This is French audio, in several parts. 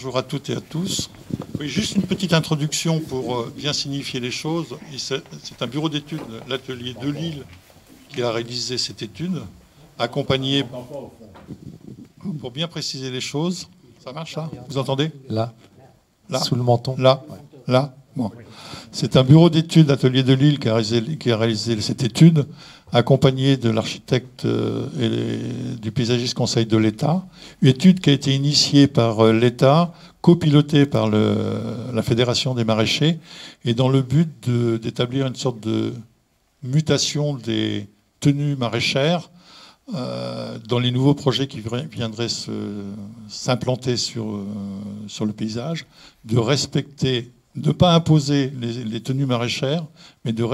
Bonjour à toutes et à tous. Oui, juste une petite introduction pour bien signifier les choses. C'est un bureau d'études, l'atelier de Lille, qui a réalisé cette étude, accompagné, pour bien préciser les choses. Ça marche là? Vous entendez? Là, là, sous le menton. Là, là. Bon. C'est un bureau d'études, l'atelier de Lille, qui a réalisé cette étude, accompagné de l'architecte et du paysagiste conseil de l'État. Une étude qui a été initiée par l'État, copilotée par la Fédération des maraîchers, et dans le but d'établir une sorte de mutation des tenues maraîchères dans les nouveaux projets qui viendraient s'implanter sur le paysage, de respecter, de ne pas imposer les tenues maraîchères, mais de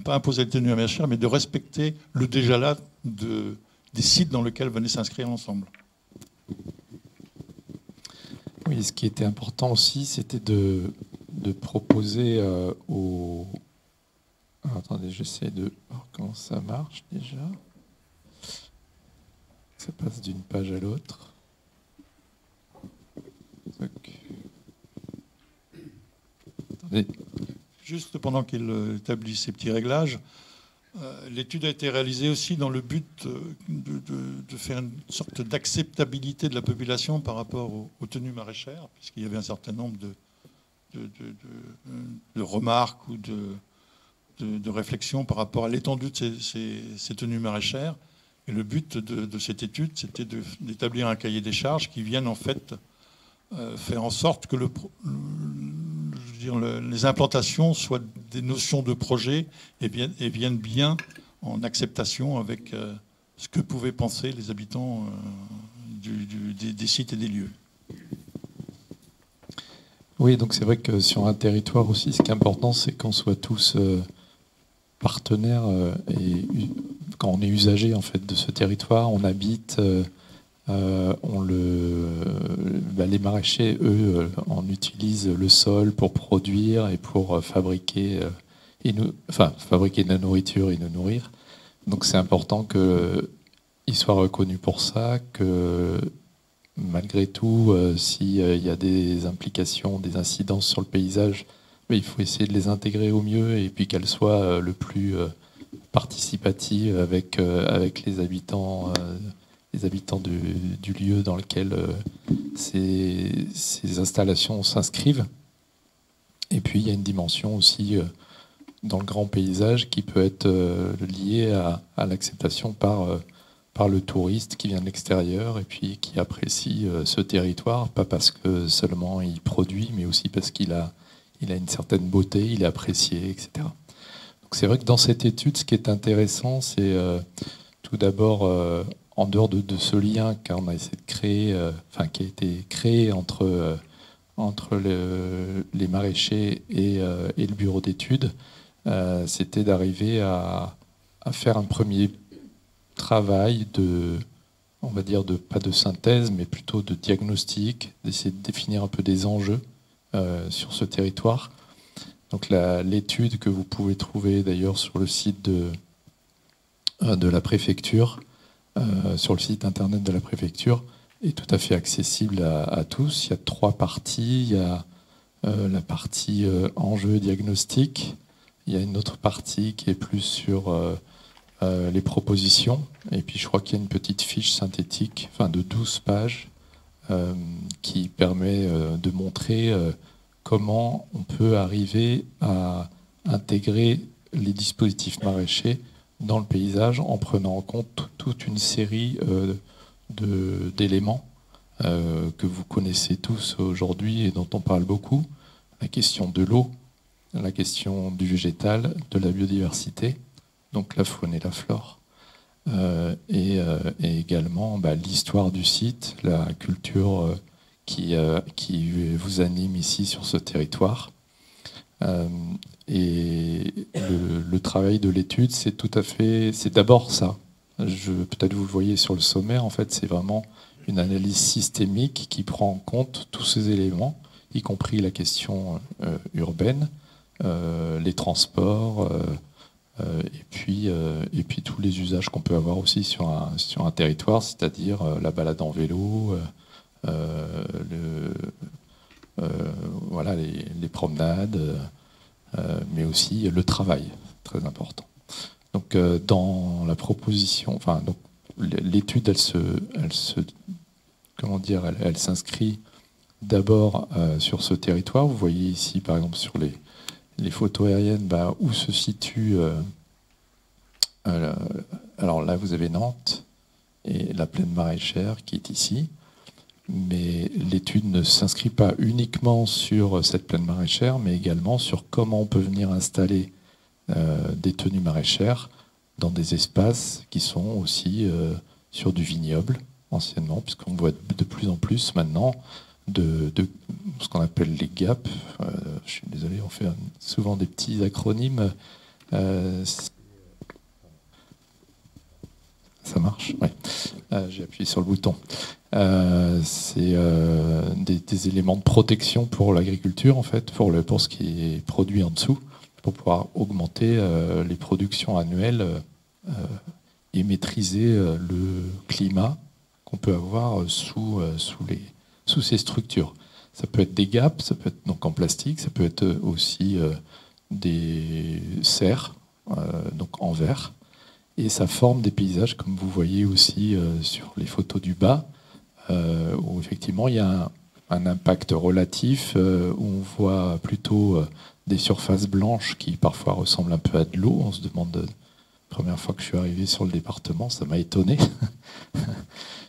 pas imposer les tenues maraîchères, mais de respecter le déjà là des sites dans lesquels venaient s'inscrire l'ensemble. Oui, ce qui était important aussi, c'était de proposer aux... Alors, attendez, j'essaie de voir comment ça marche déjà. Ça passe d'une page à l'autre. Attendez. Juste pendant qu'il établit ces petits réglages, l'étude a été réalisée aussi dans le but de faire une sorte d'acceptabilité de la population par rapport aux tenues maraîchères, puisqu'il y avait un certain nombre de remarques ou de réflexions par rapport à l'étendue de ces tenues maraîchères. Et le but de cette étude, c'était d'établir un cahier des charges qui vienne en fait faire en sorte que les implantations soient des notions de projet et viennent bien en acceptation avec ce que pouvaient penser les habitants des sites et des lieux. Oui, donc c'est vrai que sur un territoire aussi, ce qui est important, c'est qu'on soit tous partenaires et quand on est usager en fait de ce territoire, on habite, les maraîchers, eux, on utilise le sol pour produire et pour fabriquer de la nourriture et nous nourrir. Donc c'est important qu'ils soient reconnus pour ça, que malgré tout, s'il y a des implications, des incidences sur le paysage, il faut essayer de les intégrer au mieux et puis qu'elles soient le plus participatives avec les habitants du lieu dans lequel ces installations s'inscrivent. Et puis il y a une dimension aussi dans le grand paysage qui peut être liée à l'acceptation par le touriste qui vient de l'extérieur et puis qui apprécie ce territoire, pas parce que seulement il produit, mais aussi parce qu'il a une certaine beauté, il est apprécié, etc. Donc c'est vrai que dans cette étude, ce qui est intéressant, c'est tout d'abord, en dehors de ce lien qu'on a essayé de créer, qui a été créé entre les maraîchers et le bureau d'études, c'était d'arriver à faire un premier travail on va dire pas de synthèse, mais plutôt de diagnostic, d'essayer de définir un peu des enjeux sur ce territoire. Donc l'étude que vous pouvez trouver d'ailleurs sur le site de la préfecture, sur le site internet de la préfecture, est tout à fait accessible à tous. Il y a 3 parties. Il y a la partie enjeux diagnostic. Il y a une autre partie qui est plus sur les propositions. Et puis je crois qu'il y a une petite fiche synthétique, de 12 pages, qui permet de montrer comment on peut arriver à intégrer les dispositifs maraîchers dans le paysage en prenant en compte toute une série d'éléments que vous connaissez tous aujourd'hui et dont on parle beaucoup. La question de l'eau, la question du végétal, de la biodiversité, donc la faune et la flore, et également l'histoire du site, la culture qui vous anime ici sur ce territoire. Et le travail de l'étude, c'est d'abord ça. Peut-être vous le voyez sur le sommaire, en fait, c'est vraiment une analyse systémique qui prend en compte tous ces éléments, y compris la question urbaine, les transports, et puis tous les usages qu'on peut avoir aussi sur un territoire, c'est-à-dire la balade en vélo, voilà, les promenades, mais aussi le travail, très important. Donc, dans la proposition, enfin, donc, l'étude, comment dire, elle s'inscrit d'abord sur ce territoire. Vous voyez ici, par exemple, sur les photos aériennes, où se situe. Alors là, vous avez Nantes et la plaine maraîchère qui est ici. Mais l'étude ne s'inscrit pas uniquement sur cette plaine maraîchère, mais également sur comment on peut venir installer des tenues maraîchères dans des espaces qui sont aussi sur du vignoble, anciennement, puisqu'on voit de plus en plus maintenant de ce qu'on appelle les GAP. Je suis désolé, on fait souvent des petits acronymes. Ça marche, ouais. J'ai appuyé sur le bouton. C'est des éléments de protection pour l'agriculture, en fait, pour ce qui est produit en dessous, pour pouvoir augmenter les productions annuelles et maîtriser le climat qu'on peut avoir sous ces structures. Ça peut être des GAP, ça peut être donc en plastique, ça peut être aussi des serres, donc en verre. Et ça forme des paysages, comme vous voyez aussi sur les photos du bas, où effectivement il y a un impact relatif, où on voit plutôt des surfaces blanches qui parfois ressemblent un peu à de l'eau. On se demande, la première fois que je suis arrivé sur le département, ça m'a étonné.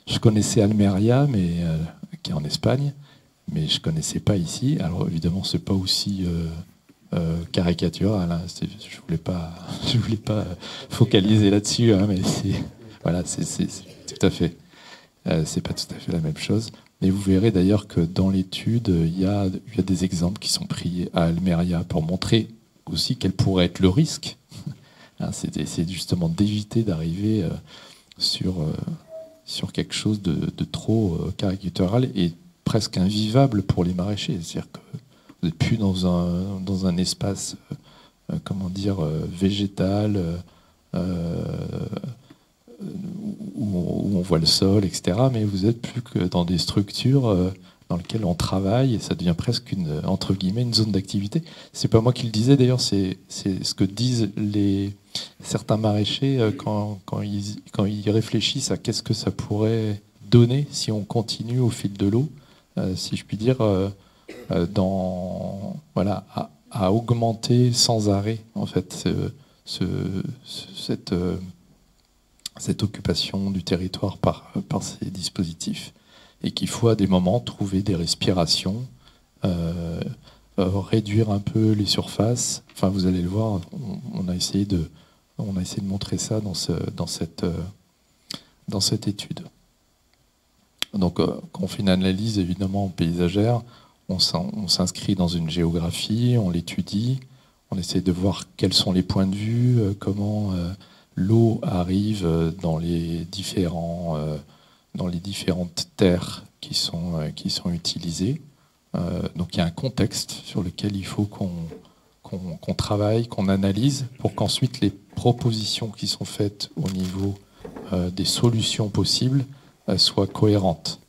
Je connaissais Almeria, qui est en Espagne, mais je ne connaissais pas ici. Alors évidemment, ce n'est pas aussi caricatural, hein. Je voulais pas focaliser là-dessus, hein, mais voilà, c'est tout à fait. C'est pas tout à fait la même chose. Mais vous verrez d'ailleurs que dans l'étude, il y a des exemples qui sont pris à Almeria pour montrer aussi quel pourrait être le risque. Hein, c'est justement d'éviter d'arriver sur quelque chose de trop caricatural et presque invivable pour les maraîchers. C'est-à-dire que vous n'êtes plus dans un espace, végétal, où on voit le sol, etc. Mais vous êtes plus que dans des structures dans lesquelles on travaille et ça devient presque entre guillemets une zone d'activité. C'est pas moi qui le disais d'ailleurs, c'est ce que disent certains maraîchers quand ils réfléchissent à qu'est-ce que ça pourrait donner si on continue au fil de l'eau, si je puis dire. À augmenter sans arrêt en fait cette occupation du territoire par ces dispositifs, et qu'il faut à des moments trouver des respirations, réduire un peu les surfaces. Enfin, vous allez le voir, on a essayé de montrer ça dans cette étude. Donc, quand on fait une analyse évidemment paysagère, on s'inscrit dans une géographie, on l'étudie, on essaie de voir quels sont les points de vue, comment l'eau arrive dans les différentes terres qui sont utilisées. Donc il y a un contexte sur lequel il faut qu'on travaille, qu'on analyse, pour qu'ensuite les propositions qui sont faites au niveau des solutions possibles soient cohérentes.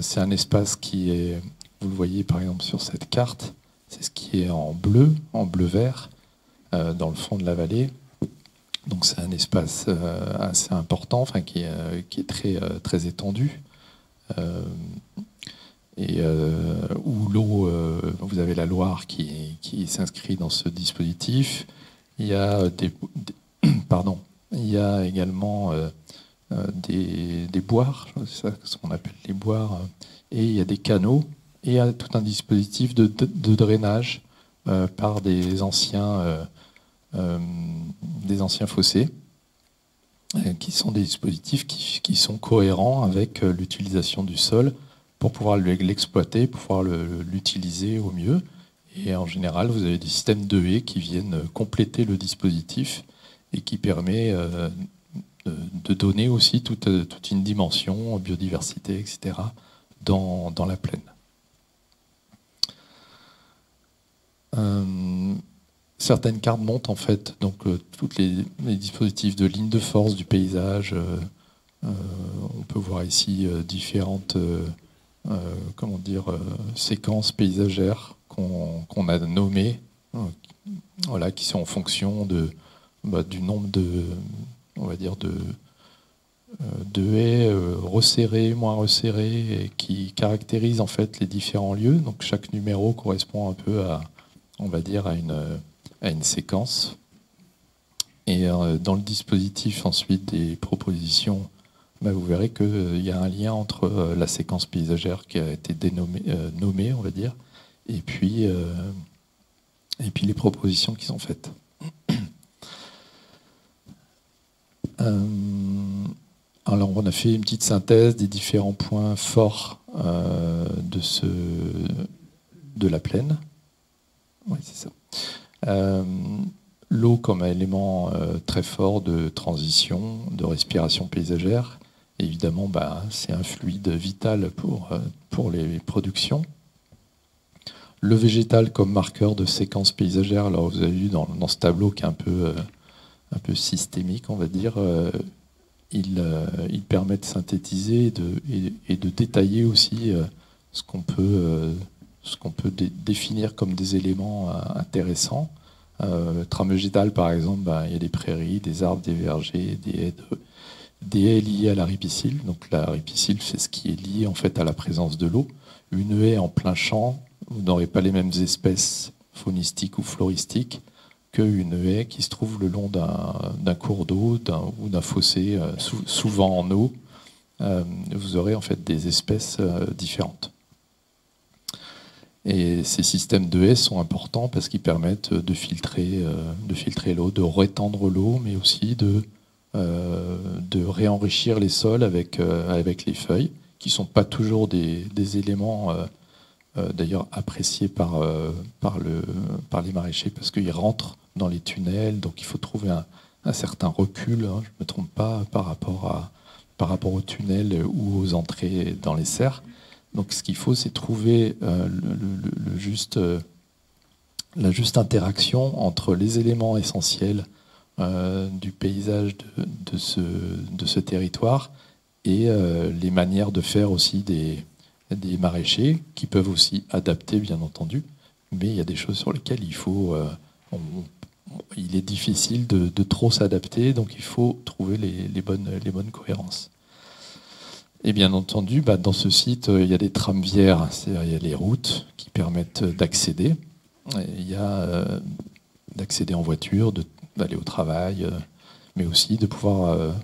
C'est un espace qui est, vous le voyez par exemple sur cette carte, c'est ce qui est en bleu-vert, dans le fond de la vallée. Donc c'est un espace assez important, enfin, qui est très, très étendu, où l'eau, vous avez la Loire qui s'inscrit dans ce dispositif. Il y a il y a également des boires, c'est ce qu'on appelle les boires, et il y a des canaux, et il y a tout un dispositif de drainage par des anciens fossés, qui sont des dispositifs qui sont cohérents avec l'utilisation du sol pour pouvoir l'exploiter, pour pouvoir l'utiliser au mieux. Et en général, vous avez des systèmes de haies qui viennent compléter le dispositif et qui permet de donner aussi toute une dimension, biodiversité, etc., dans la plaine. Certaines cartes montrent en fait donc tous les dispositifs de ligne de force du paysage, On peut voir ici différentes séquences paysagères qu'on a nommées, voilà, qui sont en fonction du nombre on va dire de haies resserrées, moins resserrées, et qui caractérisent en fait les différents lieux. Donc chaque numéro correspond un peu on va dire, à une séquence. Et dans le dispositif ensuite des propositions, vous verrez qu'il y a un lien entre la séquence paysagère qui a été nommée, on va dire, et puis les propositions qui sont faites. Alors on a fait une petite synthèse des différents points forts de la plaine. Oui, c'est ça. L'eau comme élément très fort de transition, de respiration paysagère. Évidemment, c'est un fluide vital pour les productions. Le végétal comme marqueur de séquence paysagère. Alors vous avez vu dans ce tableau qui est un peu systémique, on va dire, il permet de synthétiser et de détailler aussi ce qu'on peut définir comme des éléments intéressants. Trame végétale, par exemple, il y a des prairies, des arbres, des vergers, des haies liées à la ripicile. Donc la ripicile, c'est ce qui est lié en fait à la présence de l'eau. Une haie en plein champ, vous n'aurez pas les mêmes espèces faunistiques ou floristiques qu'une haie qui se trouve le long d'un cours d'eau ou d'un fossé, souvent en eau. Vous aurez en fait des espèces différentes. Et ces systèmes de haies sont importants parce qu'ils permettent de filtrer l'eau, de rétendre l'eau, mais aussi de réenrichir les sols avec les feuilles, qui ne sont pas toujours des éléments d'ailleurs appréciés par les maraîchers, parce qu'ils rentrent dans les tunnels, donc il faut trouver un certain recul, je ne me trompe pas, par rapport aux tunnels ou aux entrées dans les serres. Donc ce qu'il faut, c'est trouver la juste interaction entre les éléments essentiels du paysage de ce territoire et les manières de faire aussi des maraîchers qui peuvent aussi adapter, bien entendu, mais il y a des choses sur lesquelles il est difficile de trop s'adapter, donc il faut trouver les bonnes cohérences. Et bien entendu, dans ce site, il y a des tramvières, c'est-à-dire il y a les routes qui permettent d'accéder. Il y a d'accéder en voiture, d'aller au travail, mais aussi de pouvoir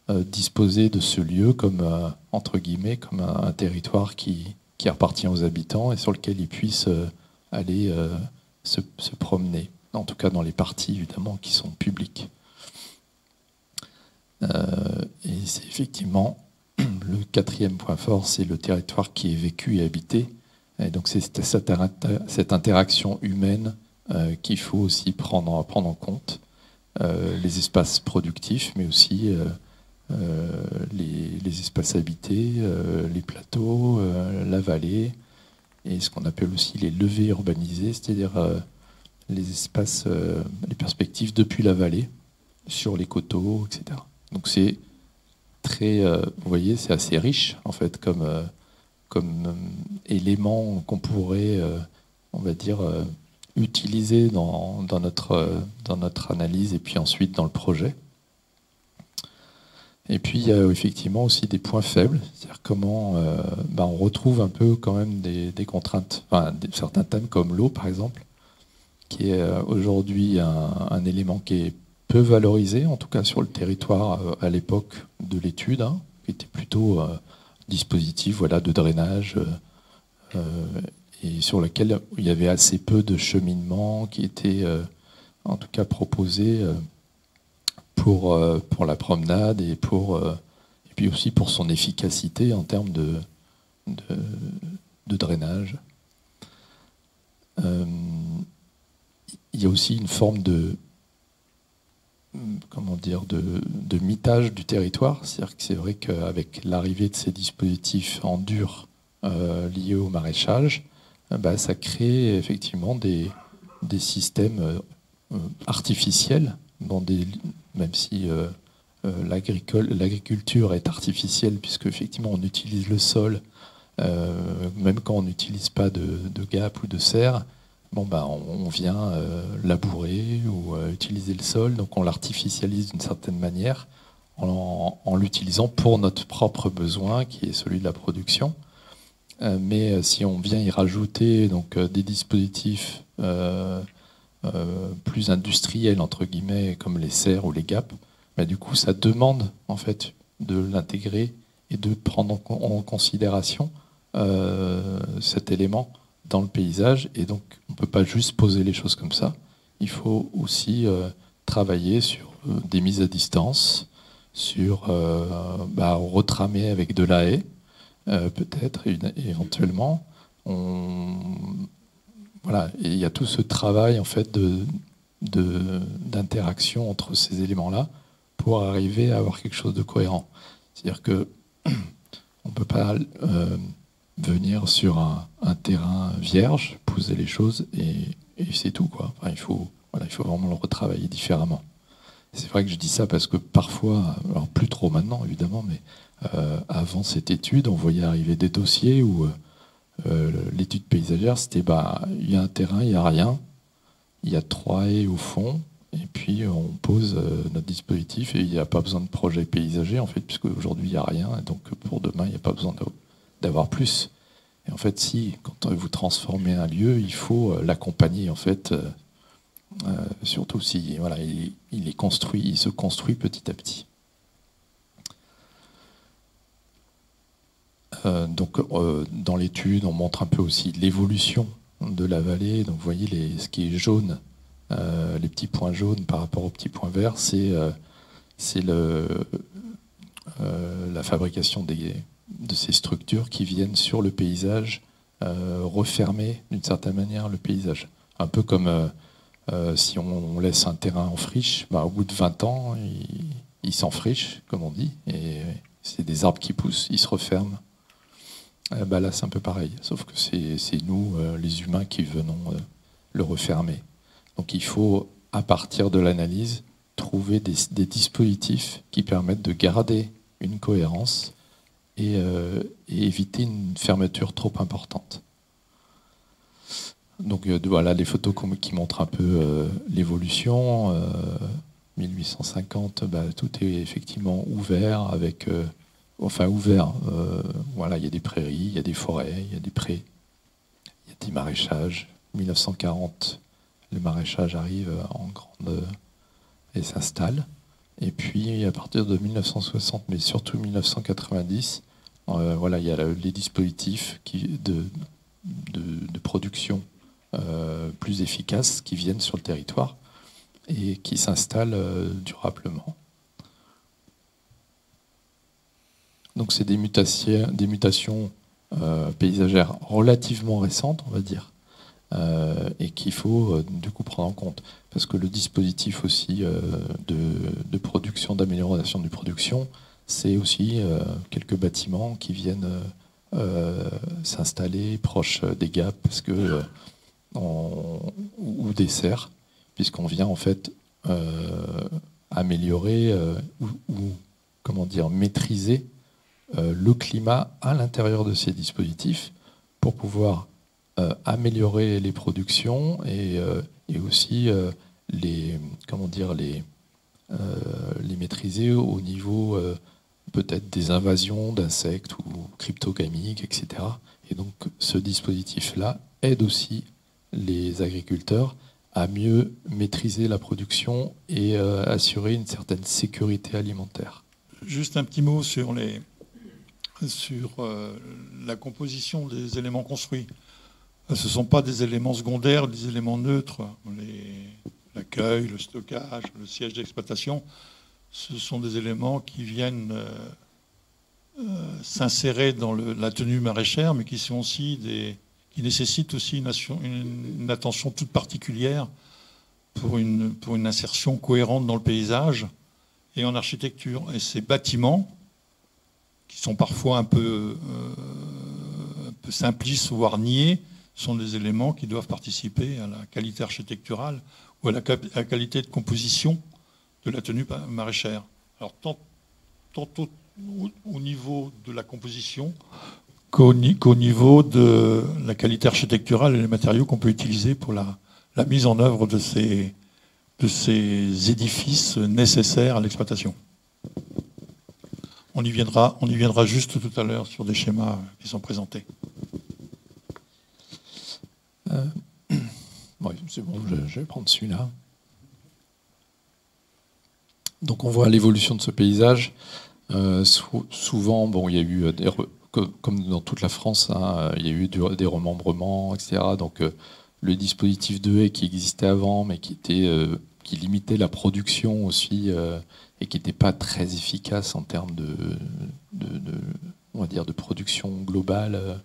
disposer de ce lieu comme, entre guillemets, comme un territoire qui appartient aux habitants et sur lequel ils puissent aller se promener, en tout cas dans les parties, évidemment, qui sont publiques. Et c'est effectivement... Le quatrième point fort, c'est le territoire qui est vécu et habité. Et donc c'est cette interaction humaine qu'il faut aussi prendre en compte. Les espaces productifs, mais aussi les espaces habités, les plateaux, la vallée, et ce qu'on appelle aussi les levées urbanisées, c'est-à-dire les espaces, les perspectives depuis la vallée, sur les coteaux, etc. Donc c'est vous voyez, c'est assez riche en fait comme élément qu'on pourrait, on va dire, utiliser dans notre analyse et puis ensuite dans le projet. Et puis il y a effectivement aussi des points faibles, c'est-à-dire comment on retrouve un peu quand même des contraintes, certains thèmes comme l'eau par exemple, qui est aujourd'hui un élément qui est peu valorisé, en tout cas sur le territoire à l'époque de l'étude, qui était plutôt dispositif de drainage et sur lequel il y avait assez peu de cheminement qui était en tout cas proposé pour la promenade et puis aussi pour son efficacité en termes de drainage. Il y a aussi une forme de mitage du territoire. C'est-à-dire que c'est vrai qu'avec l'arrivée de ces dispositifs en dur liés au maraîchage, ça crée effectivement des systèmes artificiels, même si l'agriculture est artificielle, puisque effectivement on utilise le sol, même quand on n'utilise pas de GAP ou de serre, bon, ben, on vient labourer ou utiliser le sol, donc on l'artificialise d'une certaine manière en l'utilisant pour notre propre besoin, qui est celui de la production. Mais si on vient y rajouter donc, des dispositifs plus industriels, entre guillemets, comme les serres ou les GAP, ben, du coup, ça demande en fait de l'intégrer et de prendre en considération cet élément dans le paysage. Et donc, on ne peut pas juste poser les choses comme ça. Il faut aussi travailler sur des mises à distance, sur retramer avec de la haie, peut-être, éventuellement. Voilà. Et il y a tout ce travail en fait, d'interaction entre ces éléments-là pour arriver à avoir quelque chose de cohérent. C'est-à-dire que on ne peut pas venir sur un terrain vierge, poser les choses et c'est tout, quoi. Enfin, il faut vraiment le retravailler différemment. C'est vrai que je dis ça parce que parfois, alors plus trop maintenant évidemment, mais avant cette étude, on voyait arriver des dossiers où l'étude paysagère, c'était il y a un terrain, il n'y a rien, il y a 3 haies au fond, et puis on pose notre dispositif et il n'y a pas besoin de projet paysager en fait, puisque aujourd'hui il n'y a rien, et donc pour demain il n'y a pas besoin d'avoir plus. Et en fait, si, quand vous transformez un lieu, il faut l'accompagner en fait, surtout si voilà, il est construit, il se construit petit à petit. Donc, dans l'étude, on montre un peu aussi l'évolution de la vallée. Donc, vous voyez ce qui est jaune, les petits points jaunes par rapport aux petits points verts, c'est la fabrication de ces structures qui viennent sur le paysage, refermer d'une certaine manière le paysage. Un peu comme si on laisse un terrain en friche, au bout de 20 ans, il s'enfriche, comme on dit, et c'est des arbres qui poussent, ils se referment. Là, c'est un peu pareil, sauf que c'est nous, les humains, qui venons le refermer. Donc il faut, à partir de l'analyse, trouver des dispositifs qui permettent de garder une cohérence et éviter une fermeture trop importante. Donc voilà les photos qui montrent un peu l'évolution. 1850, tout est effectivement ouvert avec... ouvert, voilà, il y a des prairies, il y a des forêts, il y a des prés, il y a des maraîchages. 1940, le maraîchage arrive en grande et s'installe. Et puis à partir de 1960, mais surtout 1990, voilà, il y a les dispositifs de production plus efficaces qui viennent sur le territoire et qui s'installent durablement. Donc c'est des mutations paysagères relativement récentes, on va dire, et qu'il faut du coup prendre en compte. Parce que le dispositif aussi de production, d'amélioration de production, c'est aussi quelques bâtiments qui viennent s'installer proches des gaps ou des serres, puisqu'on vient en fait améliorer ou maîtriser le climat à l'intérieur de ces dispositifs pour pouvoir améliorer les productions et aussi les maîtriser au niveau peut-être des invasions d'insectes ou cryptogamiques, etc. Et donc ce dispositif-là aide aussi les agriculteurs à mieux maîtriser la production et assurer une certaine sécurité alimentaire. Juste un petit mot sur la composition des éléments construits. Ce ne sont pas des éléments secondaires, des éléments neutres. L'accueil, le stockage, le siège d'exploitation, ce sont des éléments qui viennent s'insérer dans la tenue maraîchère, mais qui nécessitent aussi une attention toute particulière pour une insertion cohérente dans le paysage et en architecture. Et ces bâtiments, qui sont parfois un peu simplistes, voire niais, sont des éléments qui doivent participer à la qualité architecturale ou à la qualité de composition de la tenue maraîchère. Alors, tant au niveau de la composition qu'au niveau de la qualité architecturale et les matériaux qu'on peut utiliser pour la mise en œuvre de ces édifices nécessaires à l'exploitation. On y viendra juste tout à l'heure sur des schémas qui sont présentés. Oui, c'est bon, je vais prendre celui-là. Donc on voit l'évolution de ce paysage. Souvent, bon, il y a eu, comme dans toute la France, hein, il y a eu des remembrements, etc. Donc le dispositif de haie qui existait avant, mais qui limitait la production aussi, et qui n'était pas très efficace en termes on va dire, de production globale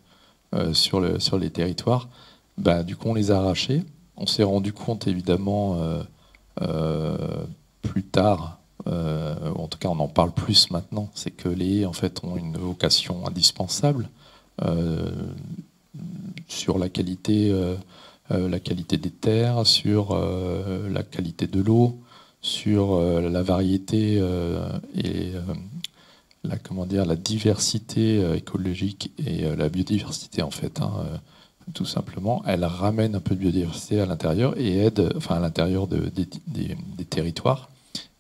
sur les territoires, bah, du coup on les a arrachés. On s'est rendu compte évidemment plus tard, en tout cas on en parle plus maintenant, c'est que les haies en fait ont une vocation indispensable sur la qualité des terres, sur la qualité de l'eau, sur la variété et la diversité écologique et la biodiversité en fait. Tout simplement, elle ramène un peu de biodiversité à l'intérieur et aide, enfin à l'intérieur des territoires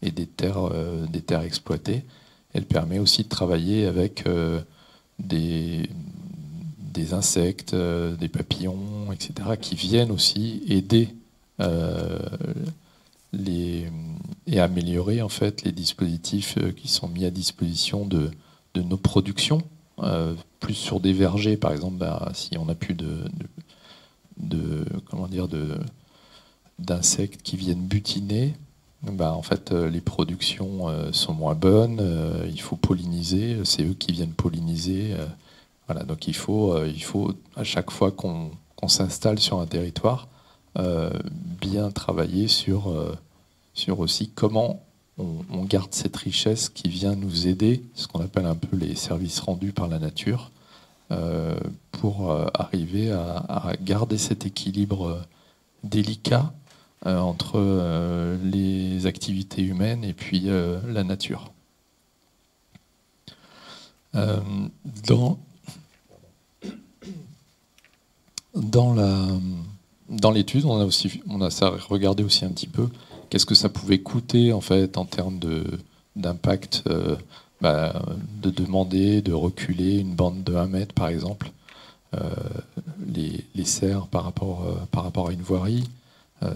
et des terres exploitées. Elle permet aussi de travailler avec des insectes, des papillons, etc., qui viennent aussi aider et améliorer en fait les dispositifs qui sont mis à disposition de nos productions. Plus sur des vergers, par exemple, bah, si on n'a plus d'insectes qui viennent butiner, bah, en fait, les productions sont moins bonnes. Il faut polliniser, c'est eux qui viennent polliniser. Voilà, donc il faut à chaque fois qu'on s'installe sur un territoire, bien travailler sur aussi comment on garde cette richesse qui vient nous aider, ce qu'on appelle un peu les services rendus par la nature, pour arriver à garder cet équilibre délicat entre les activités humaines et puis la nature. Dans l'étude, on a regardé aussi un petit peu qu'est-ce que ça pouvait coûter en fait en termes d'impact, de demander, de reculer une bande de 1 mètre par exemple, les serres par rapport à une voirie.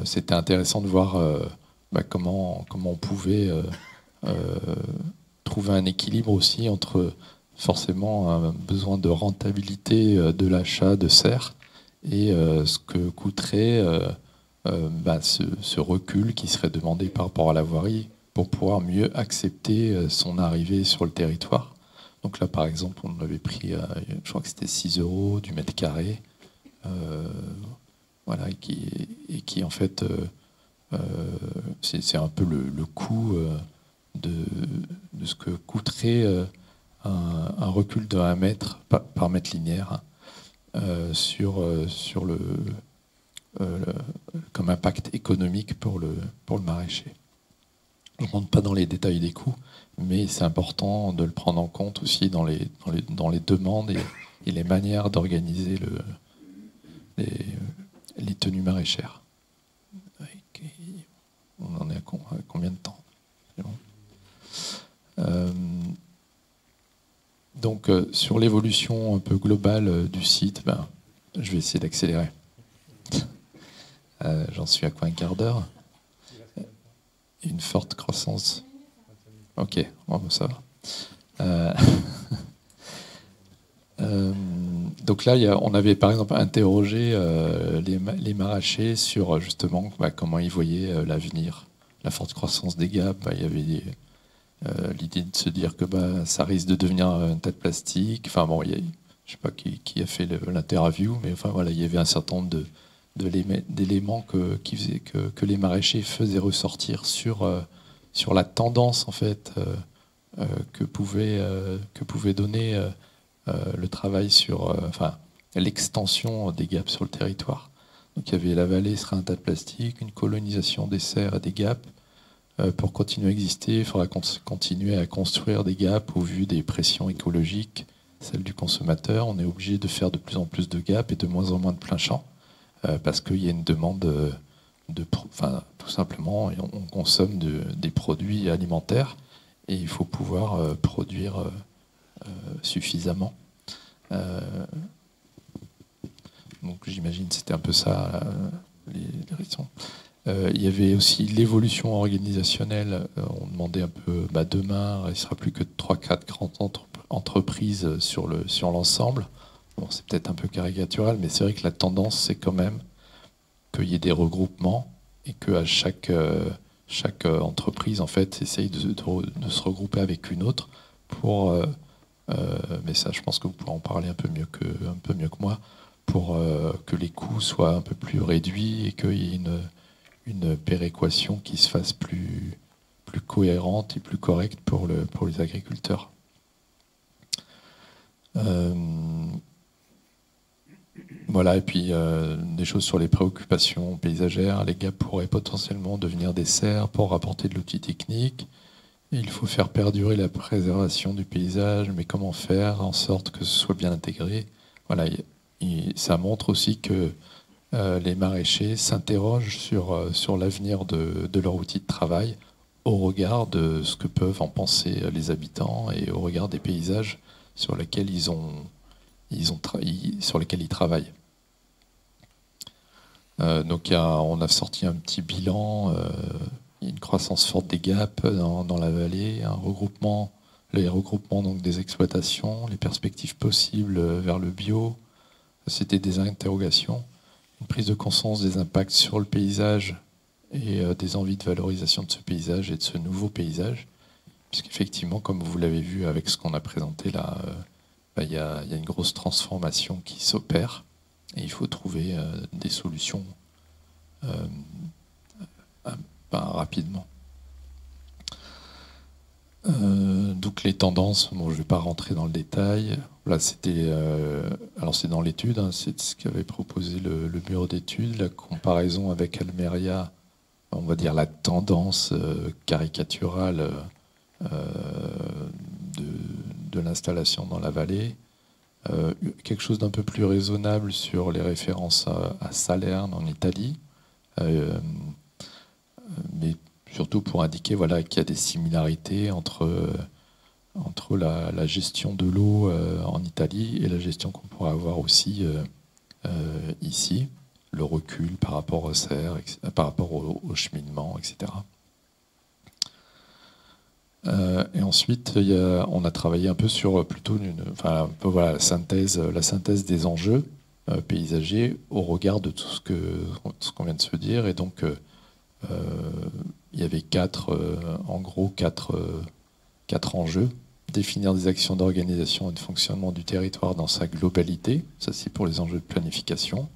C'était intéressant de voir comment on pouvait trouver un équilibre aussi entre forcément un besoin de rentabilité de l'achat de serres et ce que coûterait ce recul qui serait demandé par rapport à la voirie pour pouvoir mieux accepter son arrivée sur le territoire. Donc là, par exemple, on avait pris, je crois que c'était 6 € du mètre carré, voilà, et qui en fait, c'est un peu le coût de ce que coûterait un recul de 1 mètre par mètre linéaire comme impact économique pour le maraîcher. Je ne rentre pas dans les détails des coûts, mais c'est important de le prendre en compte aussi dans les demandes et les manières d'organiser les tenues maraîchères. On en est à combien de temps? C'est bon. Donc, sur l'évolution un peu globale du site, je vais essayer d'accélérer. J'en suis à quoi, un quart d'heure? Une forte croissance. Ok, bon, ça va. Donc là, on avait par exemple interrogé les maraîchers sur justement comment ils voyaient l'avenir, la forte croissance des GAP. Il y avait l'idée de se dire que ça risque de devenir un tas de plastique. Enfin bon, je ne sais pas qui a fait l'interview, mais enfin voilà, il y avait un certain nombre d'éléments qui faisaient que les maraîchers faisaient ressortir sur la tendance en fait que pouvait donner le travail sur l'extension des GAP sur le territoire. Donc il y avait la vallée serait un tas de plastique, une colonisation des serres et des GAP, Pour continuer à exister, il faudra continuer à construire des gaps au vu des pressions écologiques, celles du consommateur. On est obligé de faire de plus en plus de gaps et de moins en moins de plein champ, parce qu'il y a une demande tout simplement, on consomme des produits alimentaires et il faut pouvoir produire suffisamment. Donc j'imagine que c'était un peu ça les raisons. Il y avait aussi l'évolution organisationnelle. On demandait un peu, demain, il ne sera plus que 3-4 grandes entreprises sur l'ensemble. Bon, c'est peut-être un peu caricatural, mais c'est vrai que la tendance, c'est quand même qu'il y ait des regroupements et qu'à chaque entreprise, en fait, essaye de se regrouper avec une autre pour... mais ça, je pense que vous pourrez en parler un peu mieux que moi, pour que les coûts soient un peu plus réduits et qu'il y ait une péréquation qui se fasse plus cohérente et plus correcte pour les agriculteurs. Voilà, et puis des choses sur les préoccupations paysagères. Les gaps pourraient potentiellement devenir des serres pour apporter de l'outil technique. Et il faut faire perdurer la préservation du paysage, mais comment faire en sorte que ce soit bien intégré? Voilà, ça montre aussi que les maraîchers s'interrogent sur l'avenir de leur outil de travail au regard de ce que peuvent en penser les habitants et au regard des paysages sur lesquels sur lesquels ils travaillent. Donc on a sorti un petit bilan, une croissance forte des gaps dans la vallée, les regroupements donc, des exploitations, les perspectives possibles vers le bio. C'était des interrogations. Une prise de conscience des impacts sur le paysage et des envies de valorisation de ce paysage et de ce nouveau paysage. Puisqu'effectivement, comme vous l'avez vu avec ce qu'on a présenté là, il y a une grosse transformation qui s'opère et il faut trouver des solutions rapidement. Donc les tendances, bon, je ne vais pas rentrer dans le détail. Là, alors c'est dans l'étude, hein, c'est ce qu'avait proposé le bureau d'études, la comparaison avec Almeria, on va dire la tendance caricaturale de l'installation dans la vallée. Quelque chose d'un peu plus raisonnable sur les références à Salerne en Italie, mais surtout pour indiquer voilà, qu'il y a des similarités entre la gestion de l'eau en Italie et la gestion qu'on pourrait avoir aussi ici, le recul par rapport aux serres, par rapport au cheminement, etc. Et ensuite, on a travaillé un peu sur plutôt voilà, la synthèse des enjeux paysagers au regard de tout ce qu'on vient de se dire. Et donc, il y avait en gros quatre enjeux. Définir des actions d'organisation et de fonctionnement du territoire dans sa globalité, ça c'est pour les enjeux de planification.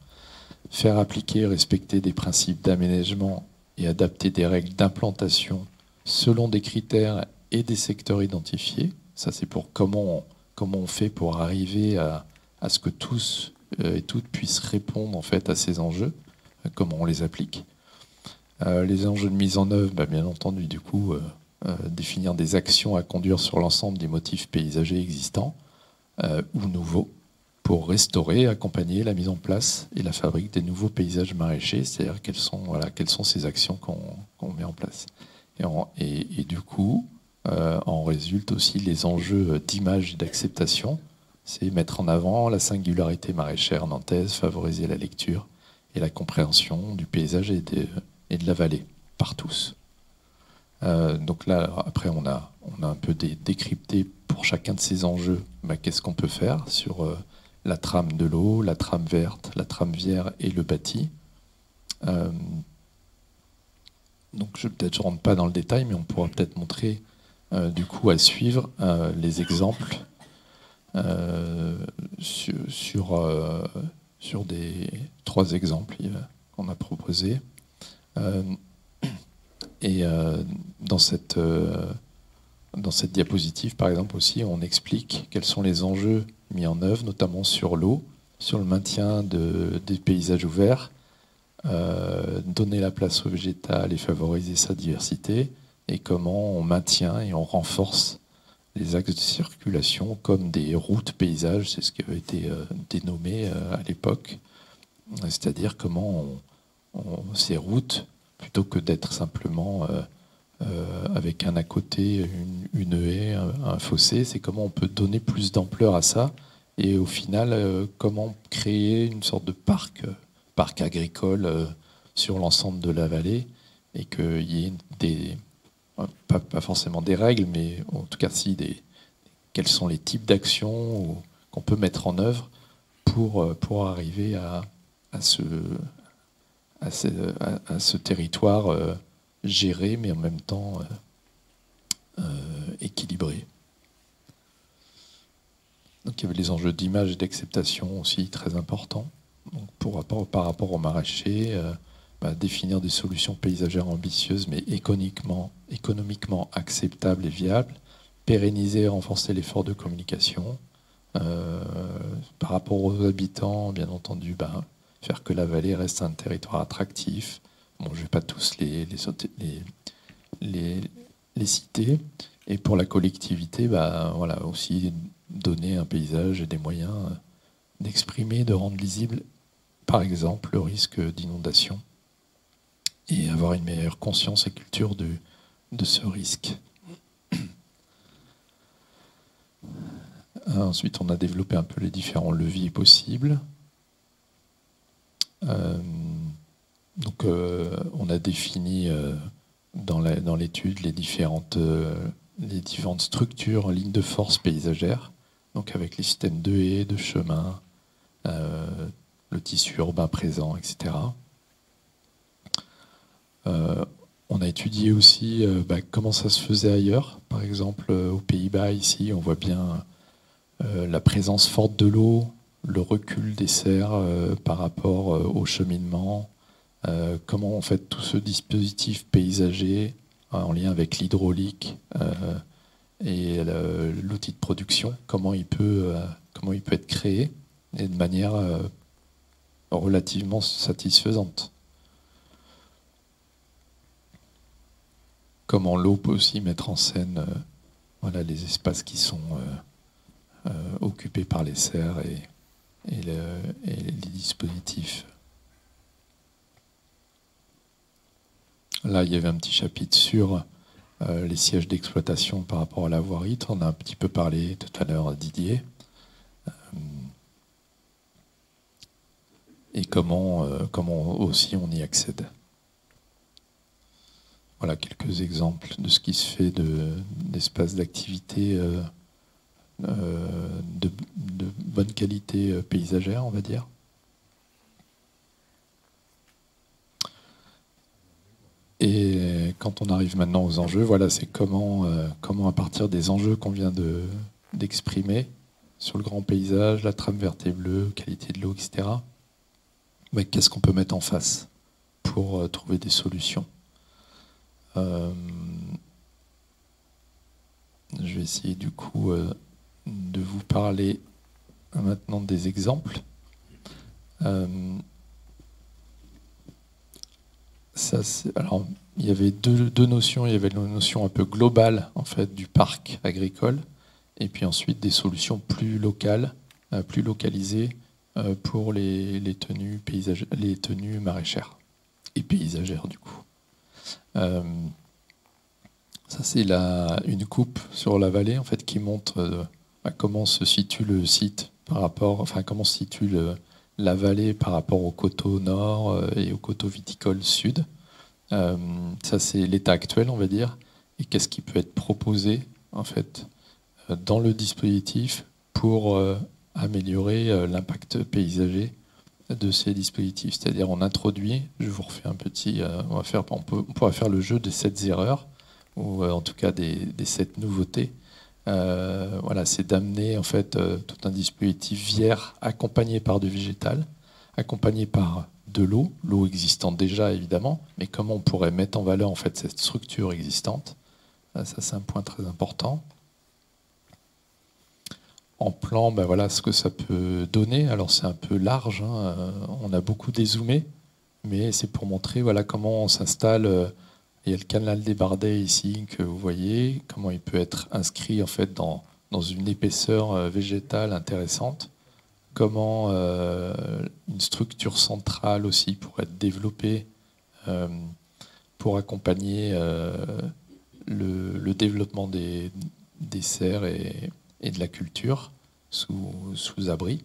Faire appliquer et respecter des principes d'aménagement et adapter des règles d'implantation selon des critères et des secteurs identifiés. Ça c'est pour comment on fait pour arriver à ce que tous et toutes puissent répondre en fait à ces enjeux, comment on les applique. Les enjeux de mise en œuvre, bien entendu, du coup, définir des actions à conduire sur l'ensemble des motifs paysagers existants ou nouveaux pour restaurer, accompagner la mise en place et la fabrique des nouveaux paysages maraîchers, c'est-à-dire quelles sont ces actions qu'on met en place. Et du coup, en résultent aussi les enjeux d'image et d'acceptation, c'est mettre en avant la singularité maraîchère nantaise, favoriser la lecture et la compréhension du paysage et de la vallée par tous. Donc là, après, on a un peu décrypté pour chacun de ces enjeux qu'est-ce qu'on peut faire sur la trame de l'eau, la trame verte, la trame vierre et le bâti. Donc je ne rentre pas dans le détail, mais on pourra peut-être montrer du coup à suivre les exemples sur des 3 exemples qu'on a proposés. Et dans cette diapositive, par exemple, aussi, on explique quels sont les enjeux mis en œuvre, notamment sur l'eau, sur le maintien des paysages ouverts, donner la place au végétal et favoriser sa diversité, et comment on maintient et on renforce les axes de circulation comme des routes paysages, c'est ce qui avait été dénommé à l'époque. C'est-à-dire comment ces routes, plutôt que d'être simplement avec un à côté, une haie, un fossé, c'est comment on peut donner plus d'ampleur à ça et au final, comment créer une sorte de parc agricole sur l'ensemble de la vallée et qu'il y ait pas forcément des règles, mais en tout cas quels sont les types d'actions qu'on peut mettre en œuvre pour arriver à ce territoire géré, mais en même temps équilibré. Donc il y avait les enjeux d'image et d'acceptation aussi très importants. Donc par rapport aux maraîchers, définir des solutions paysagères ambitieuses mais économiquement acceptables et viables, pérenniser et renforcer l'effort de communication. Par rapport aux habitants, bien entendu, faire que la vallée reste un territoire attractif. Bon, je ne vais pas tous les citer. Et pour la collectivité, voilà, aussi donner un paysage et des moyens d'exprimer, de rendre lisible, par exemple, le risque d'inondation et avoir une meilleure conscience et culture de ce risque. Ensuite, on a développé un peu les différents leviers possibles. Donc, on a défini dans l'étude les différentes structures en ligne de force paysagère, donc avec les systèmes de haies, de chemins, le tissu urbain présent, etc. On a étudié aussi comment ça se faisait ailleurs. Par exemple, aux Pays-Bas, ici, on voit bien la présence forte de l'eau, le recul des serres par rapport au cheminement, comment en fait tout ce dispositif paysager en lien avec l'hydraulique et l'outil de production, comment il peut être créé et de manière relativement satisfaisante. Comment l'eau peut aussi mettre en scène les espaces qui sont occupés par les serres et les dispositifs. Là, il y avait un petit chapitre sur les sièges d'exploitation par rapport à la voirie. On a un petit peu parlé tout à l'heure, Didier. Et comment aussi on y accède. Voilà quelques exemples de ce qui se fait d'espaces d'activité de bonne qualité paysagère, on va dire. Et quand on arrive maintenant aux enjeux, voilà, c'est comment à partir des enjeux qu'on vient d'exprimer sur le grand paysage, la trame verte et bleue, qualité de l'eau, etc., qu'est-ce qu'on peut mettre en face pour trouver des solutions. Je vais essayer du coup de vous parler maintenant des exemples. Alors, il y avait deux notions. Il y avait la notion un peu globale en fait du parc agricole, et puis ensuite des solutions plus locales, plus localisées pour les tenues maraîchères et paysagères du coup. Ça c'est une coupe sur la vallée en fait qui montre comment se situe le site comment se situe la vallée par rapport au coteau nord et au coteau viticole sud. Ça c'est l'état actuel on va dire, et qu'est-ce qui peut être proposé en fait dans le dispositif pour améliorer l'impact paysager de ces dispositifs. C'est-à-dire on introduit, je vous refais un petit, on pourra faire le jeu des 7 erreurs, ou en tout cas des 7 nouveautés. Voilà, c'est d'amener en fait tout un dispositif vierge accompagné par du végétal, accompagné par de l'eau existante déjà évidemment, mais comment on pourrait mettre en valeur en fait cette structure existante. Ça c'est un point très important. En plan, voilà ce que ça peut donner. Alors c'est un peu large, on a beaucoup dézoomé, mais c'est pour montrer voilà comment on s'installe il y a le canal des Bardets ici que vous voyez, comment il peut être inscrit en fait dans une épaisseur végétale intéressante, comment une structure centrale aussi pourrait être développée pour accompagner le développement des serres et de la culture sous abri.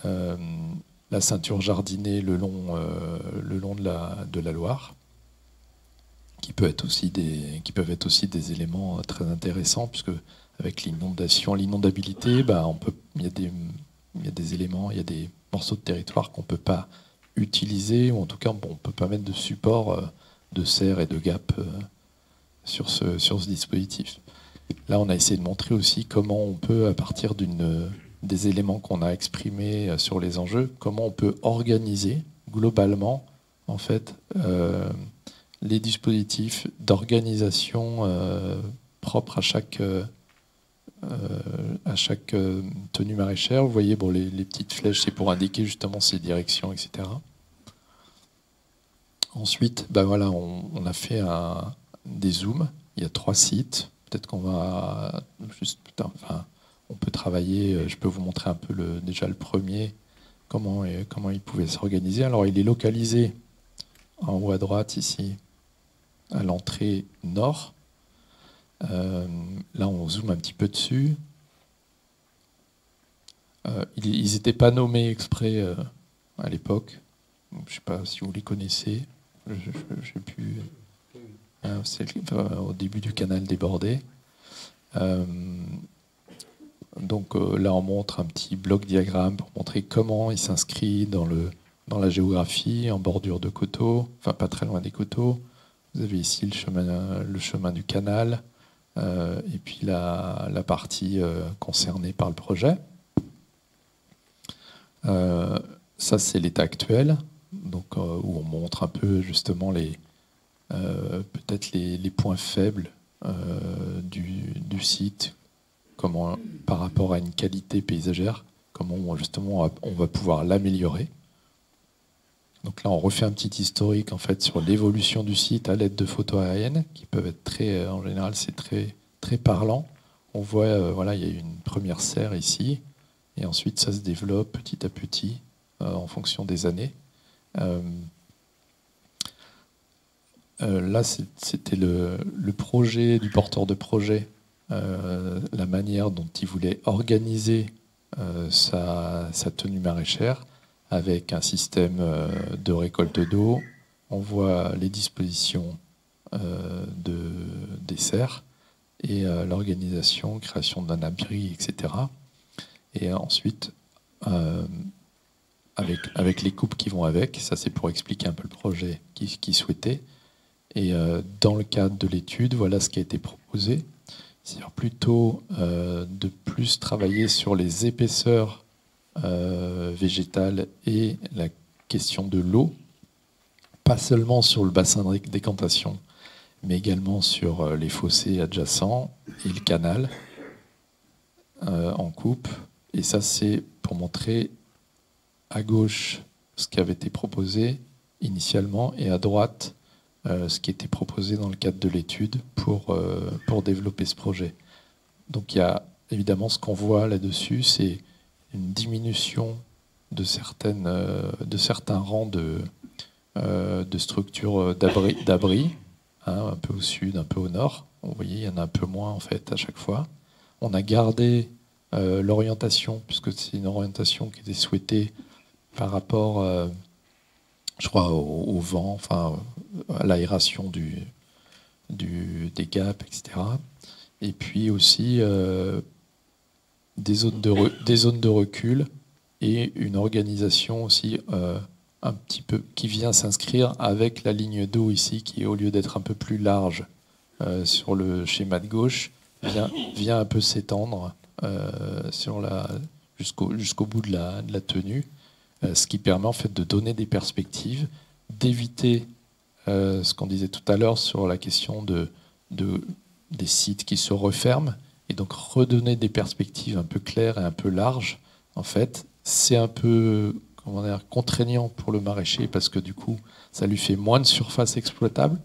La ceinture jardinée le long de la Loire, qui peuvent être aussi des éléments très intéressants, puisque avec l'inondabilité, il y a des éléments, il y a des morceaux de territoire qu'on ne peut pas utiliser, ou en tout cas on ne peut pas mettre de support de serre et de gap sur ce dispositif. Là, on a essayé de montrer aussi comment on peut, à partir des éléments qu'on a exprimés sur les enjeux, comment on peut organiser globalement en fait les dispositifs d'organisation propres à chaque tenue maraîchère. Vous voyez, les petites flèches, c'est pour indiquer justement ces directions, etc. Ensuite, on a fait des zooms. Il y a 3 sites. Peut-être qu'on va on peut travailler. Je peux vous montrer un peu déjà le premier, comment il pouvait s'organiser. Alors, il est localisé en haut à droite ici, à l'entrée nord. Là, on zoome un petit peu dessus. Ils n'étaient pas nommés exprès à l'époque. Je ne sais pas si vous les connaissez. Je sais plus. C'est au début du canal des Bordets. Donc là, on montre un petit bloc diagramme pour montrer comment il s'inscrit dans la géographie, en bordure de coteaux, enfin pas très loin des coteaux. Vous avez ici le chemin du canal, et puis la partie concernée par le projet. Ça, c'est l'état actuel, donc, où on montre un peu justement peut-être les points faibles du site, comment, par rapport à une qualité paysagère, comment justement on va pouvoir l'améliorer. Donc là, on refait un petit historique en fait sur l'évolution du site à l'aide de photos aériennes qui peuvent être en général, c'est très très parlant. On voit, il y a une première serre ici, et ensuite ça se développe petit à petit en fonction des années. Là, c'était le projet du porteur de projet, la manière dont il voulait organiser sa tenue maraîchère avec un système de récolte d'eau. On voit les dispositions des serres et l'organisation, création d'un abri, etc. Et ensuite, avec les coupes qui vont avec, ça c'est pour expliquer un peu le projet qu'il souhaitait. Et dans le cadre de l'étude, voilà ce qui a été proposé. C'est-à-dire plutôt de plus travailler sur les épaisseurs végétales et la question de l'eau, pas seulement sur le bassin de décantation, mais également sur les fossés adjacents et le canal en coupe. Et ça, c'est pour montrer à gauche ce qui avait été proposé initialement et à droite ce qui était proposé dans le cadre de l'étude pour développer ce projet. Donc il y a évidemment ce qu'on voit là-dessus, c'est une diminution de certains rangs de structures d'abri, un peu au sud, un peu au nord. Vous voyez, il y en a un peu moins en fait à chaque fois. On a gardé l'orientation, puisque c'est une orientation qui était souhaitée par rapport, je crois, au vent, enfin à l'aération des gaps, etc. Et puis aussi des zones de recul et une organisation aussi un petit peu qui vient s'inscrire avec la ligne d'eau ici, qui au lieu d'être un peu plus large sur le schéma de gauche, vient un peu s'étendre jusqu'au bout de la tenue, ce qui permet en fait de donner des perspectives, d'éviter ce qu'on disait tout à l'heure sur la question des sites qui se referment, et donc redonner des perspectives un peu claires et un peu larges. En fait, c'est un peu contraignant pour le maraîcher, parce que du coup, ça lui fait moins de surface exploitable,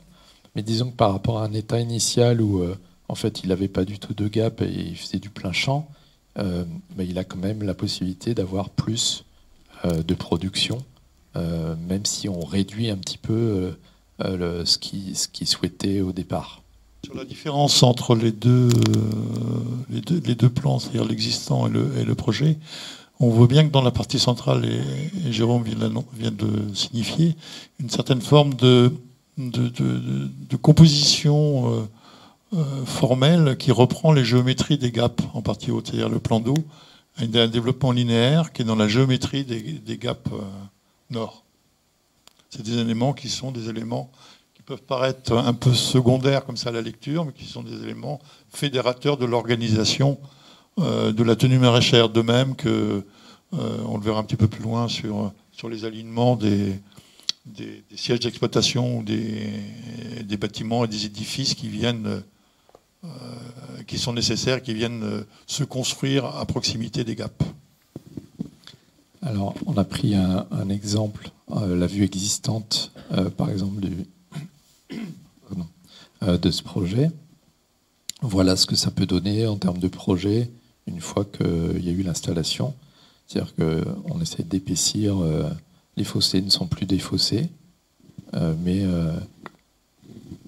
Mais disons que par rapport à un état initial où en fait il n'avait pas du tout de gap et il faisait du plein champ, mais il a quand même la possibilité d'avoir plus de production, même si on réduit un petit peu ce qu'il souhaitait au départ. Sur la différence entre les deux plans, c'est-à-dire l'existant et le projet, on voit bien que dans la partie centrale, et Jérôme vient de signifier, une certaine forme de composition formelle qui reprend les géométries des gaps en partie haute, c'est-à-dire le plan d'eau a un développement linéaire qui est dans la géométrie des gaps nord. C'est des éléments qui sont des éléments qui peuvent paraître un peu secondaires comme ça à la lecture, mais qui sont des éléments fédérateurs de l'organisation de la tenue maraîchère, de même que, on le verra un petit peu plus loin sur les alignements des sièges d'exploitation ou des bâtiments et des édifices qui sont nécessaires, qui viennent se construire à proximité des gaps. Alors, on a pris un exemple, la vue existante, par exemple, de ce projet. Voilà ce que ça peut donner en termes de projet une fois qu'il y a eu l'installation. C'est-à-dire qu'on essaie d'épaissir, les fossés ne sont plus des fossés, mais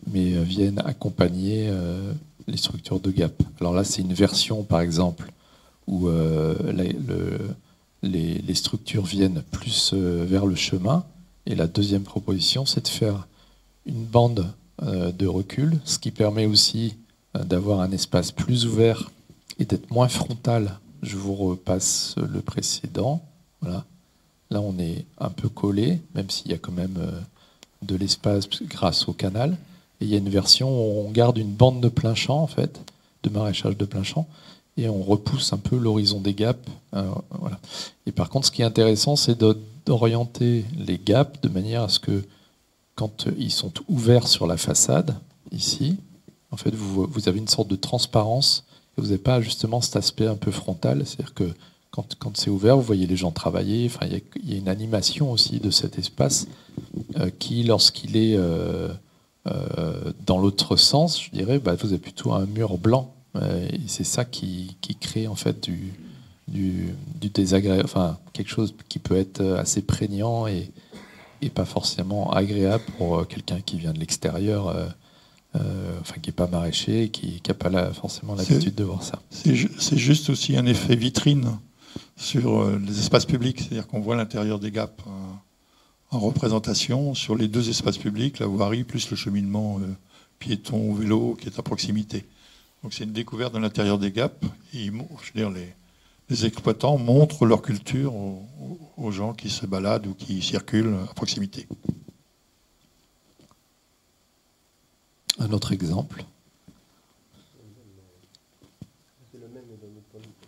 viennent accompagner les structures de gap. Alors là, c'est une version, par exemple, où les structures viennent plus vers le chemin. Et la deuxième proposition, c'est de faire une bande de recul, ce qui permet aussi d'avoir un espace plus ouvert et d'être moins frontal. Je vous repasse le précédent. Voilà. Là, on est un peu collé, même s'il y a quand même de l'espace grâce au canal. Et il y a une version où on garde une bande de plein champ, en fait, de maraîchage de plein champ, et on repousse un peu l'horizon des gaps. Voilà. Et par contre, ce qui est intéressant, c'est d'orienter les gaps de manière à ce que, quand ils sont ouverts sur la façade, ici, en fait, vous avez une sorte de transparence, et vous n'avez pas justement cet aspect un peu frontal, c'est-à-dire que quand c'est ouvert, vous voyez les gens travailler, enfin, il y a une animation aussi de cet espace qui, lorsqu'il est dans l'autre sens, je dirais, vous avez plutôt un mur blanc. Et c'est ça qui crée en fait du désagréable, enfin quelque chose qui peut être assez prégnant et pas forcément agréable pour quelqu'un qui vient de l'extérieur, enfin qui n'est pas maraîcher, qui n'a pas forcément l'habitude de voir ça. C'est juste aussi un effet vitrine sur les espaces publics, c'est-à-dire qu'on voit l'intérieur des gaps en représentation sur les deux espaces publics, la voirie plus le cheminement piéton ou vélo qui est à proximité. Donc c'est une découverte de l'intérieur des gaps. Et, je veux dire, les exploitants montrent leur culture aux gens qui se baladent ou qui circulent à proximité. Un autre exemple.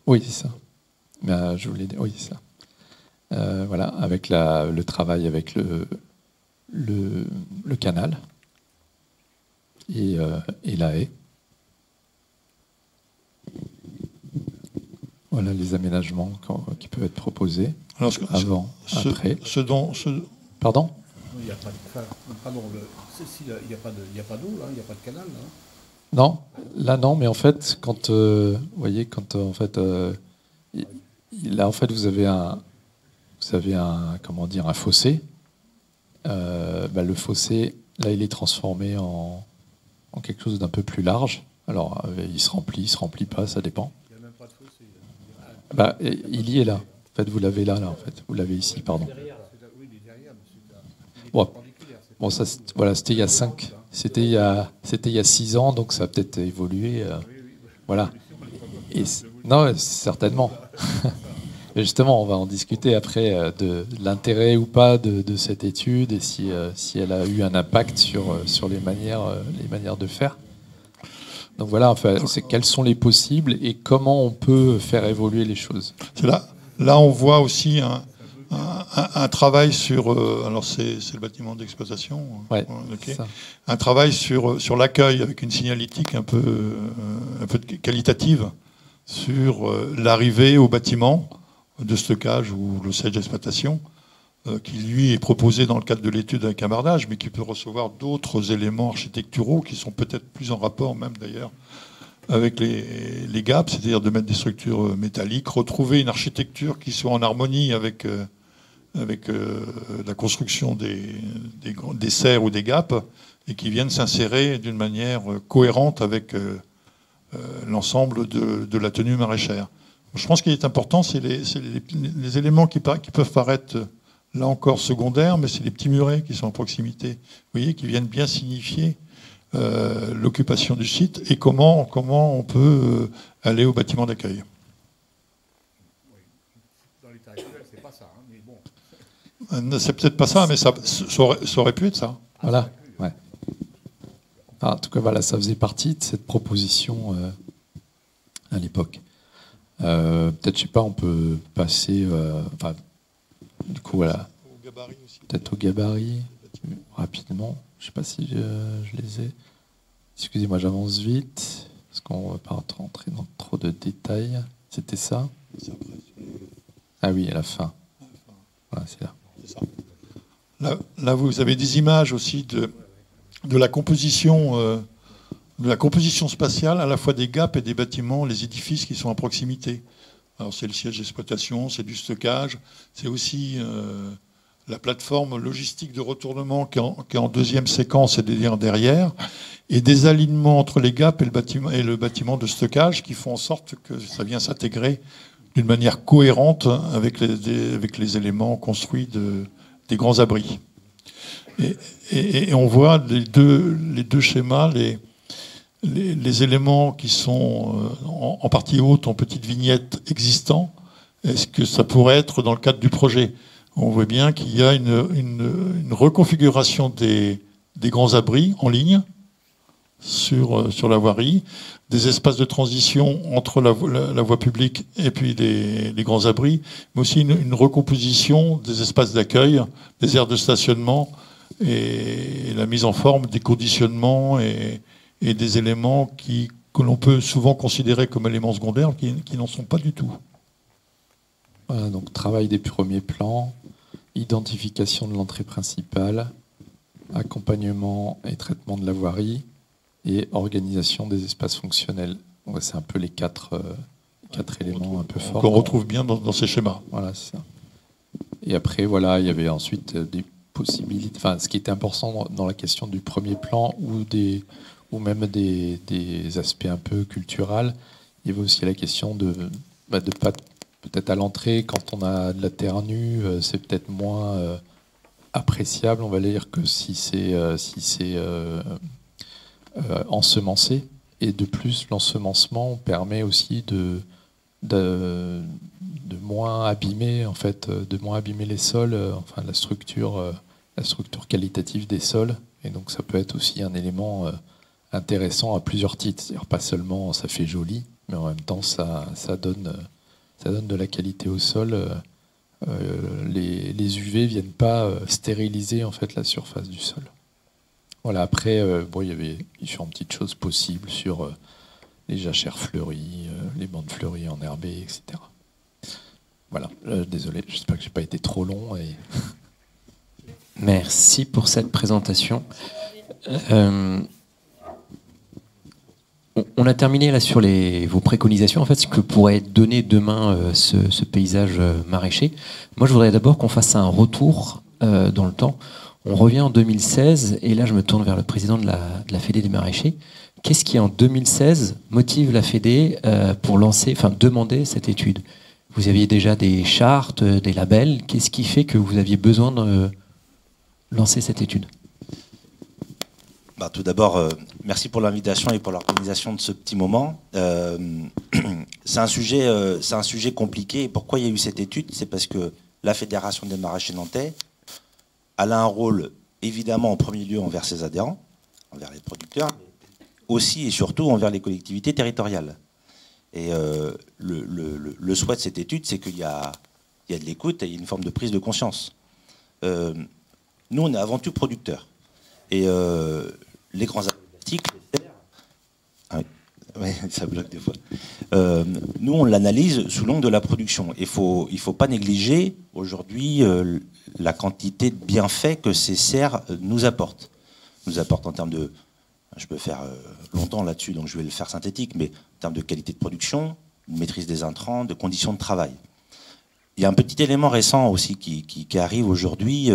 Oui, c'est ça. Je voulais dire, oui, c'est ça. Voilà, avec le travail avec le canal et la haie. Voilà les aménagements qui peuvent être proposés. Alors, avant, après. Pardon ? Il n'y a pas d'eau, là, il n'y a pas de canal. Là. Non, là non, mais en fait, quand vous voyez, là en fait vous avez un comment dire, un fossé. Le fossé, là, il est transformé en quelque chose d'un peu plus large. Alors, il se remplit pas, ça dépend. Il n'y a même pas de fossé. Il y est là. En fait, vous l'avez là, en fait. Vous l'avez ici, pardon. Oui, il est derrière, mais c'est bon, ça, voilà, c'était il y a 5. C'était il y a 6 ans, donc ça a peut-être évolué. Voilà. Non, certainement. Et justement, on va en discuter après de l'intérêt ou pas de cette étude et si elle a eu un impact sur les manières de faire. Donc voilà, enfin, c'est quels sont les possibles et comment on peut faire évoluer les choses. Là, on voit aussi un travail sur... alors, c'est le bâtiment d'exploitation. Ouais, okay. Un travail sur l'accueil avec une signalétique un peu qualitative sur l'arrivée au bâtiment de stockage ou le siège d'exploitation qui lui est proposé dans le cadre de l'étude avec un bardage, mais qui peut recevoir d'autres éléments architecturaux qui sont peut-être plus en rapport même d'ailleurs avec les gaps, c'est-à-dire de mettre des structures métalliques, retrouver une architecture qui soit en harmonie avec la construction des serres ou des gaps et qui viennent s'insérer d'une manière cohérente avec l'ensemble de la tenue maraîchère. Je pense qu'il est important, c'est les éléments qui peuvent paraître là encore secondaires, mais c'est les petits murets qui sont en proximité, vous voyez, qui viennent bien signifier l'occupation du site et comment on peut aller au bâtiment d'accueil. Dans l'état actuel, c'est pas ça, hein, mais bon. C'est peut-être pas ça, mais ça aurait pu être ça. Voilà. Ouais. En tout cas, voilà, ça faisait partie de cette proposition à l'époque. Peut-être, je sais pas, on peut passer, du coup, voilà, peut-être au gabarit, rapidement. Je sais pas si je les ai. Excusez-moi, j'avance vite, parce qu'on va pas rentrer dans trop de détails. C'était ça? Ah oui, à la fin. Voilà, c'est là. C'est ça. Là, vous avez des images aussi de la composition spatiale, à la fois des gaps et des bâtiments, les édifices qui sont à proximité. Alors c'est le siège d'exploitation, c'est du stockage, c'est aussi la plateforme logistique de retournement qui est en deuxième séquence, c'est-à-dire derrière, et des alignements entre les gaps et le bâtiment de stockage qui font en sorte que ça vient s'intégrer d'une manière cohérente avec les éléments construits des grands abris. Et on voit les deux schémas, les éléments qui sont en partie haute, en petites vignettes existants. Est-ce que ça pourrait être dans le cadre du projet? On voit bien qu'il y a une reconfiguration des grands abris en ligne sur la voirie, des espaces de transition entre la voie publique et puis les grands abris, mais aussi une recomposition des espaces d'accueil, des aires de stationnement et la mise en forme des conditionnements et des éléments que l'on peut souvent considérer comme éléments secondaires qui n'en sont pas du tout. Voilà, donc travail des premiers plans, identification de l'entrée principale, accompagnement et traitement de la voirie et organisation des espaces fonctionnels. Ouais, c'est un peu les quatre éléments un peu forts. Qu'on retrouve bien dans ces schémas. Voilà, c'est ça. Et après, voilà, il y avait ensuite des possibilités. Enfin, ce qui était important dans la question du premier plan ou même des aspects un peu culturels, il y avait aussi la question de pas peut-être à l'entrée, quand on a de la terre nue, c'est peut-être moins appréciable, on va dire, que si c'est ensemencé. Et de plus, l'ensemencement permet aussi de moins abîmer, en fait, de moins abîmer les sols, enfin la structure qualitative des sols. Et donc ça peut être aussi un élément intéressant à plusieurs titres. C'est-à-dire pas seulement ça fait joli, mais en même temps ça donne de la qualité au sol. Les UV viennent pas stériliser en fait la surface du sol. Voilà. Après, il y avait différentes petites choses possibles sur les jachères fleuries, les bandes fleuries enherbées, etc. Voilà. Désolé, j'espère que j'ai pas été trop long. Merci pour cette présentation. On a terminé là sur vos préconisations, en fait, ce que pourrait donner demain ce paysage maraîcher. Moi, je voudrais d'abord qu'on fasse un retour dans le temps. On revient en 2016, et là, je me tourne vers le président de la Fédé des maraîchers. Qu'est-ce qui, en 2016, motive la Fédé pour demander cette étude? Vous aviez déjà des chartes, des labels. Qu'est-ce qui fait que vous aviez besoin de lancer cette étude? Tout d'abord, merci pour l'invitation et pour l'organisation de ce petit moment. C'est un sujet compliqué. Et pourquoi il y a eu cette étude? C'est parce que la Fédération des maraîchers nantais a un rôle, évidemment, en premier lieu envers ses adhérents, envers les producteurs, aussi et surtout envers les collectivités territoriales. Et le souhait de cette étude, c'est qu'il y a de l'écoute et il y a une forme de prise de conscience. Nous, on est avant tout producteurs. Et les grands articles, Oui, ça bloque des fois. Nous, on l'analyse sous l'angle de la production. Il faut pas négliger aujourd'hui la quantité de bienfaits que ces serres nous apportent. Nous apportent en termes de... Je peux faire longtemps là-dessus, donc je vais le faire synthétique, mais en termes de qualité de production, de maîtrise des intrants, de conditions de travail. Il y a un petit élément récent aussi qui arrive aujourd'hui.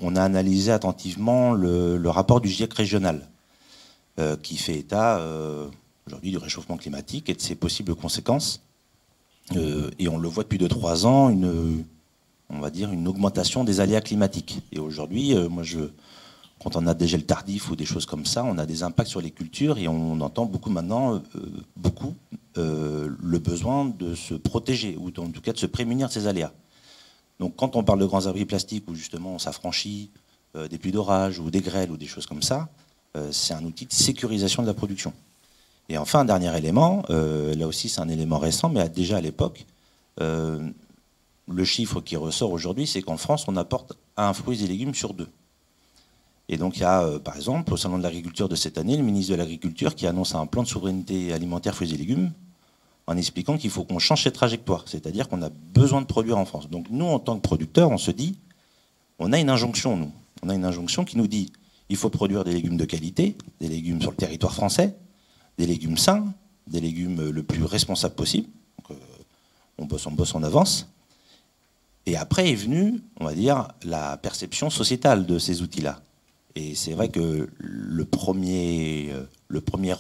On a analysé attentivement le rapport du GIEC régional, qui fait état aujourd'hui du réchauffement climatique et de ses possibles conséquences. Et on le voit depuis 2-3 ans, on va dire une augmentation des aléas climatiques. Et aujourd'hui, quand on a des gels tardifs ou des choses comme ça, on a des impacts sur les cultures et on entend beaucoup maintenant le besoin de se protéger ou en tout cas de se prémunir de ces aléas. Donc quand on parle de grands abris plastiques où justement on s'affranchit des pluies d'orage ou des grêles ou des choses comme ça, c'est un outil de sécurisation de la production. Et enfin, un dernier élément, là aussi c'est un élément récent, mais déjà à l'époque, le chiffre qui ressort aujourd'hui, c'est qu'en France, on apporte un fruit et légumes sur 2. Et donc il y a, par exemple, au Salon de l'Agriculture de cette année, le ministre de l'Agriculture qui annonce un plan de souveraineté alimentaire fruits et légumes en expliquant qu'il faut qu'on change cette trajectoire, c'est-à-dire qu'on a besoin de produire en France. Donc nous, en tant que producteurs, on se dit, on a une injonction, nous. On a une injonction qui nous dit, il faut produire des légumes de qualité, des légumes sur le territoire français, des légumes sains, des légumes le plus responsables possible. Donc, on bosse en avance. Et après est venue, on va dire, la perception sociétale de ces outils-là. Et c'est vrai que le premier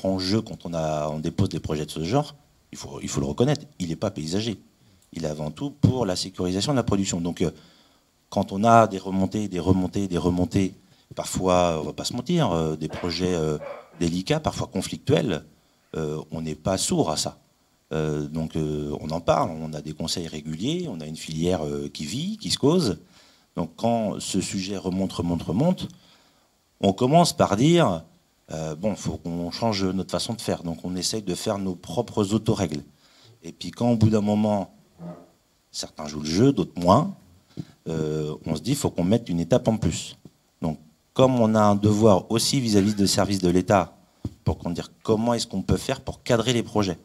enjeu quand on dépose des projets de ce genre, il faut le reconnaître, il n'est pas paysager. Il est avant tout pour la sécurisation de la production. Donc quand on a des remontées, parfois, on ne va pas se mentir, des projets délicats, parfois conflictuels, on n'est pas sourd à ça. Donc on en parle, on a des conseils réguliers, on a une filière qui vit, qui se cause. Donc quand ce sujet remonte, on commence par dire, il faut qu'on change notre façon de faire. Donc on essaye de faire nos propres autorègles. Et puis quand au bout d'un moment, certains jouent le jeu, d'autres moins, on se dit, il faut qu'on mette une étape en plus. Donc comme on a un devoir aussi vis-à-vis des services de l'État, pour qu'on dise comment est-ce qu'on peut faire pour cadrer les projets.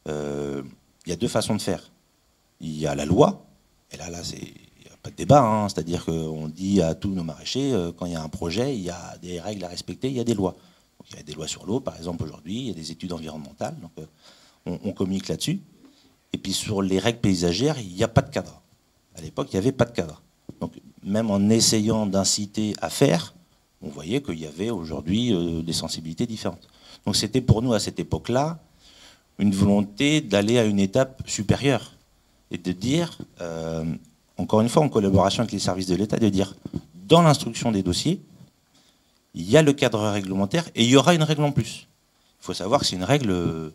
Il y a 2 façons de faire. Il y a la loi, et là il n'y a pas de débat, hein, c'est-à-dire qu'on dit à tous nos maraîchers, quand il y a un projet, il y a des règles à respecter, il y a des lois. Donc, il y a des lois sur l'eau, par exemple, aujourd'hui, il y a des études environnementales, donc on communique là-dessus. Et puis sur les règles paysagères, il n'y a pas de cadre. À l'époque, il n'y avait pas de cadre. Donc même en essayant d'inciter à faire, on voyait qu'il y avait aujourd'hui des sensibilités différentes. Donc c'était pour nous, à cette époque-là, une volonté d'aller à une étape supérieure et de dire, encore une fois, en collaboration avec les services de l'État, de dire, dans l'instruction des dossiers, il y a le cadre réglementaire et il y aura une règle en plus. Il faut savoir que c'est une règle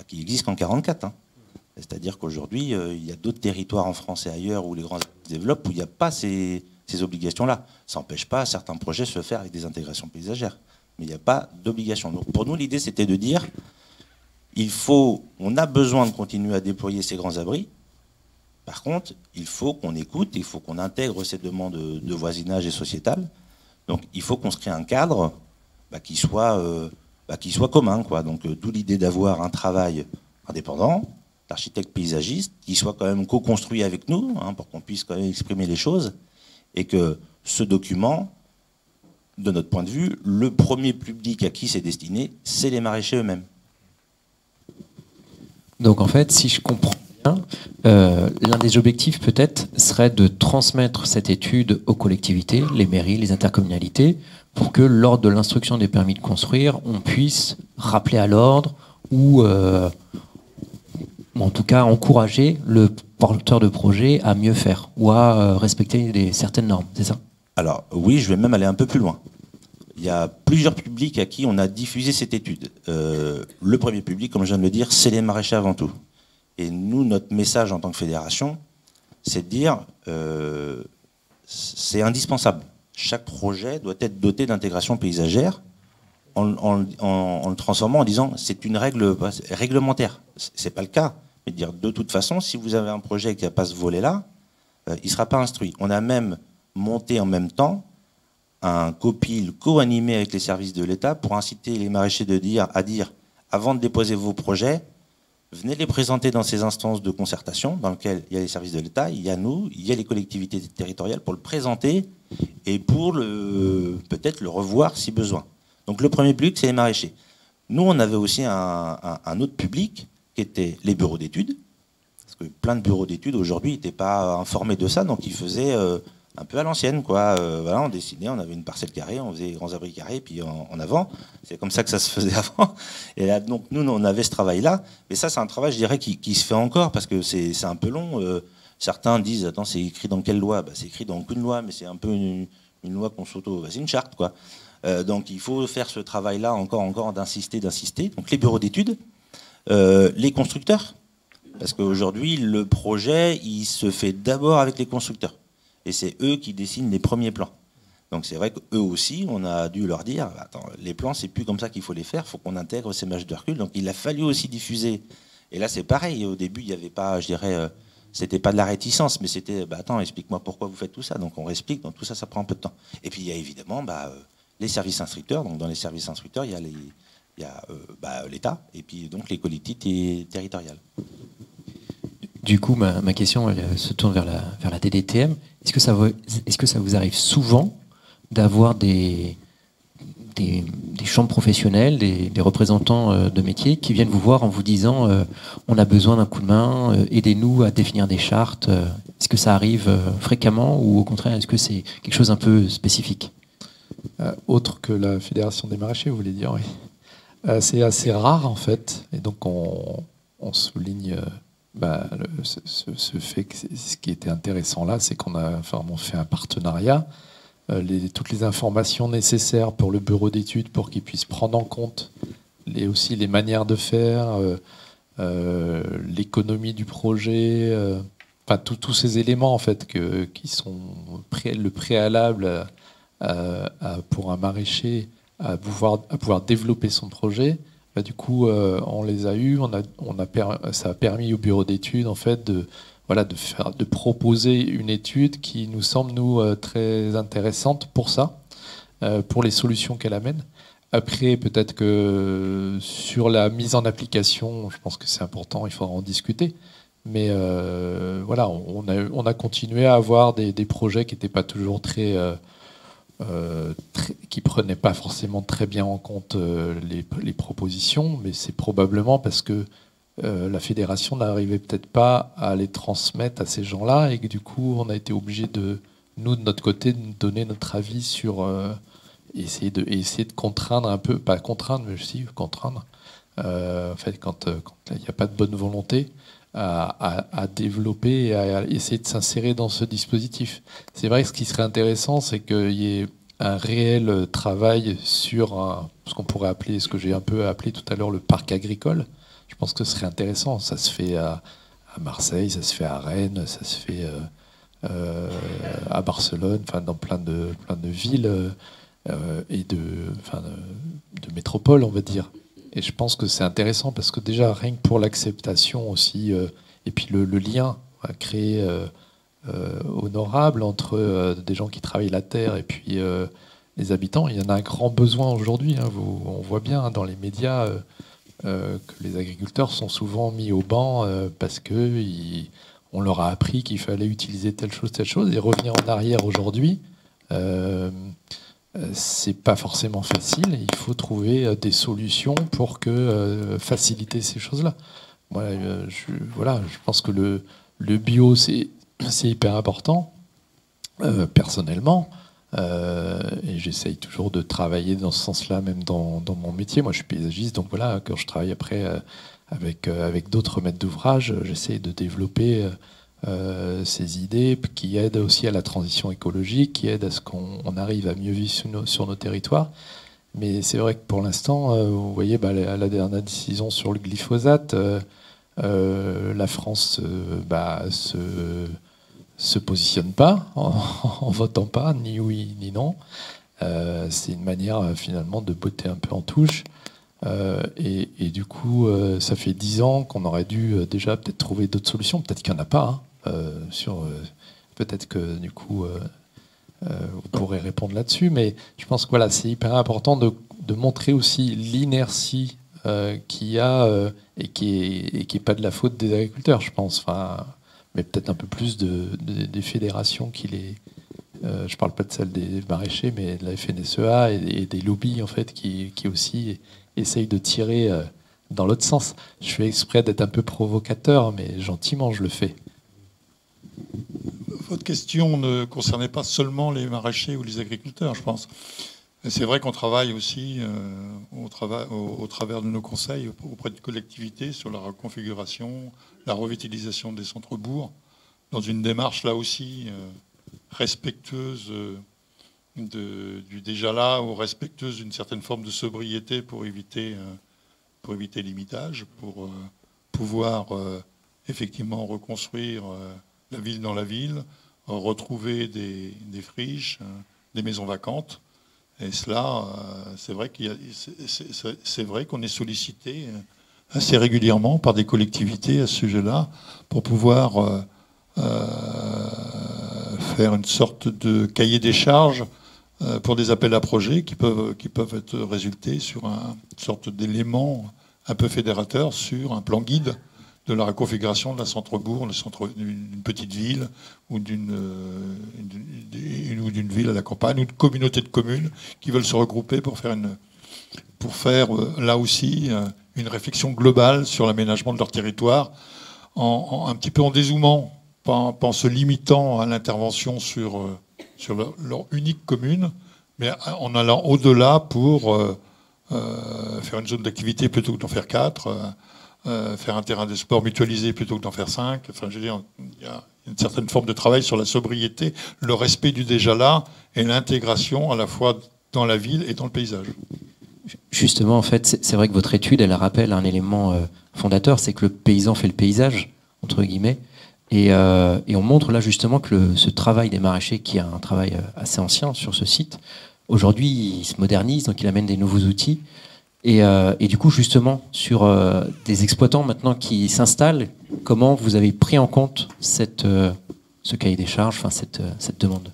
qui existe qu'en 1944. Hein. C'est-à-dire qu'aujourd'hui, il y a d'autres territoires en France et ailleurs où les grands se développent, où il n'y a pas ces obligations-là. Ça n'empêche pas certains projets se faire avec des intégrations paysagères. Mais il n'y a pas d'obligation. Donc pour nous, l'idée, c'était de dire, on a besoin de continuer à déployer ces grands abris. Par contre, il faut qu'on écoute, il faut qu'on intègre ces demandes de voisinage et sociétales. Donc il faut qu'on se crée un cadre qui soit commun, quoi. Donc d'où l'idée d'avoir un travail indépendant, d'architecte paysagiste, qui soit quand même co-construit avec nous, hein, pour qu'on puisse quand même exprimer les choses, et que ce document, de notre point de vue, le premier public à qui c'est destiné, c'est les maraîchers eux-mêmes. Donc en fait, si je comprends bien, l'un des objectifs peut-être serait de transmettre cette étude aux collectivités, les mairies, les intercommunalités, pour que lors de l'instruction des permis de construire, on puisse rappeler à l'ordre ou en tout cas encourager le porteur de projet à mieux faire ou à respecter certaines normes, c'est ça? Alors oui, je vais même aller un peu plus loin. Il y a plusieurs publics à qui on a diffusé cette étude. Le premier public, comme je viens de le dire, c'est les maraîchers avant tout. Et nous, notre message en tant que fédération, c'est de dire c'est indispensable. Chaque projet doit être doté d'intégration paysagère en le transformant en disant c'est une règle réglementaire. C'est pas le cas. Mais dire de toute façon, si vous avez un projet qui n'a pas ce volet-là, il ne sera pas instruit. On a même monté en même temps un copil co-animé avec les services de l'État pour inciter les maraîchers à dire avant de déposer vos projets, venez les présenter dans ces instances de concertation dans lesquelles il y a les services de l'État, il y a nous, il y a les collectivités territoriales pour le présenter et pour peut-être le revoir si besoin. Donc le premier public, c'est les maraîchers. Nous, on avait aussi un autre public qui était les bureaux d'études, parce que plein de bureaux d'études aujourd'hui n'étaient pas informés de ça, donc ils faisaient un peu à l'ancienne, quoi. Voilà, on dessinait, on avait une parcelle carrée, on faisait des grands abris carrés, puis en avant. C'est comme ça que ça se faisait avant. Et là, donc, nous, on avait ce travail-là. Mais ça, c'est un travail, je dirais, qui se fait encore, parce que c'est un peu long. Certains disent, attends, c'est écrit dans quelle loi? C'est écrit dans aucune loi, mais c'est un peu une loi qu'on s'auto... c'est une charte, quoi. Donc, il faut faire ce travail-là encore d'insister. Donc, les bureaux d'études, les constructeurs, parce qu'aujourd'hui, le projet, il se fait d'abord avec les constructeurs. Et c'est eux qui dessinent les premiers plans. Donc c'est vrai qu'eux aussi, on a dû leur dire, attends, les plans, c'est plus comme ça qu'il faut les faire, il faut qu'on intègre ces matchs de recul. Donc il a fallu aussi diffuser. Et là, c'est pareil. Au début, il n'y avait pas, je dirais, c'était pas de la réticence, mais c'était, attends, explique-moi pourquoi vous faites tout ça. Donc on réexplique, donc tout ça, ça prend un peu de temps. Et puis il y a évidemment les services instructeurs. Donc dans les services instructeurs, il y a l'État et puis donc les collectivités territoriales. Du coup, ma question elle se tourne vers la DDTM. Est-ce que ça vous arrive souvent d'avoir des chambres professionnelles, des représentants de métiers qui viennent vous voir en vous disant on a besoin d'un coup de main, aidez-nous à définir des chartes. Est-ce que ça arrive fréquemment ou au contraire, est-ce que c'est quelque chose un peu spécifique? Autre que la Fédération des maraîchers, vous voulez dire, oui. C'est assez rare en fait, et donc on souligne... ce fait que ce qui était intéressant là, c'est qu'on a fait un partenariat. Toutes les informations nécessaires pour le bureau d'études pour qu'il puisse prendre en compte aussi les manières de faire, l'économie du projet, tous ces éléments en fait qui sont le préalable pour un maraîcher à pouvoir développer son projet. Du coup, on les a eus. Ça a permis au bureau d'études en fait de proposer une étude qui nous semble très intéressante pour ça, pour les solutions qu'elle amène. Après, peut-être que sur la mise en application, je pense que c'est important, il faudra en discuter. Mais on a continué à avoir des projets qui n'étaient pas toujours qui prenaient pas forcément très bien en compte les propositions, mais c'est probablement parce que la fédération n'arrivait peut-être pas à les transmettre à ces gens-là et que du coup on a été obligé de notre côté de donner notre avis sur essayer de contraindre un peu, pas contraindre mais aussi contraindre en fait quand il n'y a pas de bonne volonté à développer et à essayer de s'insérer dans ce dispositif. C'est vrai que ce qui serait intéressant, c'est qu'il y ait un réel travail sur ce qu'on pourrait appeler, ce que j'ai un peu appelé tout à l'heure le parc agricole. Je pense que ce serait intéressant. Ça se fait à Marseille, ça se fait à Rennes, ça se fait à Barcelone, dans plein de villes et de métropoles, on va dire. Et je pense que c'est intéressant parce que déjà, rien que pour l'acceptation aussi, et puis le lien à créer honorable entre des gens qui travaillent la terre et puis les habitants, il y en a un grand besoin aujourd'hui. On voit bien dans les médias que les agriculteurs sont souvent mis au banc parce qu'on leur a appris qu'il fallait utiliser telle chose, et revenir en arrière aujourd'hui. C'est pas forcément facile. Il faut trouver des solutions pour faciliter ces choses-là. Moi, je pense que le bio, c'est hyper important, personnellement. Et j'essaye toujours de travailler dans ce sens-là, même dans mon métier. Moi, je suis paysagiste, donc voilà, quand je travaille après avec d'autres maîtres d'ouvrage, j'essaye de développer ces idées qui aident aussi à la transition écologique, qui aident à ce qu'on arrive à mieux vivre sur nos territoires. Mais c'est vrai que pour l'instant, vous voyez, la dernière décision sur le glyphosate, la France se positionne pas en votant pas, ni oui ni non. C'est une manière finalement de botter un peu en touche. Et du coup, ça fait 10 ans qu'on aurait dû déjà peut-être trouver d'autres solutions. Peut-être qu'il n'y en a pas. Peut-être que du coup, vous pourrez répondre là-dessus. Mais je pense que c'est hyper important de montrer aussi l'inertie qui est pas de la faute des agriculteurs, je pense. Enfin, mais peut-être un peu plus des fédérations qui les. Je parle pas de celle des maraîchers, mais de la FNSEA et des lobbies en fait qui aussi essayent de tirer dans l'autre sens. Je fais exprès d'être un peu provocateur, mais gentiment je le fais. Votre question ne concernait pas seulement les maraîchers ou les agriculteurs, je pense. C'est vrai qu'on travaille aussi au travers de nos conseils auprès de collectivités sur la reconfiguration, la revitalisation des centres-bourgs, dans une démarche là aussi respectueuse du déjà là ou respectueuse d'une certaine forme de sobriété pour éviter l'imitage, pour pouvoir effectivement reconstruire la ville dans la ville, retrouver des friches, des maisons vacantes. Et cela, c'est vrai qu'on est sollicité assez régulièrement par des collectivités à ce sujet-là pour pouvoir faire une sorte de cahier des charges pour des appels à projets qui peuvent être résultés sur une sorte d'élément un peu fédérateur sur un plan guide de la reconfiguration d'un centre-bourg, d'une petite ville ou d'une ville à la campagne ou d'une communauté de communes qui veulent se regrouper pour faire là aussi une réflexion globale sur l'aménagement de leur territoire, un petit peu en dézoomant, pas en se limitant à l'intervention sur leur unique commune, mais en allant au-delà pour faire une zone d'activité plutôt que d'en faire 4, faire un terrain de sport mutualisé plutôt que d'en faire 5. Enfin, je veux dire, il y a une certaine forme de travail sur la sobriété, le respect du déjà là et l'intégration à la fois dans la ville et dans le paysage. Justement, en fait, c'est vrai que votre étude, elle rappelle un élément fondateur, c'est que le paysan fait le paysage, entre guillemets. Et on montre là justement que ce travail des maraîchers, qui est un travail assez ancien sur ce site, aujourd'hui il se modernise, donc il amène des nouveaux outils. Et du coup, justement, sur des exploitants maintenant qui s'installent, comment vous avez pris en compte ce cahier des charges, enfin cette demande?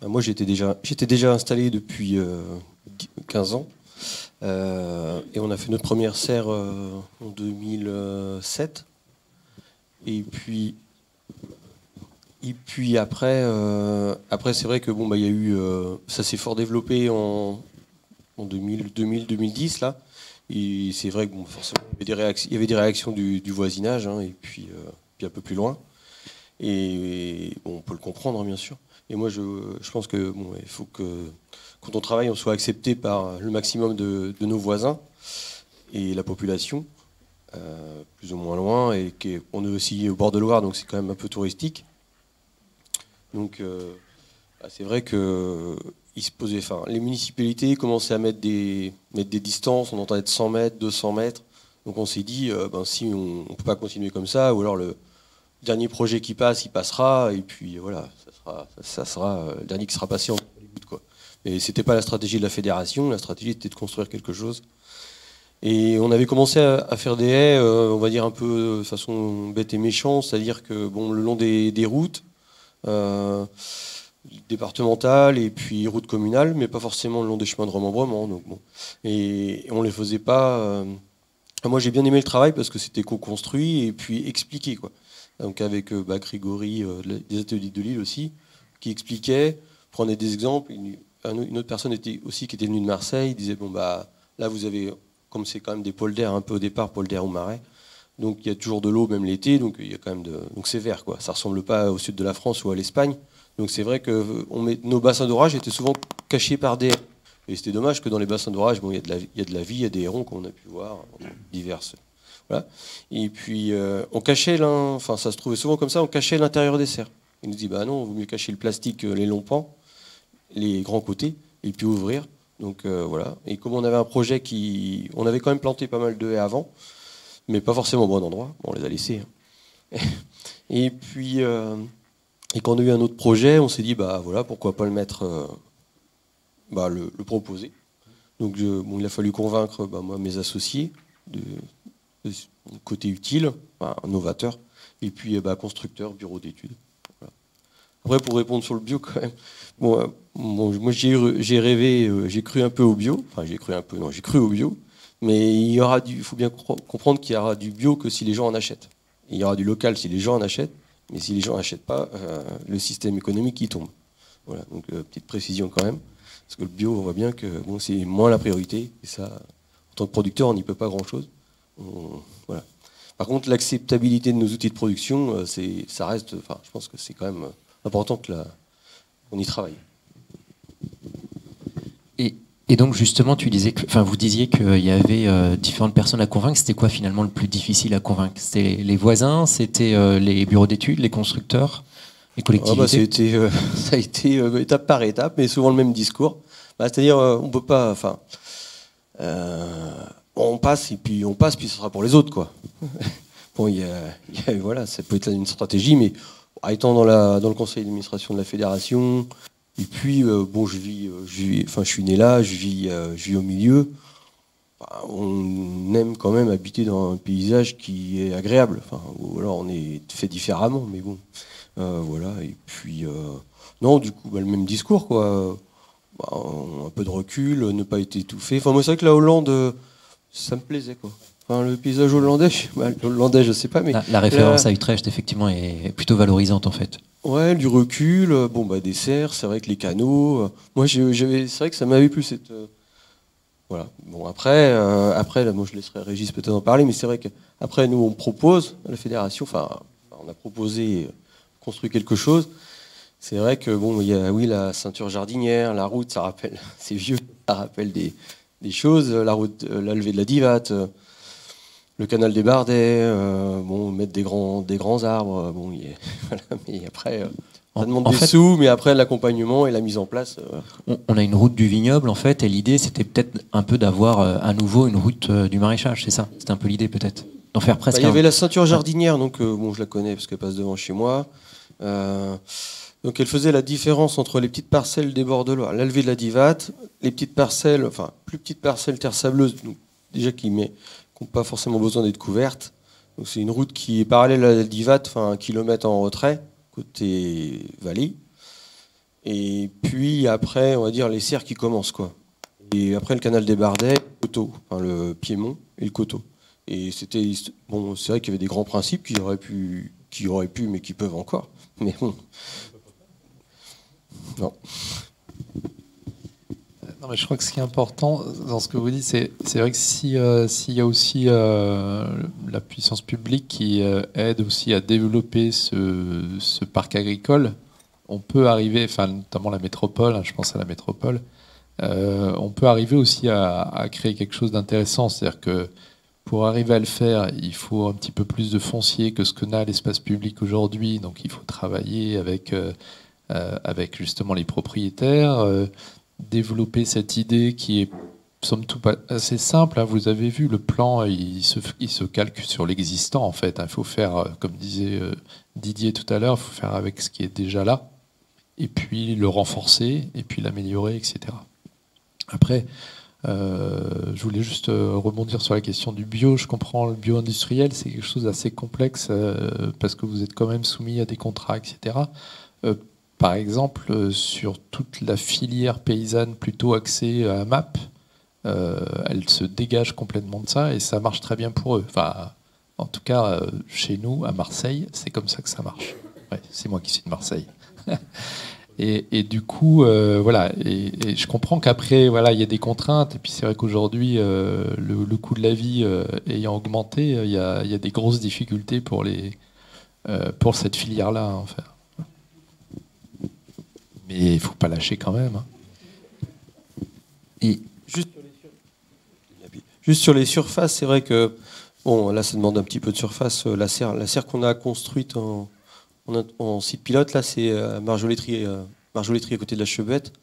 Moi, j'étais déjà installé depuis 15 ans. Et on a fait notre première serre en 2007. Et puis après, c'est vrai que il y a eu, ça s'est fort développé en 2010 là. Et c'est vrai que forcément, il y avait des réactions du voisinage, hein, et puis un peu plus loin. Et on peut le comprendre, hein, bien sûr. Et moi, je pense que il faut que quand on travaille, on soit accepté par le maximum de nos voisins et la population, plus ou moins loin, et qu'on est aussi au bord de Loire, donc c'est quand même un peu touristique. Donc c'est vrai que les municipalités commençaient à mettre des distances, on entendait de 100 mètres, 200 mètres. Donc on s'est dit, si on ne peut pas continuer comme ça, ou alors le dernier projet qui passe, il passera, et puis voilà, ça sera le dernier qui sera passé en Hollywood, quoi. Et c'était pas la stratégie de la fédération, la stratégie était de construire quelque chose. Et on avait commencé à faire des haies, on va dire un peu de façon bête et méchante, c'est-à-dire que le long des routes départementales et puis routes communales, mais pas forcément le long des chemins de remembrement. Donc et on les faisait pas. Moi, j'ai bien aimé le travail parce que c'était co-construit et puis expliqué, quoi. Donc avec Grégory des ateliers de Lille aussi, qui expliquait, prenait des exemples. Une autre personne qui était venue de Marseille, disait là vous avez, comme c'est quand même des polders un peu au départ, polders ou marais, donc il y a toujours de l'eau même l'été, donc il y a quand même donc c'est vert, quoi. Ça ressemble pas au sud de la France ou à l'Espagne. Donc c'est vrai que nos bassins d'orage étaient souvent cachés par des haies. Et c'était dommage que dans les bassins d'orage, il y a de la vie, il y a des hérons qu'on a pu voir, diverses. Voilà. Et puis on cachait ça se trouvait souvent comme ça, on cachait l'intérieur des serres. Il nous dit non, il vaut mieux cacher le plastique, les longs pans, les grands côtés, et puis ouvrir. Donc voilà. Et comme on avait un projet on avait quand même planté pas mal de haies avant, mais pas forcément au bon endroit. On les a laissés. Hein. Et puis quand on a eu un autre projet, on s'est dit voilà, pourquoi pas le mettre, le proposer. Donc il a fallu convaincre moi mes associés de côté utile, novateur, et puis constructeur, bureau d'études. Voilà. Après, pour répondre sur le bio, quand même, moi j'ai rêvé, j'ai cru un peu au bio, enfin j'ai cru un peu, non, j'ai cru au bio, Mais il faut bien comprendre qu'il y aura du bio que si les gens en achètent. Et il y aura du local si les gens en achètent, mais si les gens n'achètent pas, le système économique il tombe. Voilà, donc petite précision quand même, parce que le bio, on voit bien que bon, c'est moins la priorité, et ça, en tant que producteur, on n'y peut pas grand-chose. Voilà. Par contre, l'acceptabilité de nos outils de production, ça reste, enfin, je pense que c'est quand même important qu'on y travaille. Et donc justement, vous disiez qu'il y avait différentes personnes à convaincre. C'était quoi finalement le plus difficile à convaincre? C'était les voisins, c'était les bureaux d'études, les constructeurs, les collectivités? Ça a été étape par étape, mais souvent le même discours. C'est-à-dire, on peut pas, enfin, on passe puis ce sera pour les autres, quoi. Bon, voilà, ça peut être une stratégie, mais étant dans le conseil d'administration de la fédération. Et puis, bon, je suis né là, je vis au milieu. On aime quand même habiter dans un paysage qui est agréable. Enfin, ou alors on est fait différemment, mais bon, voilà. Et puis, non, du coup, le même discours, quoi. Un peu de recul, ne pas être étouffé. Enfin, moi, c'est vrai que la Hollande, ça me plaisait, quoi. Enfin, le paysage hollandais, je sais pas, mais la référence à Utrecht, effectivement, est plutôt valorisante, en fait. Ouais, du recul, des serres, c'est vrai que les canaux. Moi, c'est vrai que ça m'avait plu cette. Voilà. Bon, après, là, moi, je laisserai Régis peut-être en parler, mais c'est vrai qu'après, nous, on propose à la fédération, enfin, on a proposé, construit quelque chose. C'est vrai que, bon, il y a, oui, la ceinture jardinière, la route, ça rappelle, c'est vieux, ça rappelle des choses, la route, la levée de la Divate. Le canal des Bardets, mettre des grands arbres, voilà, mais après, ça demande des sous, mais après l'accompagnement et la mise en place. On a une route du vignoble, en fait, et l'idée, c'était peut-être un peu d'avoir à nouveau une route du maraîchage, c'est ça? C'était un peu l'idée, peut-être? D'en faire presque. Il y avait la ceinture jardinière, donc je la connais parce qu'elle passe devant chez moi. Donc elle faisait la différence entre les petites parcelles des bords de Loire, la levée de la Divate, les petites parcelles, enfin, plus petites parcelles terre sableuse, donc, déjà qui n'ont pas forcément besoin d'être couvertes. Donc c'est une route qui est parallèle à la Divate, enfin 1 kilomètre en retrait, côté vallée. Et puis après, on va dire les serres qui commencent, quoi. Et après le canal des Bardets, le coteau, enfin le Piémont et le coteau. Et c'était, bon, c'est vrai qu'il y avait des grands principes qui auraient pu, mais qui peuvent encore. Mais bon. Non. Non, mais je crois que ce qui est important dans ce que vous dites, c'est vrai que s'il y a aussi la puissance publique qui aide aussi à développer ce parc agricole, on peut arriver, enfin notamment la métropole, hein, je pense à la métropole, on peut arriver aussi à créer quelque chose d'intéressant. C'est-à-dire que pour arriver à le faire, il faut un petit peu plus de foncier que ce que n'a l'espace public aujourd'hui. Donc il faut travailler avec justement les propriétaires, développer cette idée qui est somme toute assez simple. Vous avez vu, le plan, il se calque sur l'existant, en fait. Il faut faire, comme disait Didier tout à l'heure, il faut faire avec ce qui est déjà là, et puis le renforcer, et puis l'améliorer, etc. Après, je voulais juste rebondir sur la question du bio. Je comprends, le bio industriel, c'est quelque chose d'assez complexe, parce que vous êtes quand même soumis à des contrats, etc. Par exemple, sur toute la filière paysanne plutôt axée à MAP, elle se dégage complètement de ça et ça marche très bien pour eux. Enfin, en tout cas, chez nous, à Marseille, c'est comme ça que ça marche. Ouais, c'est moi qui suis de Marseille. Et du coup, voilà. Et je comprends qu'après, voilà, il y a des contraintes. Et puis c'est vrai qu'aujourd'hui, le coût de la vie ayant augmenté, il y a des grosses difficultés pour cette filière-là, en fait. Mais il ne faut pas lâcher quand même. Hein. Et juste sur les surfaces, c'est vrai que, bon, là, ça demande un petit peu de surface. La serre qu'on a construite en site pilote, là, c'est Marjoletterie à côté de la Chevette.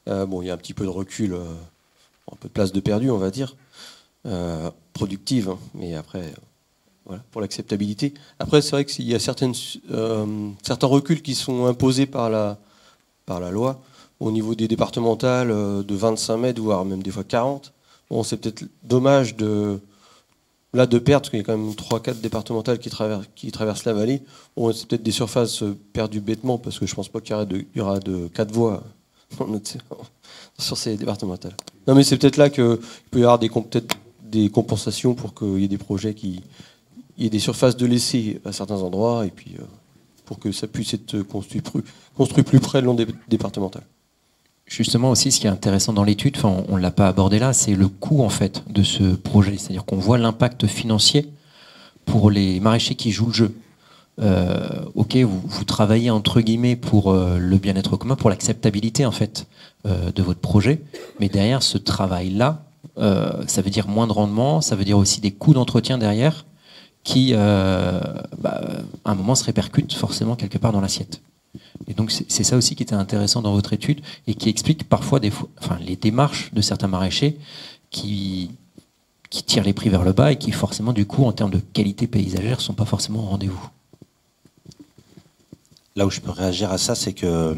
Bon, il y a un petit peu de recul, un peu de place de perdu, on va dire, productive, hein, mais après, voilà, pour l'acceptabilité. Après, c'est vrai qu'il y a certains reculs qui sont imposés par la loi, au niveau des départementales de 25 mètres, voire même des fois 40. Bon, c'est peut-être dommage de perdre, parce qu'il y a quand même 3-4 départementales qui traversent la vallée. Bon, c'est peut-être des surfaces perdues bêtement, parce que je ne pense pas qu'il y aura de 4 voies sur ces départementales. Non, mais c'est peut-être là qu'il peut y avoir peut-être des compensations pour qu'il y ait des projets il y ait des surfaces de laisser à certains endroits, et puis pour que ça puisse être construit plus près de l'onde départementale. Justement aussi, ce qui est intéressant dans l'étude, on ne l'a pas abordé là, c'est le coût en fait de ce projet. C'est-à-dire qu'on voit l'impact financier pour les maraîchers qui jouent le jeu. Ok, vous travaillez entre guillemets pour le bien-être commun, pour l'acceptabilité en fait de votre projet, mais derrière ce travail-là, ça veut dire moins de rendement, ça veut dire aussi des coûts d'entretien derrière qui, à un moment, se répercutent forcément quelque part dans l'assiette. Et donc c'est ça aussi qui était intéressant dans votre étude et qui explique parfois les démarches de certains maraîchers qui tirent les prix vers le bas et qui forcément du coup en termes de qualité paysagère ne sont pas forcément au rendez-vous. Là où je peux réagir à ça, c'est que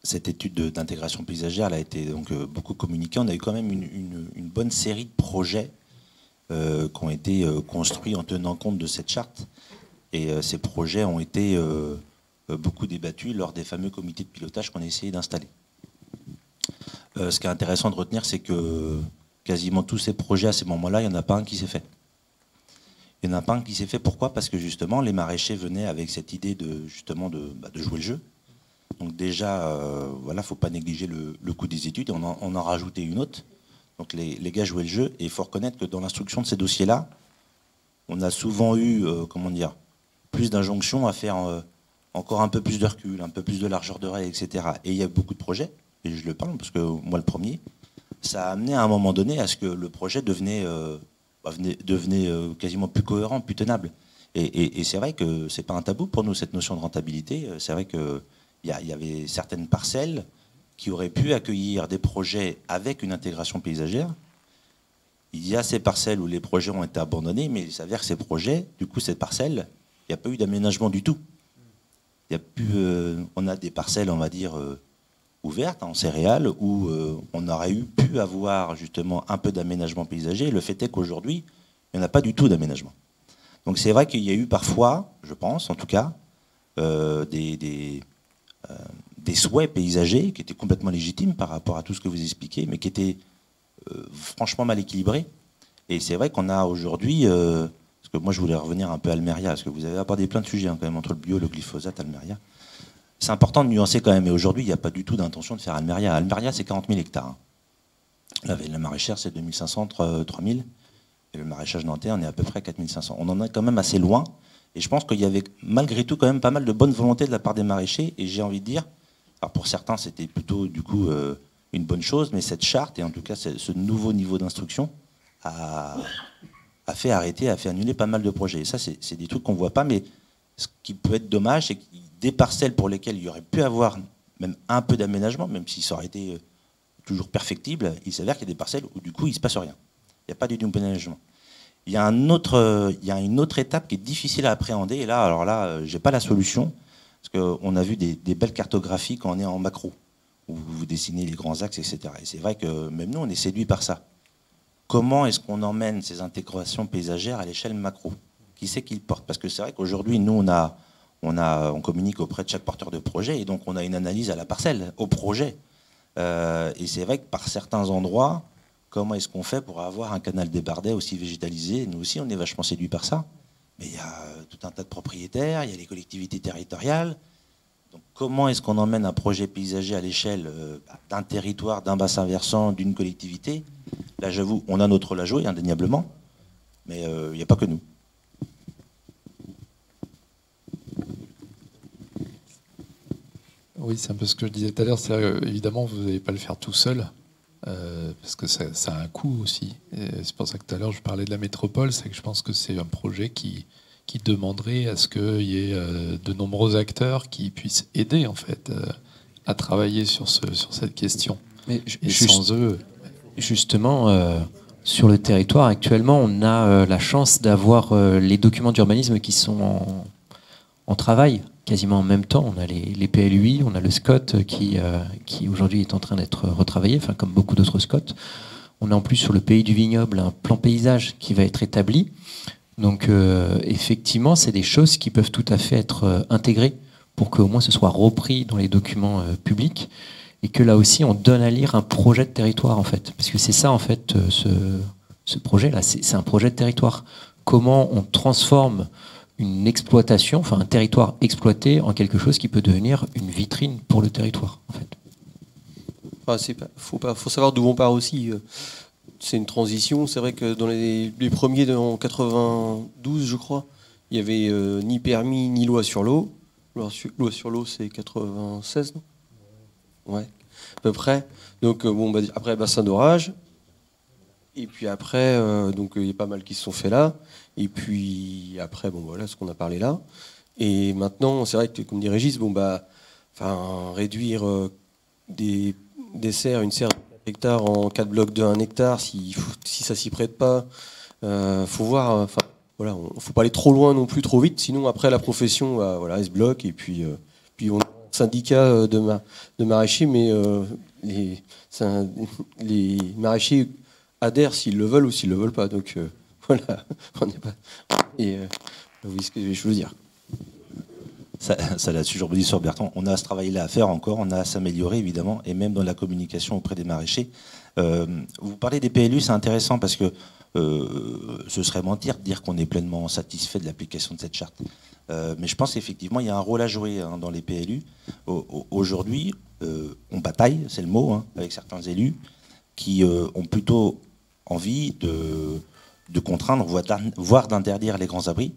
cette étude d'intégration paysagère elle a été donc beaucoup communiquée. On a eu quand même une bonne série de projets qui ont été construits en tenant compte de cette charte. Et ces projets ont été beaucoup débattus lors des fameux comités de pilotage qu'on a essayé d'installer. Ce qui est intéressant de retenir, c'est que quasiment tous ces projets à ces moments-là, il n'y en a pas un qui s'est fait. Il n'y en a pas un qui s'est fait. Pourquoi ? Parce que justement, les maraîchers venaient avec cette idée de jouer le jeu. Donc déjà, il ne faut pas négliger le coût des études. Et on en rajoutait une autre. Donc les gars jouaient le jeu. Et il faut reconnaître que dans l'instruction de ces dossiers-là, on a souvent eu, plus d'injonctions à faire encore un peu plus de recul, un peu plus de largeur de raie, etc. Et il y a beaucoup de projets, et je le parle parce que moi le premier, ça a amené à un moment donné à ce que le projet devenait quasiment plus cohérent, plus tenable. Et c'est vrai que c'est pas un tabou pour nous cette notion de rentabilité. C'est vrai qu'il y avait certaines parcelles qui auraient pu accueillir des projets avec une intégration paysagère. Il y a ces parcelles où les projets ont été abandonnés, mais il s'avère que ces projets, du coup cette parcelle, il n'y a pas eu d'aménagement du tout. On a des parcelles, on va dire, ouvertes en céréales où on aurait pu avoir justement un peu d'aménagement paysager. Le fait est qu'aujourd'hui, il n'y en a pas du tout d'aménagement. Donc c'est vrai qu'il y a eu parfois, je pense en tout cas, des souhaits paysagers qui étaient complètement légitimes par rapport à tout ce que vous expliquez, mais qui étaient franchement mal équilibrés. Et c'est vrai qu'on a aujourd'hui... Parce que moi, je voulais revenir un peu à Almeria, parce que vous avez abordé plein de sujets quand même, entre le bio, le glyphosate, Almeria. C'est important de nuancer quand même. Et aujourd'hui, il n'y a pas du tout d'intention de faire Almeria. Almeria, c'est 40 000 hectares. La maraîchère, c'est 2500, 3000. Et le maraîchage nantais, on est à peu près à 4500. On en est quand même assez loin. Et je pense qu'il y avait malgré tout quand même pas mal de bonne volonté de la part des maraîchers. Et j'ai envie de dire, alors pour certains, c'était plutôt du coup une bonne chose, mais cette charte, et en tout cas ce nouveau niveau d'instruction, a fait arrêter, a fait annuler pas mal de projets. Et ça, c'est des trucs qu'on ne voit pas, mais ce qui peut être dommage, c'est que des parcelles pour lesquelles il y aurait pu avoir même un peu d'aménagement, même si ça aurait été toujours perfectible, il s'avère qu'il y a des parcelles où du coup il ne se passe rien. Il n'y a pas du tout d'aménagement. Il y a une autre étape qui est difficile à appréhender, et là, alors là, j'ai pas la solution, parce qu'on a vu des belles cartographies quand on est en macro, où vous dessinez les grands axes, etc. Et c'est vrai que même nous, on est séduits par ça. Comment est-ce qu'on emmène ces intégrations paysagères à l'échelle macro? Qui c'est qui le porte? Parce que c'est vrai qu'aujourd'hui, nous, on communique auprès de chaque porteur de projet, et donc on a une analyse à la parcelle, au projet. Et c'est vrai que par certains endroits, comment est-ce qu'on fait pour avoir un canal des Bardets aussi végétalisé? Nous aussi, on est vachement séduits par ça. Mais il y a tout un tas de propriétaires, il y a les collectivités territoriales. Donc comment est-ce qu'on emmène un projet paysager à l'échelle d'un territoire, d'un bassin versant, d'une collectivité? Là, j'avoue, on a notre rôle à jouer, indéniablement, mais il n'y a pas que nous. Oui, c'est un peu ce que je disais tout à l'heure. Évidemment, vous n'allez pas le faire tout seul, parce que ça a un coût aussi. C'est pour ça que tout à l'heure, je parlais de la métropole. C'est que je pense que c'est un projet qui demanderait à ce qu'il y ait de nombreux acteurs qui puissent aider, en fait, à travailler sur cette question. Mais et sans eux... Justement, sur le territoire, actuellement, on a la chance d'avoir les documents d'urbanisme qui sont en travail quasiment en même temps. On a les PLUI, on a le SCOT qui aujourd'hui est en train d'être retravaillé, enfin, comme beaucoup d'autres SCOT. On a en plus sur le pays du vignoble un plan paysage qui va être établi. Donc effectivement, c'est des choses qui peuvent tout à fait être intégrées pour qu'au moins ce soit repris dans les documents publics. Et que là aussi, on donne à lire un projet de territoire, en fait. Parce que c'est ça, en fait, ce ce projet-là. C'est un projet de territoire. Comment on transforme une exploitation, enfin un territoire exploité, en quelque chose qui peut devenir une vitrine pour le territoire, en fait. Faut savoir d'où on part aussi. C'est une transition. C'est vrai que dans les premiers, en 92, je crois, il n'y avait ni permis ni loi sur l'eau. Loi sur l'eau, c'est 96, non ? Ouais, à peu près. Donc, après, bassin d'orage. Et puis après, donc il y a pas mal qui se sont faits là. Et puis après, voilà ce qu'on a parlé là. Et maintenant, c'est vrai que, comme dit Régis, réduire des serres, une serre de 4 hectares en 4 blocs de 1 hectare, si ça s'y prête pas, faut voir. Voilà, faut pas aller trop loin non plus, trop vite. Sinon, après, la profession, elle se bloque. Et puis on a un syndicat de maraîchers, mais les maraîchers adhèrent s'ils le veulent ou s'ils le veulent pas. Donc voilà, on n'est pas. Et vous voyez ce que je veux dire. Ça là-dessus, je rebondis sur Bertrand. On a ce travail-là à faire encore, on a à s'améliorer évidemment, et même dans la communication auprès des maraîchers. Vous parlez des PLU, c'est intéressant parce que ce serait mentir de dire qu'on est pleinement satisfait de l'application de cette charte. Mais je pense qu'effectivement, il y a un rôle à jouer dans les PLU. Aujourd'hui, on bataille, c'est le mot, avec certains élus qui ont plutôt envie de contraindre, voire d'interdire les grands abris,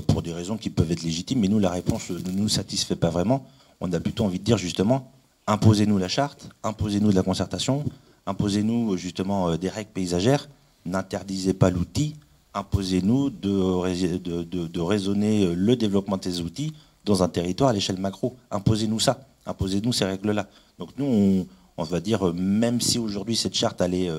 pour des raisons qui peuvent être légitimes, mais nous, la réponse ne nous satisfait pas vraiment. On a plutôt envie de dire, justement, imposez-nous la charte, imposez-nous de la concertation, imposez-nous, justement, des règles paysagères, n'interdisez pas l'outil, imposez-nous de raisonner le développement de ces outils dans un territoire à l'échelle macro. Imposez-nous ça, imposez-nous ces règles-là. Donc nous, on va dire, même si aujourd'hui cette charte allait,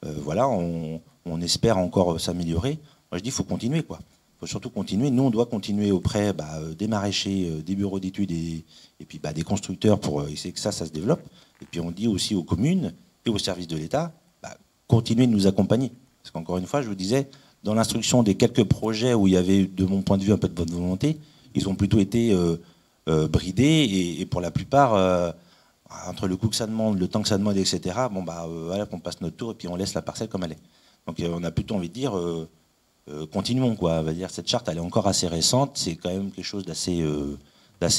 on espère encore s'améliorer, moi je dis, il faut continuer, quoi. Il faut surtout continuer. Nous, on doit continuer auprès des maraîchers, des bureaux d'études et puis des constructeurs pour essayer que ça se développe. Et puis on dit aussi aux communes et aux services de l'État, continuez de nous accompagner. Parce qu'encore une fois, je vous disais, dans l'instruction des quelques projets où il y avait, de mon point de vue, un peu de bonne volonté, ils ont plutôt été bridés et pour la plupart, entre le coût que ça demande, le temps que ça demande, etc., voilà, qu'on passe notre tour et puis on laisse la parcelle comme elle est. Donc on a plutôt envie de dire... continuons, quoi. On va dire, cette charte, elle est encore assez récente. C'est quand même quelque chose d'assez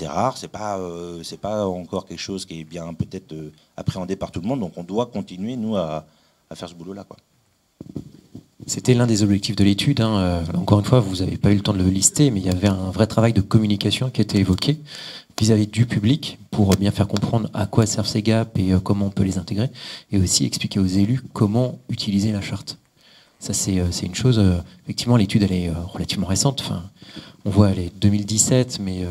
rare. C'est pas encore quelque chose qui est bien peut-être appréhendé par tout le monde. Donc on doit continuer, nous, à faire ce boulot-là, quoi. C'était l'un des objectifs de l'étude. Encore une fois, vous n'avez pas eu le temps de le lister, mais il y avait un vrai travail de communication qui a été évoqué vis-à-vis du public pour bien faire comprendre à quoi servent ces gaps et comment on peut les intégrer, et aussi expliquer aux élus comment utiliser la charte. Ça, c'est une chose. Effectivement, l'étude, elle est relativement récente. Enfin, on voit, elle est 2017, mais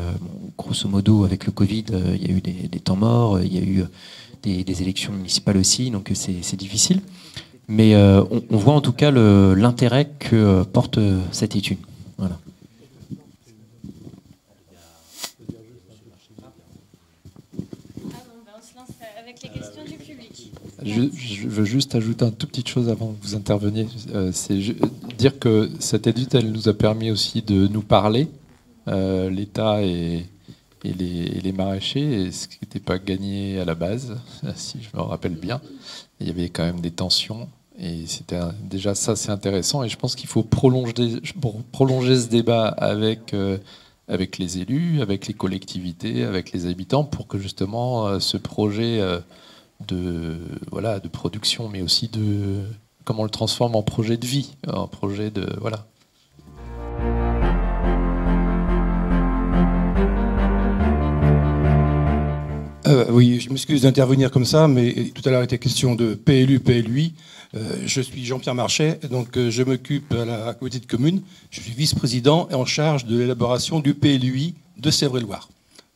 grosso modo, avec le Covid, il y a eu des temps morts, il y a eu des élections municipales aussi, donc c'est difficile. Mais on voit en tout cas l'intérêt que porte cette étude. Voilà. On se lance avec les questions du public. Je veux juste ajouter une toute petite chose avant que vous interveniez. C'est dire que cette étude, elle nous a permis aussi de nous parler, l'État et les maraîchers, et ce qui n'était pas gagné à la base, si je me rappelle bien. Il y avait quand même des tensions, et c'était déjà ça, c'est intéressant. Et je pense qu'il faut prolonger ce débat avec les élus, avec les collectivités, avec les habitants, pour que justement ce projet de production, mais aussi de comment on le transforme en projet de vie, en projet de voilà. Oui, je m'excuse d'intervenir comme ça, mais tout à l'heure il était question de PLU, PLUI. Je suis Jean-Pierre Marchais, donc je m'occupe à la communauté de communes. Je suis vice-président et en charge de l'élaboration du PLUI de Sèvres-et-Loire.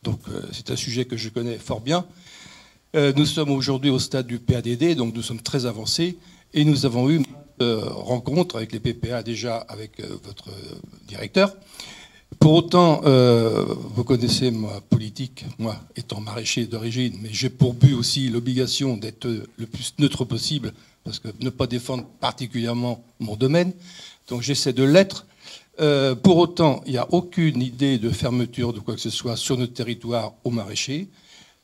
Donc c'est un sujet que je connais fort bien. Nous sommes aujourd'hui au stade du PADD, donc nous sommes très avancés, et nous avons eu une rencontre avec les PPA déjà, avec votre directeur. Pour autant, vous connaissez ma politique, moi étant maraîcher d'origine, mais j'ai pour but aussi l'obligation d'être le plus neutre possible, parce que ne pas défendre particulièrement mon domaine, donc j'essaie de l'être. Pour autant, il n'y a aucune idée de fermeture de quoi que ce soit sur notre territoire aux maraîchers.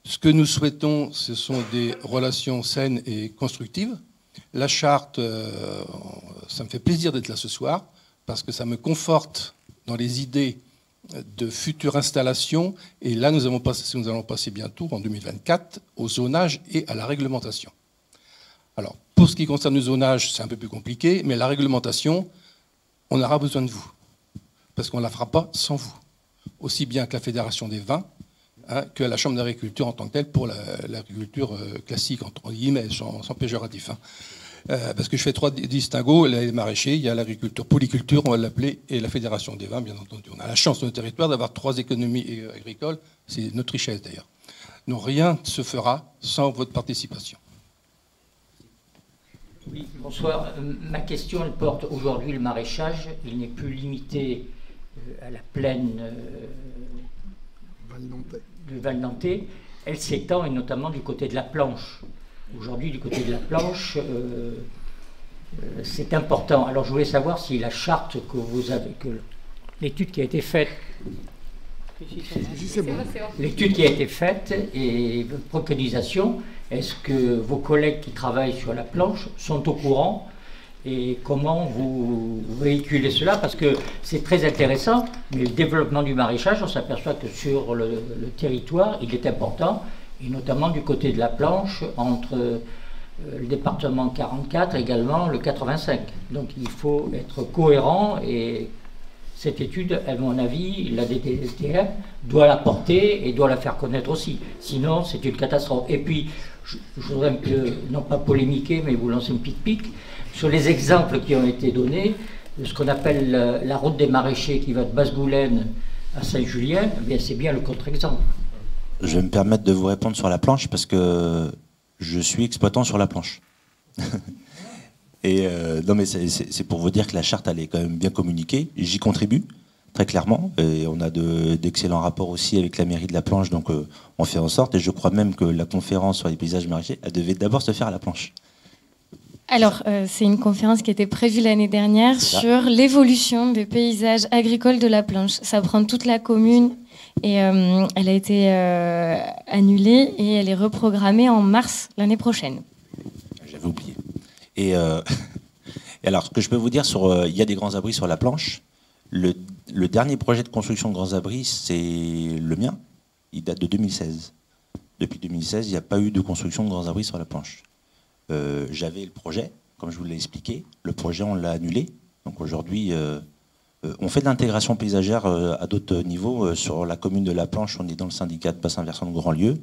Ce que nous souhaitons, ce sont des relations saines et constructives. La charte, ça me fait plaisir d'être là ce soir, parce que ça me conforte dans les idées de futures installations. Et là, nous allons passer bientôt, en 2024, au zonage et à la réglementation. Alors, pour ce qui concerne le zonage, c'est un peu plus compliqué, mais la réglementation, on aura besoin de vous, parce qu'on ne la fera pas sans vous. Aussi bien que la Fédération des vins, que la Chambre d'agriculture en tant que telle, pour l'agriculture classique, entre guillemets, sans péjoratif. Parce que je fais 3 distinguos, les maraîchers, il y a l'agriculture, polyculture, on va l'appeler, et la Fédération des vins, bien entendu. On a la chance dans notre territoire d'avoir 3 économies agricoles, c'est notre richesse d'ailleurs. Donc rien ne se fera sans votre participation. Oui, bonsoir. Ma question, elle porte aujourd'hui le maraîchage. Il n'est plus limité à la plaine de Val-Nantais. Elle s'étend, et notamment du côté de la Planche. Aujourd'hui, du côté de la Planche, c'est important. Alors, je voulais savoir si la charte que vous avez, que l'étude qui a été faite, l'étude qui a été faite et votre préconisation, est-ce que vos collègues qui travaillent sur la Planche sont au courant et comment vous véhiculez cela? Parce que c'est très intéressant, mais le développement du maraîchage, on s'aperçoit que sur le territoire, il est important, et notamment du côté de la Planche, entre le département 44 et également le 85. Donc il faut être cohérent, et cette étude, à mon avis, la DDTM doit la porter et doit la faire connaître aussi. Sinon, c'est une catastrophe. Et puis, je voudrais un peu, non pas polémiquer, mais vous lancer une petite pique sur les exemples qui ont été donnés de ce qu'on appelle la route des maraîchers qui va de Basse-Goulaine à Saint-Julien. Eh bien, c'est bien le contre-exemple. Je vais me permettre de vous répondre sur la Planche parce que je suis exploitant sur la Planche. Et non, mais c'est pour vous dire que la charte, elle est quand même bien communiquée. J'y contribue, très clairement. Et on a d'excellents rapports aussi avec la mairie de la Planche, donc on fait en sorte. Et je crois même que la conférence sur les paysages maraîchers, elle devait d'abord se faire à la Planche. Alors, c'est une conférence qui était prévue l'année dernière sur l'évolution des paysages agricoles de la Planche. Ça prend toute la commune et elle a été annulée et elle est reprogrammée en mars l'année prochaine. J'avais oublié. Et alors, ce que je peux vous dire, il y a des grands abris sur la Planche. Le dernier projet de construction de grands abris, c'est le mien. Il date de 2016. Depuis 2016, il n'y a pas eu de construction de grands abris sur la Planche. J'avais le projet, comme je vous l'ai expliqué. Le projet, on l'a annulé. Donc aujourd'hui, on fait de l'intégration paysagère à d'autres niveaux. Sur la commune de la Planche, on est dans le syndicat de bassin versant de Grandlieu.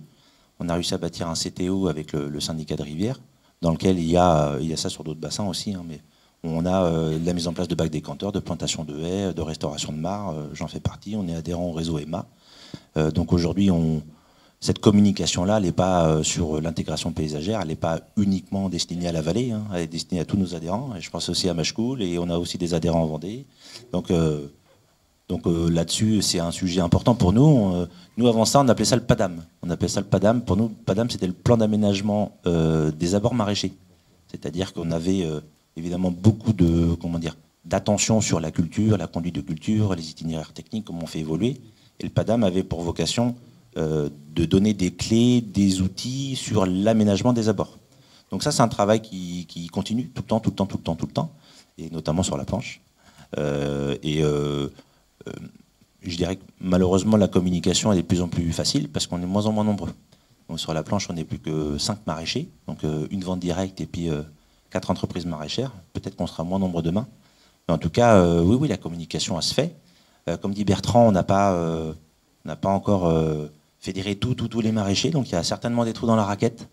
On a réussi à bâtir un CTO avec le syndicat de Rivière, dans lequel il y a ça sur d'autres bassins aussi, hein, mais on a la mise en place de bacs décanteurs, de plantation de haies, de restauration de mares, j'en fais partie, on est adhérent au réseau EMA. Donc aujourd'hui, cette communication-là, elle n'est pas sur l'intégration paysagère, elle n'est pas uniquement destinée à la vallée, hein, elle est destinée à tous nos adhérents, et je pense aussi à Machecoul, et on a aussi des adhérents en Vendée. Donc là-dessus, c'est un sujet important pour nous. Nous, avant ça, on appelait ça le PADAM. On appelait ça le PADAM. Pour nous, le PADAM, c'était le plan d'aménagement des abords maraîchers. C'est-à-dire qu'on avait évidemment beaucoup d'attention sur la culture, la conduite de culture, les itinéraires techniques, comment on fait évoluer. Et le PADAM avait pour vocation de donner des clés, des outils sur l'aménagement des abords. Donc ça, c'est un travail qui continue tout le temps, et notamment sur la Planche. Je dirais que malheureusement, la communication est de plus en plus facile parce qu'on est de moins en moins nombreux. Donc, sur la Planche, on n'est plus que 5 maraîchers, donc une vente directe et puis 4 entreprises maraîchères. Peut-être qu'on sera moins nombreux demain. Mais en tout cas, oui, la communication, elle se fait. Comme dit Bertrand, on n'a pas encore fédéré tous les maraîchers, donc il y a certainement des trous dans la raquette.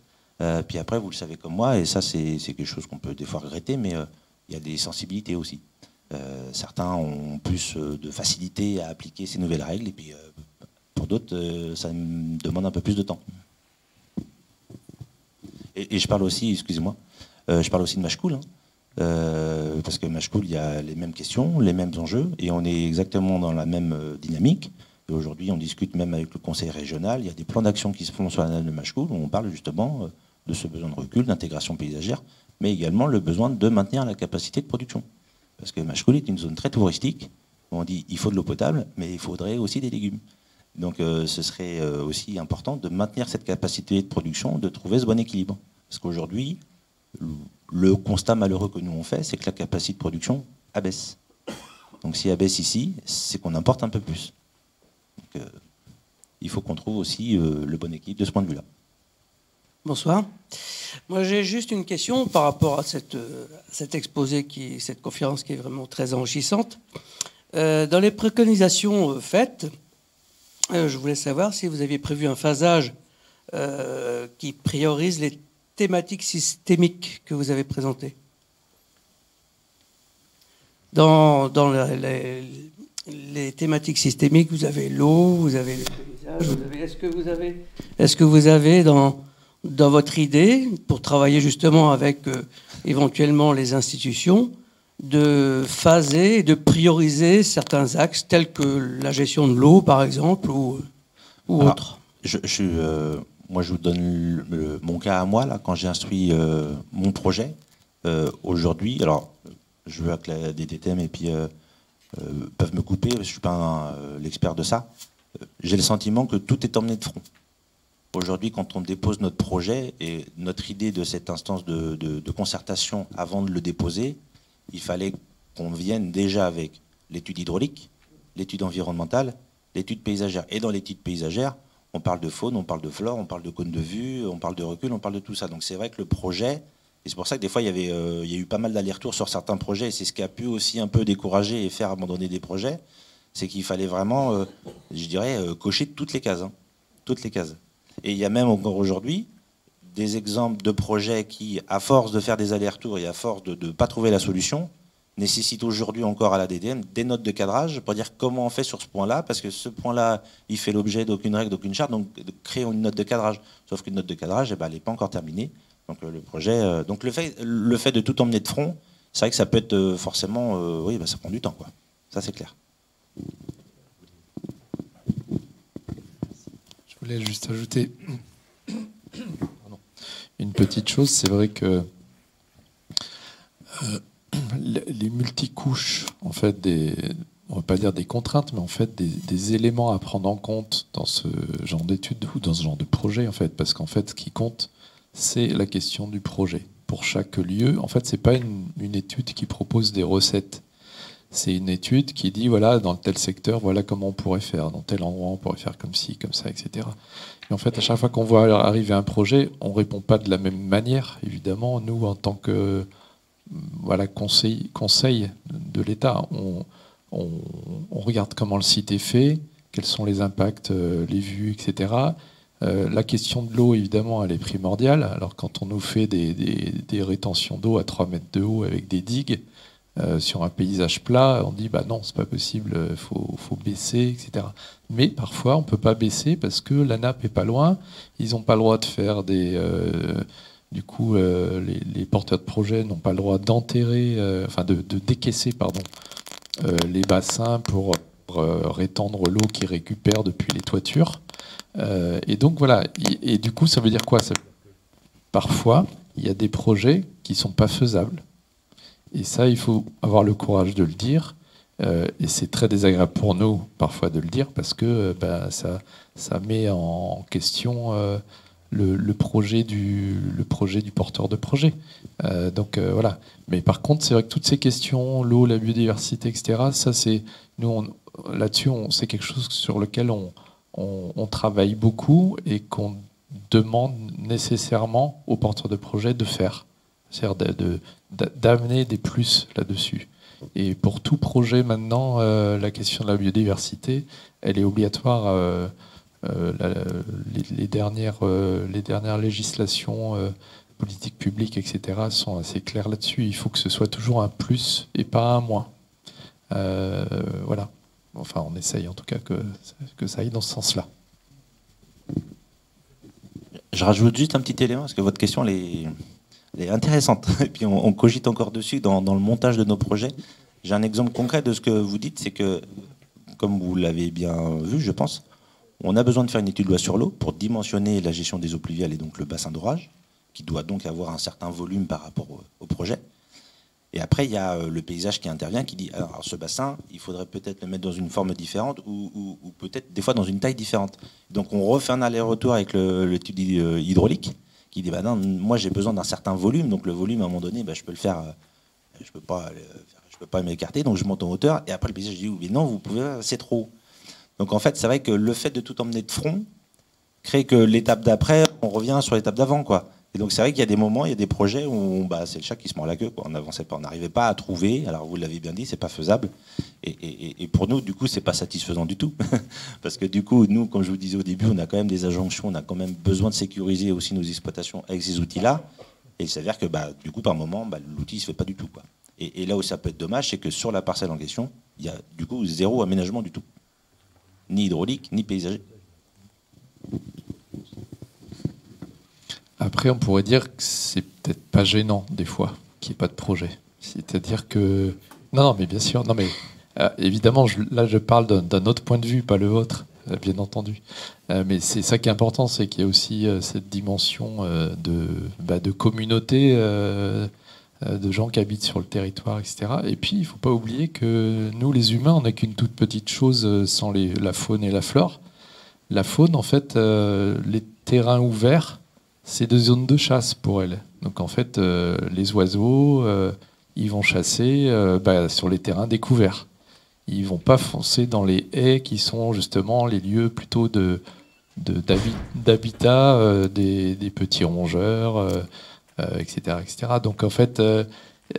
Puis après, vous le savez comme moi, et ça, c'est quelque chose qu'on peut des fois regretter, mais il y a des sensibilités aussi. Certains ont plus de facilité à appliquer ces nouvelles règles, et puis pour d'autres, ça demande un peu plus de temps. Et je parle aussi, excusez-moi, je parle aussi de Machecoul, hein, parce que Machecoul, il y a les mêmes questions, les mêmes enjeux, et on est exactement dans la même dynamique. Et aujourd'hui, on discute même avec le conseil régional. Il y a des plans d'action qui se font sur la nappe de Machecoul, où on parle justement de ce besoin de recul, d'intégration paysagère, mais également le besoin de maintenir la capacité de production. Parce que Machecoul est une zone très touristique, où on dit il faut de l'eau potable, mais il faudrait aussi des légumes. Donc ce serait aussi important de maintenir cette capacité de production, de trouver ce bon équilibre. Parce qu'aujourd'hui, Le constat malheureux que nous on fait, c'est que la capacité de production abaisse. Donc si elle abaisse ici, c'est qu'on importe un peu plus. Donc, il faut qu'on trouve aussi le bon équilibre de ce point de vue-là. Bonsoir. Moi, j'ai juste une question par rapport à cet exposé, cette conférence qui est vraiment très enrichissante. Dans les préconisations faites, je voulais savoir si vous aviez prévu un phasage qui priorise les thématiques systémiques que vous avez présentées. Dans les thématiques systémiques, vous avez l'eau, vous avez le paysage, est-ce que vous avez dans votre idée, pour travailler justement avec éventuellement les institutions, de phaser et de prioriser certains axes tels que la gestion de l'eau, par exemple, ou autre? Moi, je vous donne mon cas à moi, là, quand j'ai instruit mon projet. Aujourd'hui, alors, je veux que la DTTM et puis peuvent me couper, je ne suis pas l'expert de ça. J'ai le sentiment que tout est emmené de front. Aujourd'hui, quand on dépose notre projet et notre idée de cette instance de concertation avant de le déposer, il fallait qu'on vienne déjà avec l'étude hydraulique, l'étude environnementale, l'étude paysagère. Et dans l'étude paysagère, on parle de faune, on parle de flore, on parle de cône de vue, on parle de recul, on parle de tout ça. Donc c'est vrai que le projet, et c'est pour ça que des fois il y a eu pas mal d'allers-retours sur certains projets, et c'est ce qui a pu aussi un peu décourager et faire abandonner des projets, c'est qu'il fallait vraiment, je dirais, cocher toutes les cases. Hein, toutes les cases. Et il y a même encore aujourd'hui des exemples de projets qui, à force de faire des allers-retours et à force de ne pas trouver la solution, nécessitent aujourd'hui encore à la DTM des notes de cadrage pour dire comment on fait sur ce point-là, parce que ce point-là, il fait l'objet d'aucune règle, d'aucune charte, donc créons une note de cadrage. Sauf qu'une note de cadrage, elle n'est pas encore terminée. Donc le projet, donc le fait de tout emmener de front, c'est vrai que ça peut être forcément, oui, ça prend du temps, quoi. Ça c'est clair. Je voulais juste ajouter une petite chose. C'est vrai que les multicouches, en fait, on ne va pas dire des contraintes, mais en fait des éléments à prendre en compte dans ce genre d'études ou dans ce genre de projet, en fait, parce qu'en fait, ce qui compte, c'est la question du projet. Pour chaque lieu, en fait, c'est pas une étude qui propose des recettes. C'est une étude qui dit, voilà, dans tel secteur, voilà comment on pourrait faire, dans tel endroit, on pourrait faire comme ci, comme ça, etc. Et en fait, à chaque fois qu'on voit arriver un projet, on ne répond pas de la même manière, évidemment. Nous, en tant que conseil de l'État, on regarde comment le site est fait, quels sont les impacts, les vues, etc. La question de l'eau, évidemment, elle est primordiale. Alors, quand on nous fait des rétentions d'eau à 3 mètres de haut avec des digues, sur un paysage plat, on dit non, c'est pas possible, faut baisser, etc. Mais parfois on peut pas baisser parce que la nappe est pas loin, ils n'ont pas le droit de faire les porteurs de projets n'ont pas le droit d'enterrer, de décaisser les bassins pour rétendre l'eau qu'ils récupèrent depuis les toitures. Et donc voilà, et du coup ça veut dire quoi? Parfois il y a des projets qui sont pas faisables. Et ça, il faut avoir le courage de le dire. Et c'est très désagréable pour nous, parfois, de le dire, parce que ça met en question le projet du porteur de projet. Voilà. Mais par contre, c'est vrai que toutes ces questions, l'eau, la biodiversité, etc., ça, c'est nous, là-dessus, c'est quelque chose sur lequel on travaille beaucoup et qu'on demande nécessairement aux porteurs de projet de faire. C'est-à-dire d'amener des plus là-dessus. Et pour tout projet maintenant, la question de la biodiversité, elle est obligatoire. Les dernières législations, politiques publiques, etc., sont assez claires là-dessus. Il faut que ce soit toujours un plus et pas un moins. Voilà. Enfin, on essaye en tout cas que ça aille dans ce sens-là. Je rajoute juste un petit élément, parce que votre question, elle est intéressante. Et puis on cogite encore dessus dans le montage de nos projets. J'ai un exemple concret de ce que vous dites, c'est que, comme vous l'avez bien vu, je pense, on a besoin de faire une étude loi sur l'eau pour dimensionner la gestion des eaux pluviales et donc le bassin d'orage, qui doit donc avoir un certain volume par rapport au projet. Et après, il y a le paysage qui intervient, qui dit, alors ce bassin, il faudrait peut-être le mettre dans une forme différente ou peut-être des fois dans une taille différente. Donc on refait un aller-retour avec l'étude hydraulique, qui dit bah non, moi j'ai besoin d'un certain volume, donc le volume à un moment donné, bah, je peux le faire, je peux pas m'écarter, donc je monte en hauteur, et après le paysage je dis oui, non, vous pouvez, c'est trop. Donc en fait, c'est vrai que le fait de tout emmener de front crée que l'étape d'après, on revient sur l'étape d'avant, quoi. Et donc c'est vrai qu'il y a des moments, il y a des projets où bah, c'est le chat qui se mord la queue, quoi. On n'avançait pas, on n'arrivait pas à trouver. Alors vous l'avez bien dit, c'est pas faisable. Et pour nous, du coup, c'est pas satisfaisant du tout, parce que du coup, nous, comme je vous disais au début, on a quand même des injonctions, on a quand même besoin de sécuriser aussi nos exploitations avec ces outils-là. Et il s'avère que bah, du coup, par moment, bah, l'outil se fait pas du tout, quoi. Et là où ça peut être dommage, c'est que sur la parcelle en question, il y a du coup zéro aménagement du tout, ni hydraulique, ni paysager. Après, on pourrait dire que c'est peut-être pas gênant, des fois, qu'il n'y ait pas de projet. C'est-à-dire que... Non, mais bien sûr. Non, mais évidemment, là, je parle d'un autre point de vue, pas le vôtre, bien entendu. Mais c'est ça qui est important, c'est qu'il y a aussi cette dimension de communauté, de gens qui habitent sur le territoire, etc. Et puis, il ne faut pas oublier que nous, les humains, on n'a qu'une toute petite chose sans la faune et la flore. La faune, en fait, les terrains ouverts, c'est des zones de chasse pour elle. Donc en fait, les oiseaux, ils vont chasser sur les terrains découverts. Ils ne vont pas foncer dans les haies qui sont justement les lieux plutôt d'habitat des petits rongeurs, etc., etc. Donc en fait,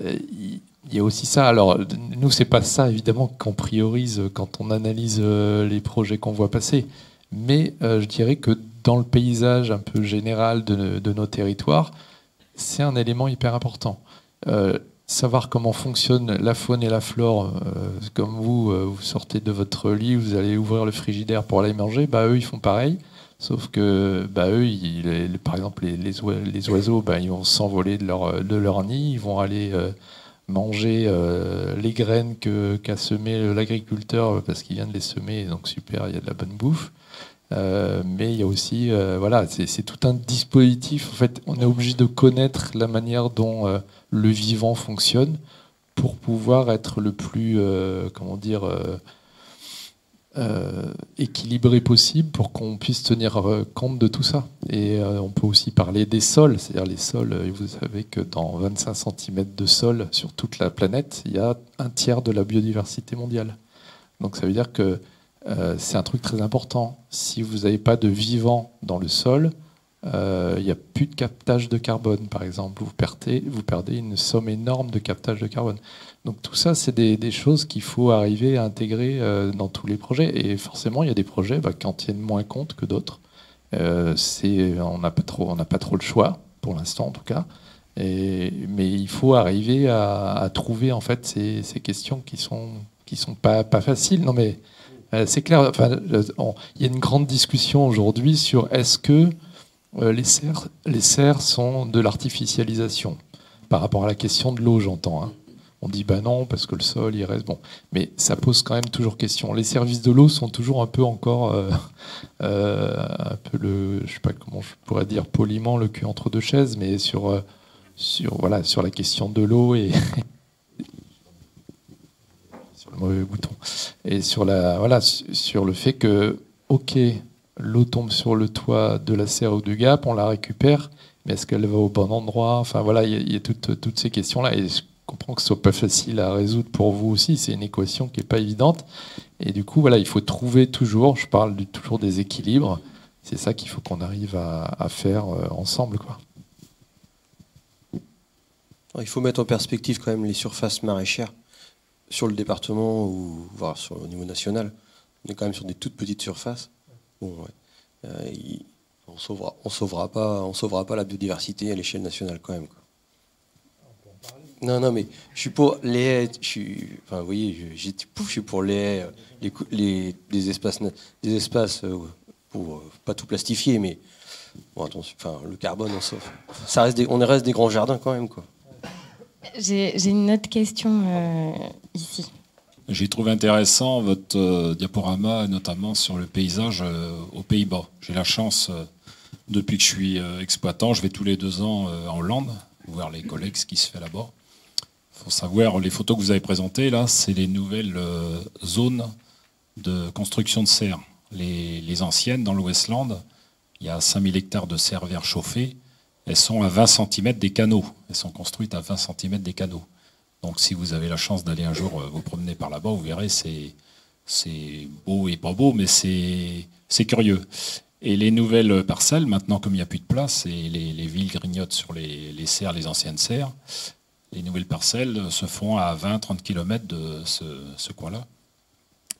il y a aussi ça. Alors nous, c'est pas ça évidemment qu'on priorise quand on analyse les projets qu'on voit passer. Mais je dirais que dans le paysage un peu général de nos territoires, c'est un élément hyper important. Savoir comment fonctionne la faune et la flore, comme vous sortez de votre lit, vous allez ouvrir le frigidaire pour aller manger, bah, eux, ils font pareil. Sauf que bah, eux, par exemple, les oiseaux, bah, ils vont s'envoler de leur nid, ils vont aller manger les graines qu'a semé l'agriculteur parce qu'il vient de les semer, donc super, il y a de la bonne bouffe. Mais il y a aussi, voilà, c'est tout un dispositif. En fait, on est obligé de connaître la manière dont le vivant fonctionne pour pouvoir être le plus, équilibré possible pour qu'on puisse tenir compte de tout ça. Et on peut aussi parler des sols, c'est-à-dire les sols. Vous savez que dans 25 cm de sol sur toute la planète, il y a un tiers de la biodiversité mondiale. Donc ça veut dire que c'est un truc très important. Si vous n'avez pas de vivant dans le sol, il n'y a plus de captage de carbone, par exemple. Vous perdez une somme énorme de captage de carbone. Donc tout ça, c'est des choses qu'il faut arriver à intégrer dans tous les projets. Et forcément, il y a des projets qui en tiennent moins compte que d'autres. On n'a pas trop le choix, pour l'instant en tout cas. Mais il faut arriver à trouver en fait ces questions qui sont pas faciles. Non mais c'est clair. Enfin, il y a une grande discussion aujourd'hui sur est-ce que les serres sont de l'artificialisation par rapport à la question de l'eau, j'entends. Hein. On dit bah non parce que le sol il reste bon, mais ça pose quand même toujours question. Les services de l'eau sont toujours un peu encore un peu je sais pas comment je pourrais dire poliment le cul entre deux chaises, mais sur la question de l'eau et sur le mauvais bouton et sur le fait que ok, l'eau tombe sur le toit de la serre ou du gap, on la récupère, mais est-ce qu'elle va au bon endroit? Enfin voilà, il y a toutes ces questions là et je comprends que ce soit pas facile à résoudre pour vous aussi, c'est une équation qui est pas évidente et du coup voilà, il faut trouver toujours, je parle toujours des équilibres, c'est ça qu'il faut qu'on arrive à faire ensemble quoi. Il faut mettre en perspective quand même les surfaces maraîchères sur le département ou voire au niveau national. On est quand même sur des toutes petites surfaces. Bon, ouais. On sauvera pas la biodiversité à l'échelle nationale quand même. Quoi. Non, mais je suis pour les haies. Vous voyez, je suis pour les haies, des espaces pour pas tout plastifier, mais bon, attention, le carbone, on reste des grands jardins quand même, quoi. J'ai une autre question ici. J'ai trouvé intéressant votre diaporama, notamment sur le paysage aux Pays-Bas. J'ai la chance, depuis que je suis exploitant, je vais tous les 2 ans en Hollande, voir les collègues, ce qui se fait là-bas. Il faut savoir, les photos que vous avez présentées, là, c'est les nouvelles zones de construction de serres. Les anciennes, dans le Westland, il y a 5000 hectares de serres verts chauffées. elles sont à 20 cm des canaux. Elles sont construites à 20 cm des canaux. Donc si vous avez la chance d'aller un jour vous promener par là-bas, vous verrez, c'est beau et pas beau, mais c'est curieux. Et les nouvelles parcelles, maintenant comme il n'y a plus de place, et les villes grignotent sur les serres, les anciennes serres, les nouvelles parcelles se font à 20-30 km de ce coin-là.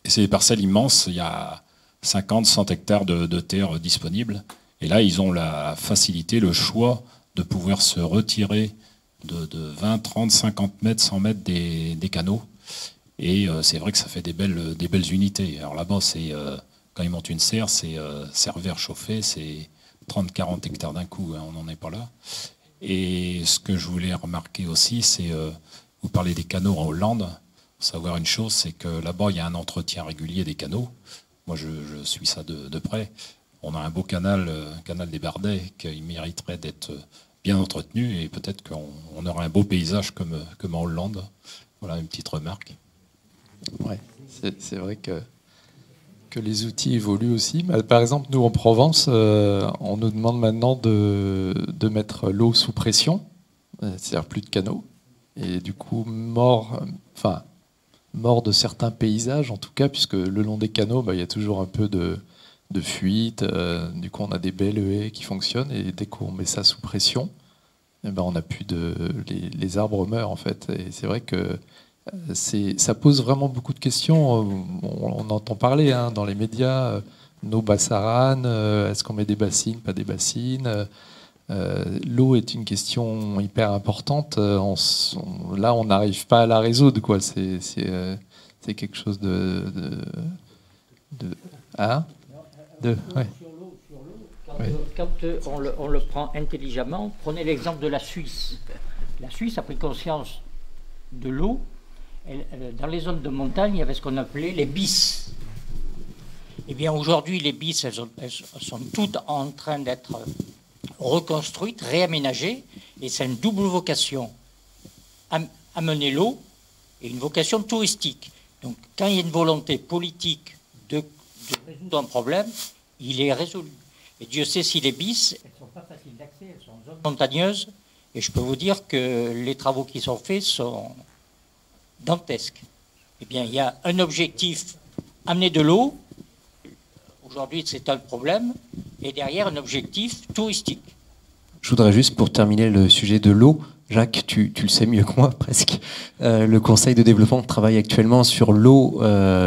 Et c'est des parcelles immenses, il y a 50-100 hectares de terre disponibles. Et là, ils ont la facilité, le choix de pouvoir se retirer de 20, 30, 50 mètres, 100 mètres des canaux. Et c'est vrai que ça fait des belles unités. Alors là-bas, quand ils montent une serre, c'est serveur chauffé, c'est 30-40 hectares d'un coup, hein, on n'en est pas là. Et ce que je voulais remarquer aussi, c'est, vous parlez des canaux en Hollande, savoir une chose, c'est que là-bas, il y a un entretien régulier des canaux. Moi, je suis ça de près. On a un beau canal, canal des Bardets, qui mériterait d'être bien entretenu, et peut-être qu'on aura un beau paysage comme en Hollande. Voilà, une petite remarque. Ouais, c'est vrai que les outils évoluent aussi. Par exemple, nous en Provence, on nous demande maintenant de mettre l'eau sous pression, c'est-à-dire plus de canaux, et du coup mort de certains paysages en tout cas, puisque le long des canaux, il y a toujours un peu de fuite. Du coup, on a des belles haies qui fonctionnent, et dès qu'on met ça sous pression, on n'a plus les arbres meurent en fait. Et c'est vrai que ça pose vraiment beaucoup de questions. On entend parler dans les médias, nos bassaranes, est-ce qu'on met des bassines, pas des bassines. L'eau est une question hyper importante. Là, on n'arrive pas à la résoudre, quoi. C'est quelque chose de ouais. Quand on le prend intelligemment, prenez l'exemple de la Suisse. La Suisse a pris conscience de l'eau. Dans les zones de montagne, il y avait ce qu'on appelait les BIS. Eh bien, aujourd'hui, les BIS, elles sont toutes en train d'être reconstruites, réaménagées, et c'est une double vocation. Amener l'eau et une vocation touristique. Donc, quand il y a une volonté politique de résoudre un problème, il est résolu. Et Dieu sait si les BIS, elles ne sont pas faciles d'accès, elles sont en zone montagneuse, et je peux vous dire que les travaux qui sont faits sont dantesques. Eh bien, il y a un objectif, amener de l'eau. Aujourd'hui, c'est un problème. Et derrière, un objectif touristique. Je voudrais juste, pour terminer le sujet de l'eau, Jacques, tu le sais mieux que moi, presque. Le Conseil de développement travaille actuellement sur l'eau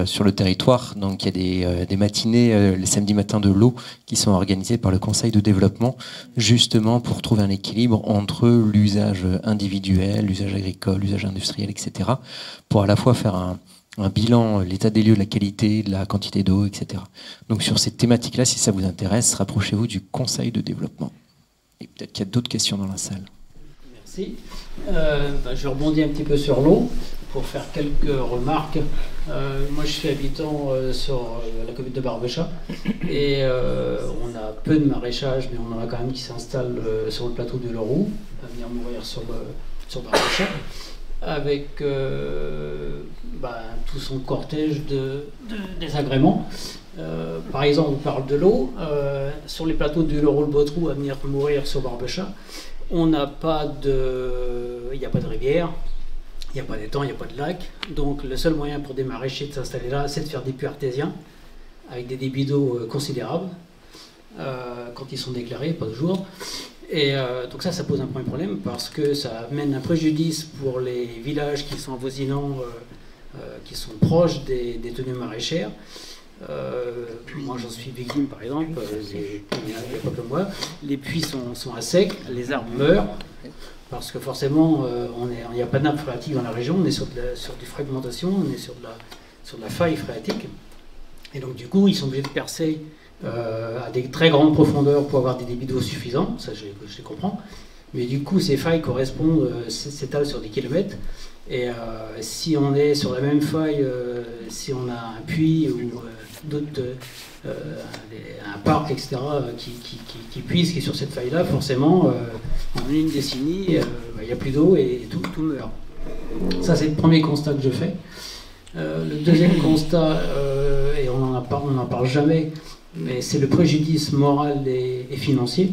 sur le territoire. Donc, il y a des matinées, les samedis matins de l'eau, qui sont organisées par le Conseil de développement, justement pour trouver un équilibre entre l'usage individuel, l'usage agricole, l'usage industriel, etc., pour à la fois faire un bilan, l'état des lieux, de la qualité, de la quantité d'eau, etc. Donc, sur cette thématique-là, si ça vous intéresse, rapprochez-vous du Conseil de développement. Et peut-être qu'il y a d'autres questions dans la salle. Merci. Je rebondis un petit peu sur l'eau pour faire quelques remarques. Moi, je suis habitant sur la commune de Barbechat et on a peu de maraîchage, mais on en a quand même qui s'installent sur le plateau de Leroux, à venir mourir sur Barbechat, avec tout son cortège de désagréments. Par exemple, on parle de l'eau. Sur les plateaux du Leroux-le-Bautrou, à venir mourir sur Barbechat, il n'y a pas de rivière, il n'y a pas d'étang, il n'y a pas de lac. Donc le seul moyen pour des maraîchers de s'installer là, c'est de faire des puits artésiens avec des débits d'eau considérables quand ils sont déclarés, pas toujours. Et donc ça pose un premier problème parce que ça amène un préjudice pour les villages qui sont avoisinants, qui sont proches des tenues maraîchères. Moi j'en suis victime par exemple, il n'y a pas que moi, les puits sont à sec, les arbres meurent, parce que forcément il n'y a pas de nappe phréatique dans la région, on est sur des fragmentations, on est sur de la faille phréatique, et donc du coup ils sont obligés de percer à des très grandes profondeurs pour avoir des débits d'eau suffisants, ça je les comprends, mais du coup ces failles s'étalent sur des kilomètres. Et si on est sur la même faille, si on a un puits ou un parc, etc., qui puise, qui est sur cette faille-là, forcément, en une décennie, il n'y a plus d'eau et tout meurt. Ça, c'est le premier constat que je fais. Le deuxième constat, et on n'en parle jamais, mais c'est le préjudice moral et financier.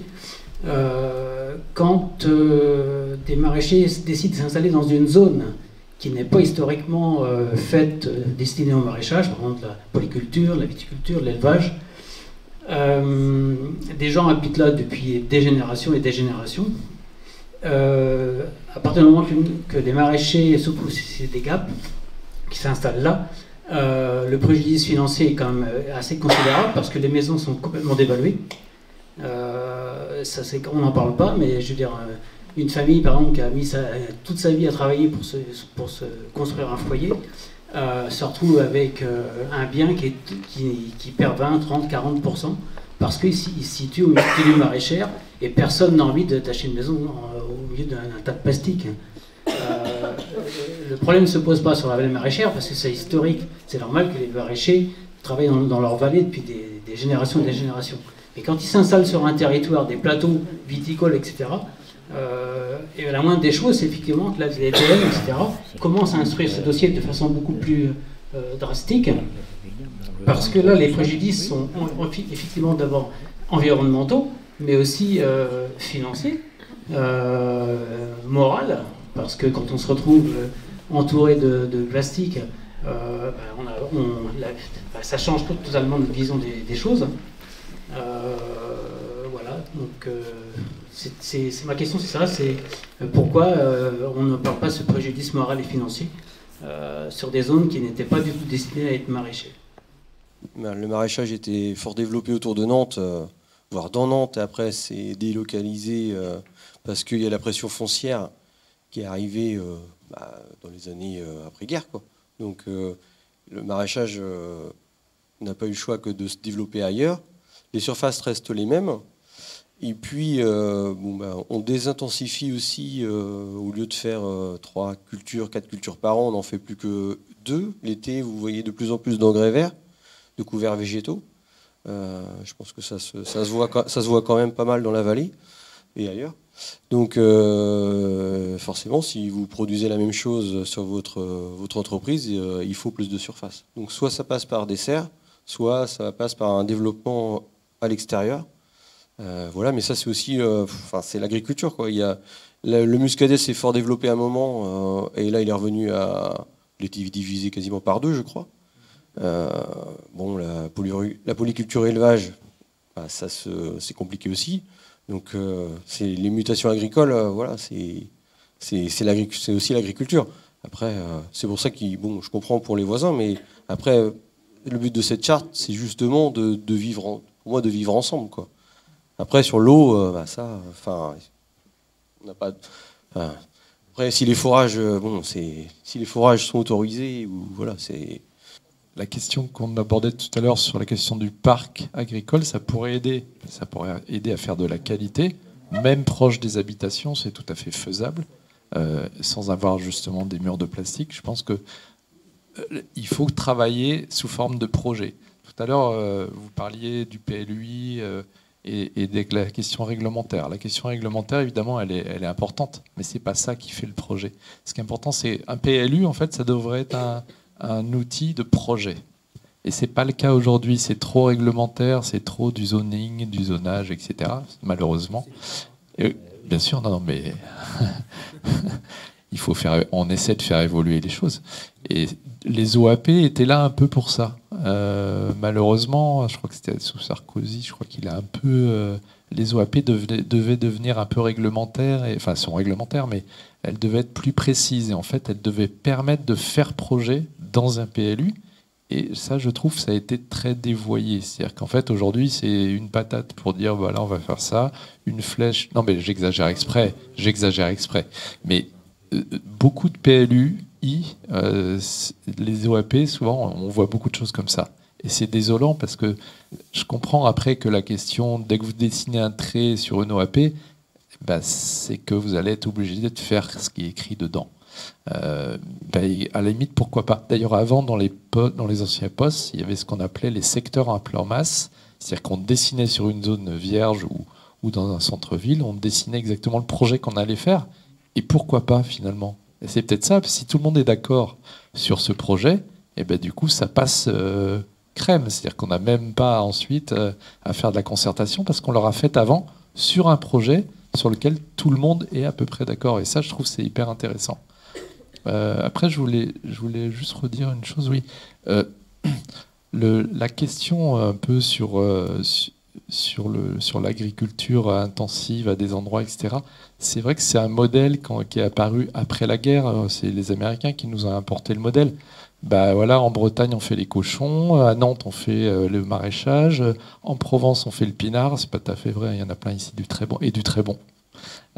quand des maraîchers décident de s'installer dans une zone qui n'est pas historiquement faite, destinée au maraîchage, par exemple la polyculture, la viticulture, l'élevage, des gens habitent là depuis des générations et des générations. À partir du moment que des maraîchers, surtout si c'est des GAP, qui s'installent là, le préjudice financier est quand même assez considérable parce que les maisons sont complètement dévaluées. On n'en parle pas, mais je veux dire, une famille par exemple qui a mis toute sa vie à travailler pour se construire un foyer, se retrouve avec un bien qui perd 20, 30, 40% parce qu'il se situe au milieu d'une maraîchère et personne n'a envie d'acheter une maison au milieu d'un tas de plastique. Le problème ne se pose pas sur la vallée maraîchère parce que c'est historique. C'est normal que les maraîchers travaillent dans leur vallée depuis des générations et des générations. Et quand ils s'installent sur un territoire, des plateaux viticoles, etc., et la moindre des choses, c'est effectivement que la DTM, etc., commence à instruire ce dossier de façon beaucoup plus drastique, parce que là, les préjudices sont effectivement d'abord environnementaux, mais aussi financiers, moraux, parce que quand on se retrouve entouré de plastique, ça change totalement notre vision des choses. Voilà, donc c'est ma question, c'est ça, c'est pourquoi on ne parle pas de ce préjudice moral et financier sur des zones qui n'étaient pas du tout destinées à être maraîchées. Le maraîchage était fort développé autour de Nantes, voire dans Nantes, et après c'est délocalisé parce qu'il y a la pression foncière qui est arrivée dans les années après-guerre, quoi. Donc le maraîchage n'a pas eu le choix que de se développer ailleurs. Les surfaces restent les mêmes. Et puis, on désintensifie aussi, au lieu de faire 3 cultures, 4 cultures par an, on n'en fait plus que 2. L'été, vous voyez de plus en plus d'engrais verts, de couverts végétaux. Je pense que ça se voit quand même pas mal dans la vallée et ailleurs. Donc, forcément, si vous produisez la même chose sur votre entreprise, il faut plus de surface. Donc, soit ça passe par des serres, soit ça passe par un développement à l'extérieur. Voilà, mais ça c'est aussi, c'est l'agriculture, quoi. Le muscadet s'est fort développé à un moment, et là il est revenu il était divisé quasiment par 2, je crois. La polyculture et élevage, c'est compliqué aussi. Donc c'est les mutations agricoles, voilà, c'est aussi l'agriculture. Après, c'est pour ça que je comprends pour les voisins, mais après le but de cette charte, c'est justement de vivre ensemble, quoi. Après, sur l'eau, on n'a pas. Après, si les forages, si les forages sont autorisés, ou voilà, c'est. La question qu'on abordait tout à l'heure sur la question du parc agricole, ça pourrait aider à faire de la qualité, même proche des habitations, c'est tout à fait faisable, sans avoir justement des murs de plastique. Je pense que il faut travailler sous forme de projet. Tout à l'heure, vous parliez du PLUI et de la question réglementaire. La question réglementaire, évidemment, elle est importante, mais c'est pas ça qui fait le projet. Ce qui est important, c'est un PLU, en fait, ça devrait être un outil de projet. Et c'est pas le cas aujourd'hui. C'est trop réglementaire, c'est trop du zoning, du zonage, etc. Malheureusement. Et, bien sûr, non, mais on essaie de faire évoluer les choses. Et les OAP étaient là un peu pour ça. Malheureusement, je crois que c'était sous Sarkozy, je crois qu'il a un peu... les OAP devaient devenir un peu réglementaires, enfin, elles sont réglementaires, mais elles devaient être plus précises. Et en fait, elles devaient permettre de faire projet dans un PLU. Et ça, je trouve, ça a été très dévoyé. C'est-à-dire qu'en fait, aujourd'hui, c'est une patate pour dire, voilà, on va faire ça, une flèche... Non, mais j'exagère exprès. Mais beaucoup de PLU, les OAP, souvent, on voit beaucoup de choses comme ça. Et c'est désolant parce que je comprends après que la question, dès que vous dessinez un trait sur une OAP, c'est que vous allez être obligé de faire ce qui est écrit dedans. À la limite, pourquoi pas. D'ailleurs, avant, dans les anciens postes, il y avait ce qu'on appelait les secteurs à plan masse. C'est-à-dire qu'on dessinait sur une zone vierge ou dans un centre-ville, on dessinait exactement le projet qu'on allait faire. Et pourquoi pas, finalement? Et c'est peut-être ça, si tout le monde est d'accord sur ce projet, et du coup, ça passe crème. C'est-à-dire qu'on n'a même pas ensuite à faire de la concertation parce qu'on l'aura fait avant sur un projet, sur lequel tout le monde est à peu près d'accord. Et ça, je trouve, c'est hyper intéressant. Après, je voulais juste redire une chose. Oui, la question un peu sur l'agriculture intensive à des endroits, etc. C'est vrai que c'est un modèle qui est apparu après la guerre. C'est les Américains qui nous ont importé le modèle. Bah voilà, en Bretagne on fait les cochons, à Nantes on fait le maraîchage, en Provence on fait le pinard. C'est pas tout à fait vrai, il y en a plein ici du très bon et du très bon.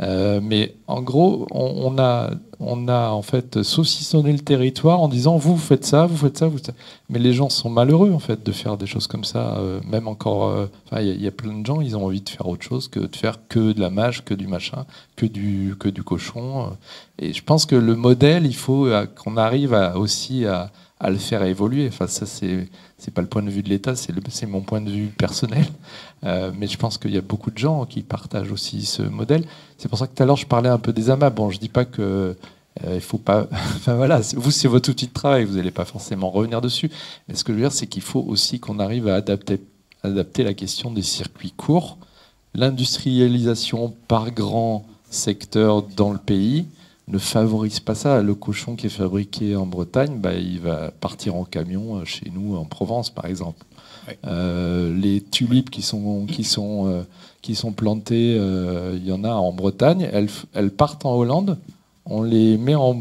Mais en gros, on a en fait saucissonné le territoire en disant vous faites ça, vous faites ça, vous faites ça. Mais les gens sont malheureux en fait de faire des choses comme ça. Même encore, il y a plein de gens, ils ont envie de faire autre chose que de faire que de la mâche, que du machin, que du cochon. Et je pense que le modèle, il faut qu'on arrive aussi à le faire évoluer. Enfin, ça c'est pas le point de vue de l'État, c'est mon point de vue personnel. Mais je pense qu'il y a beaucoup de gens qui partagent aussi ce modèle. C'est pour ça que tout à l'heure je parlais un peu des amas. Bon, je dis pas que il faut pas. Enfin voilà, vous c'est votre outil de travail, vous n'allez pas forcément revenir dessus. Mais ce que je veux dire, c'est qu'il faut aussi qu'on arrive à adapter la question des circuits courts, l'industrialisation par grands secteurs dans le pays ne favorise pas ça. Le cochon qui est fabriqué en Bretagne, il va partir en camion chez nous en Provence, par exemple. Ouais. Les tulipes qui sont plantées, il y en a en Bretagne. Elles partent en Hollande. On les met en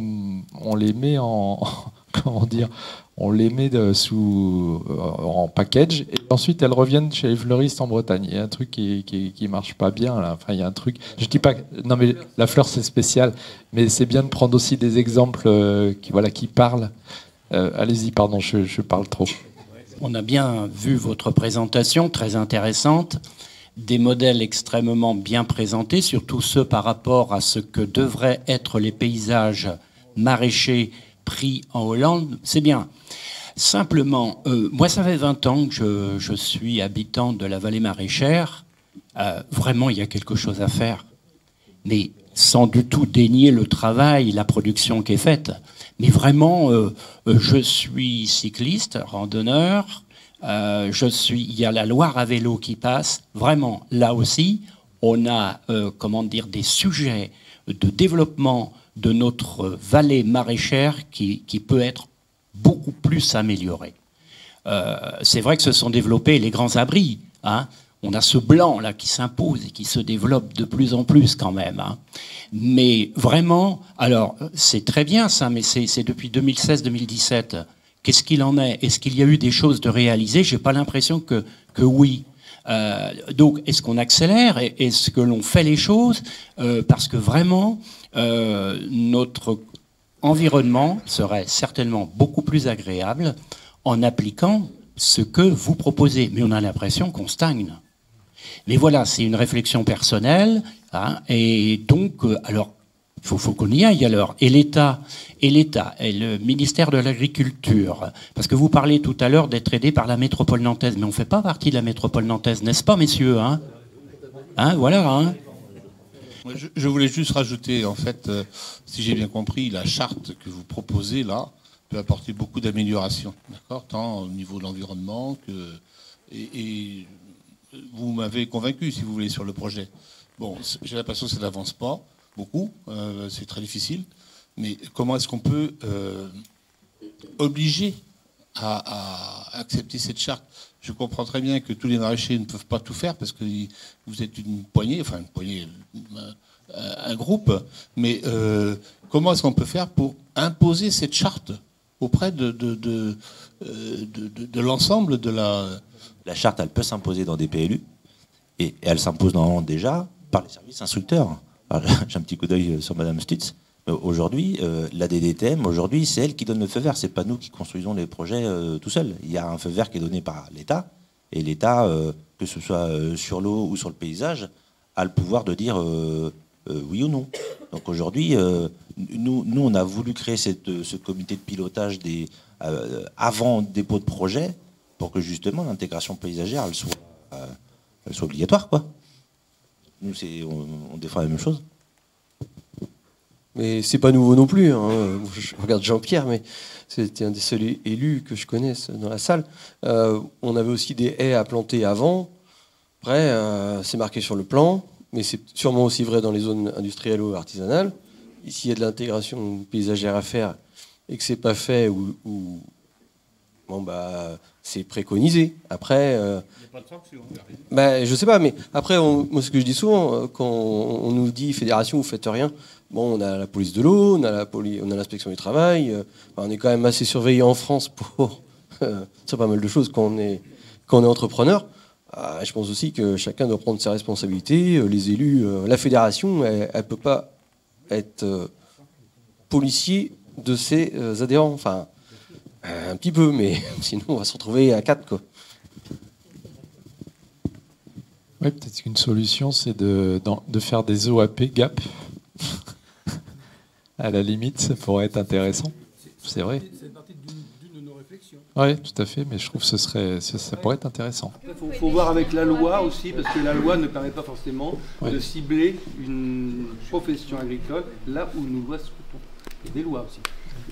comment dire, on les met en package et ensuite elles reviennent chez les fleuristes en Bretagne. Il y a un truc qui marche pas bien là. Enfin, il y a un truc. Je dis pas. Non, mais la fleur c'est spécial. Mais c'est bien de prendre aussi des exemples qui parlent. Allez-y, pardon, je parle trop. On a bien vu votre présentation, très intéressante. Des modèles extrêmement bien présentés, surtout ceux par rapport à ce que devraient être les paysages maraîchers pris en Hollande. C'est bien. Simplement, moi, ça fait 20 ans que je suis habitant de la vallée maraîchère. Vraiment, il y a quelque chose à faire. Mais sans du tout dénier le travail, la production qui est faite. Mais vraiment, je suis cycliste, randonneur. Il y a la Loire à vélo qui passe. Vraiment, là aussi, on a, des sujets de développement de notre vallée maraîchère qui peut être beaucoup plus améliorée. C'est vrai que se sont développés les grands abris. Hein. On a ce blanc là qui s'impose et qui se développe de plus en plus quand même. Hein. Mais vraiment, alors c'est très bien ça, mais c'est depuis 2016-2017. Qu'est-ce qu'il en est? Est-ce qu'il y a eu des choses de réalisées? J'ai pas l'impression que oui. Donc, est-ce qu'on accélère? Est-ce que l'on fait les choses? Parce que vraiment, notre environnement serait certainement beaucoup plus agréable en appliquant ce que vous proposez. Mais on a l'impression qu'on stagne. Mais voilà, c'est une réflexion personnelle. Hein, et donc, alors, il faut qu'on y aille alors. Et l'État, et le ministère de l'Agriculture, parce que vous parlez tout à l'heure d'être aidé par la métropole nantaise, mais on ne fait pas partie de la métropole nantaise, n'est-ce pas, messieurs? Hein, voilà. Hein. Je voulais juste rajouter, en fait, si j'ai bien compris, la charte que vous proposez là peut apporter beaucoup d'améliorations, d'accord, tant au niveau de l'environnement que et vous m'avez convaincu, si vous voulez, sur le projet. Bon, j'ai l'impression que ça n'avance pas beaucoup, c'est très difficile. Mais comment est-ce qu'on peut obliger à accepter cette charte? Je comprends très bien que tous les maraîchers ne peuvent pas tout faire parce que vous êtes une poignée, un groupe. Mais comment est-ce qu'on peut faire pour imposer cette charte auprès de l'ensemble de la... La charte, elle peut s'imposer dans des PLU et elle s'impose normalement déjà par les services instructeurs. J'ai un petit coup d'œil sur Madame Stutz. Aujourd'hui, la DDTM, aujourd'hui, c'est elle qui donne le feu vert. C'est pas nous qui construisons les projets tout seuls. Il y a un feu vert qui est donné par l'État. Et l'État, que ce soit sur l'eau ou sur le paysage, a le pouvoir de dire oui ou non. Donc aujourd'hui, nous, on a voulu créer ce comité de pilotage avant dépôt de projet pour que justement l'intégration paysagère, elle soit obligatoire, quoi. Nous, on défend la même chose. Mais c'est pas nouveau non plus. Hein. Je regarde Jean-Pierre, mais c'était un des seuls élus que je connaisse dans la salle. On avait aussi des haies à planter avant. Après, c'est marqué sur le plan. mais c'est sûrement aussi vrai dans les zones industrielles ou artisanales. S'il y a de l'intégration paysagère à faire et que c'est pas fait, bon bah c'est préconisé. Après, il n'y a pas de sanction. Bah, je sais pas, mais après, moi ce que je dis souvent, quand on nous dit fédération, vous faites rien. Bon, on a la police de l'eau, on a l'inspection du travail. On est quand même assez surveillé en France pour c'est pas mal de choses quand on est entrepreneur. Je pense aussi que chacun doit prendre ses responsabilités. Les élus, la fédération, elle peut pas être policier de ses adhérents. Enfin, un petit peu, mais sinon on va se retrouver à 4, quoi. Oui, peut-être qu'une solution, c'est de faire des OAP GAP. À la limite, ça pourrait être intéressant. C'est vrai. C'est partie d'une de nos réflexions. Oui, tout à fait, mais je trouve que ça pourrait être intéressant. Il faut voir avec la loi aussi, parce que la loi ne permet pas forcément de cibler une profession agricole là où nous loi souhaitons. Il y a des lois aussi.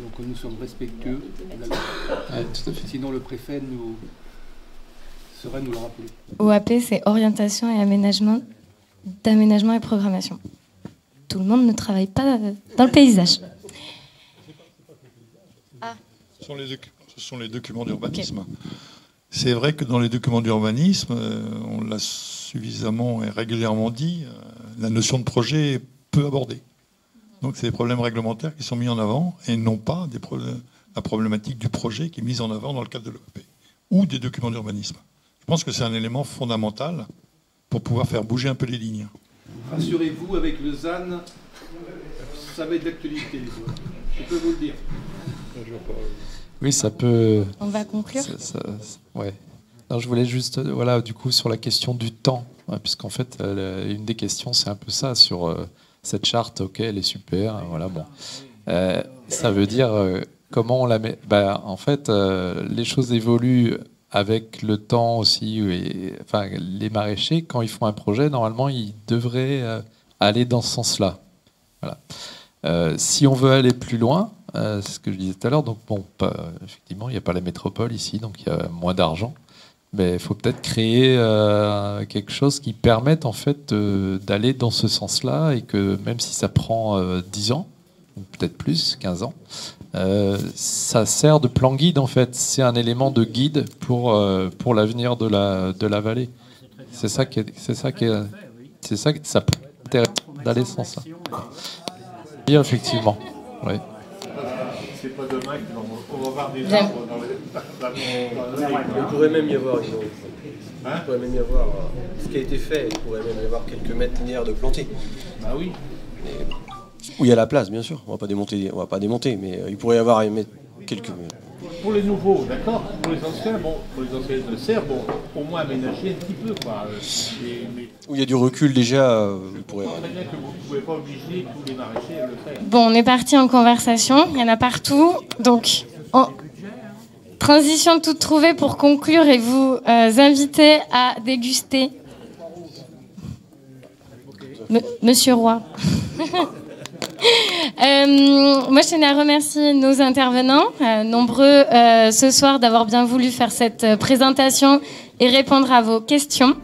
Donc nous sommes respectueux de la loi. Tout à fait. Sinon le préfet saurait nous le rappeler. OAP, c'est orientation et aménagement, d'aménagement et programmation. Tout le monde ne travaille pas dans le paysage. Ce sont les documents d'urbanisme. Okay. C'est vrai que dans les documents d'urbanisme, on l'a suffisamment et régulièrement dit, la notion de projet est peu abordée. Donc c'est des problèmes réglementaires qui sont mis en avant et non pas la problématique du projet qui est mise en avant dans le cadre de l'OAP ou des documents d'urbanisme. Je pense que c'est un élément fondamental pour pouvoir faire bouger un peu les lignes. Rassurez-vous, avec le ZAN, ça va être d'actualité. Je peux vous le dire. Oui, ça peut... On va conclure. Ouais. Non, je voulais juste, voilà, du coup, sur la question du temps, puisqu'en fait, une des questions, c'est un peu ça, sur cette charte, ok, elle est super, voilà, bon. Ça veut dire, comment on la met... En fait, les choses évoluent avec le temps aussi. Enfin, les maraîchers, quand ils font un projet, normalement, ils devraient aller dans ce sens-là. Voilà. Si on veut aller plus loin, c'est ce que je disais tout à l'heure, donc bon, effectivement, il n'y a pas la métropole ici, donc il y a moins d'argent. Mais il faut peut-être créer quelque chose qui permette en fait d'aller dans ce sens-là et que même si ça prend 10 ans, ou peut-être plus, 15 ans, ça sert de plan guide en fait. C'est un élément de guide pour l'avenir de la vallée. C'est ça que ça peut être intéressant d'aller sans ça. Oui, effectivement. Oui. C'est pas demain qu'on va voir des arbres dans le... Il pourrait même y avoir ce qui a été fait, il pourrait même y avoir quelques mètres linéaires de plantés. Bah oui. Où il y a la place, bien sûr. On va pas démonter, mais il pourrait y avoir quelques. Pour les nouveaux, d'accord. Pour les anciens, de serre, bon, au moins aménager un petit peu, quoi. Où il y a du recul déjà, il pourrait. Très bien que vous ne pouvez pas obliger tous les maraîchers à le faire. Bon, on est parti en conversation. Il y en a partout, donc. Transition toute trouvée pour conclure et vous inviter à déguster. Monsieur Roy. Moi, je tenais à remercier nos intervenants, nombreux ce soir, d'avoir bien voulu faire cette présentation et répondre à vos questions.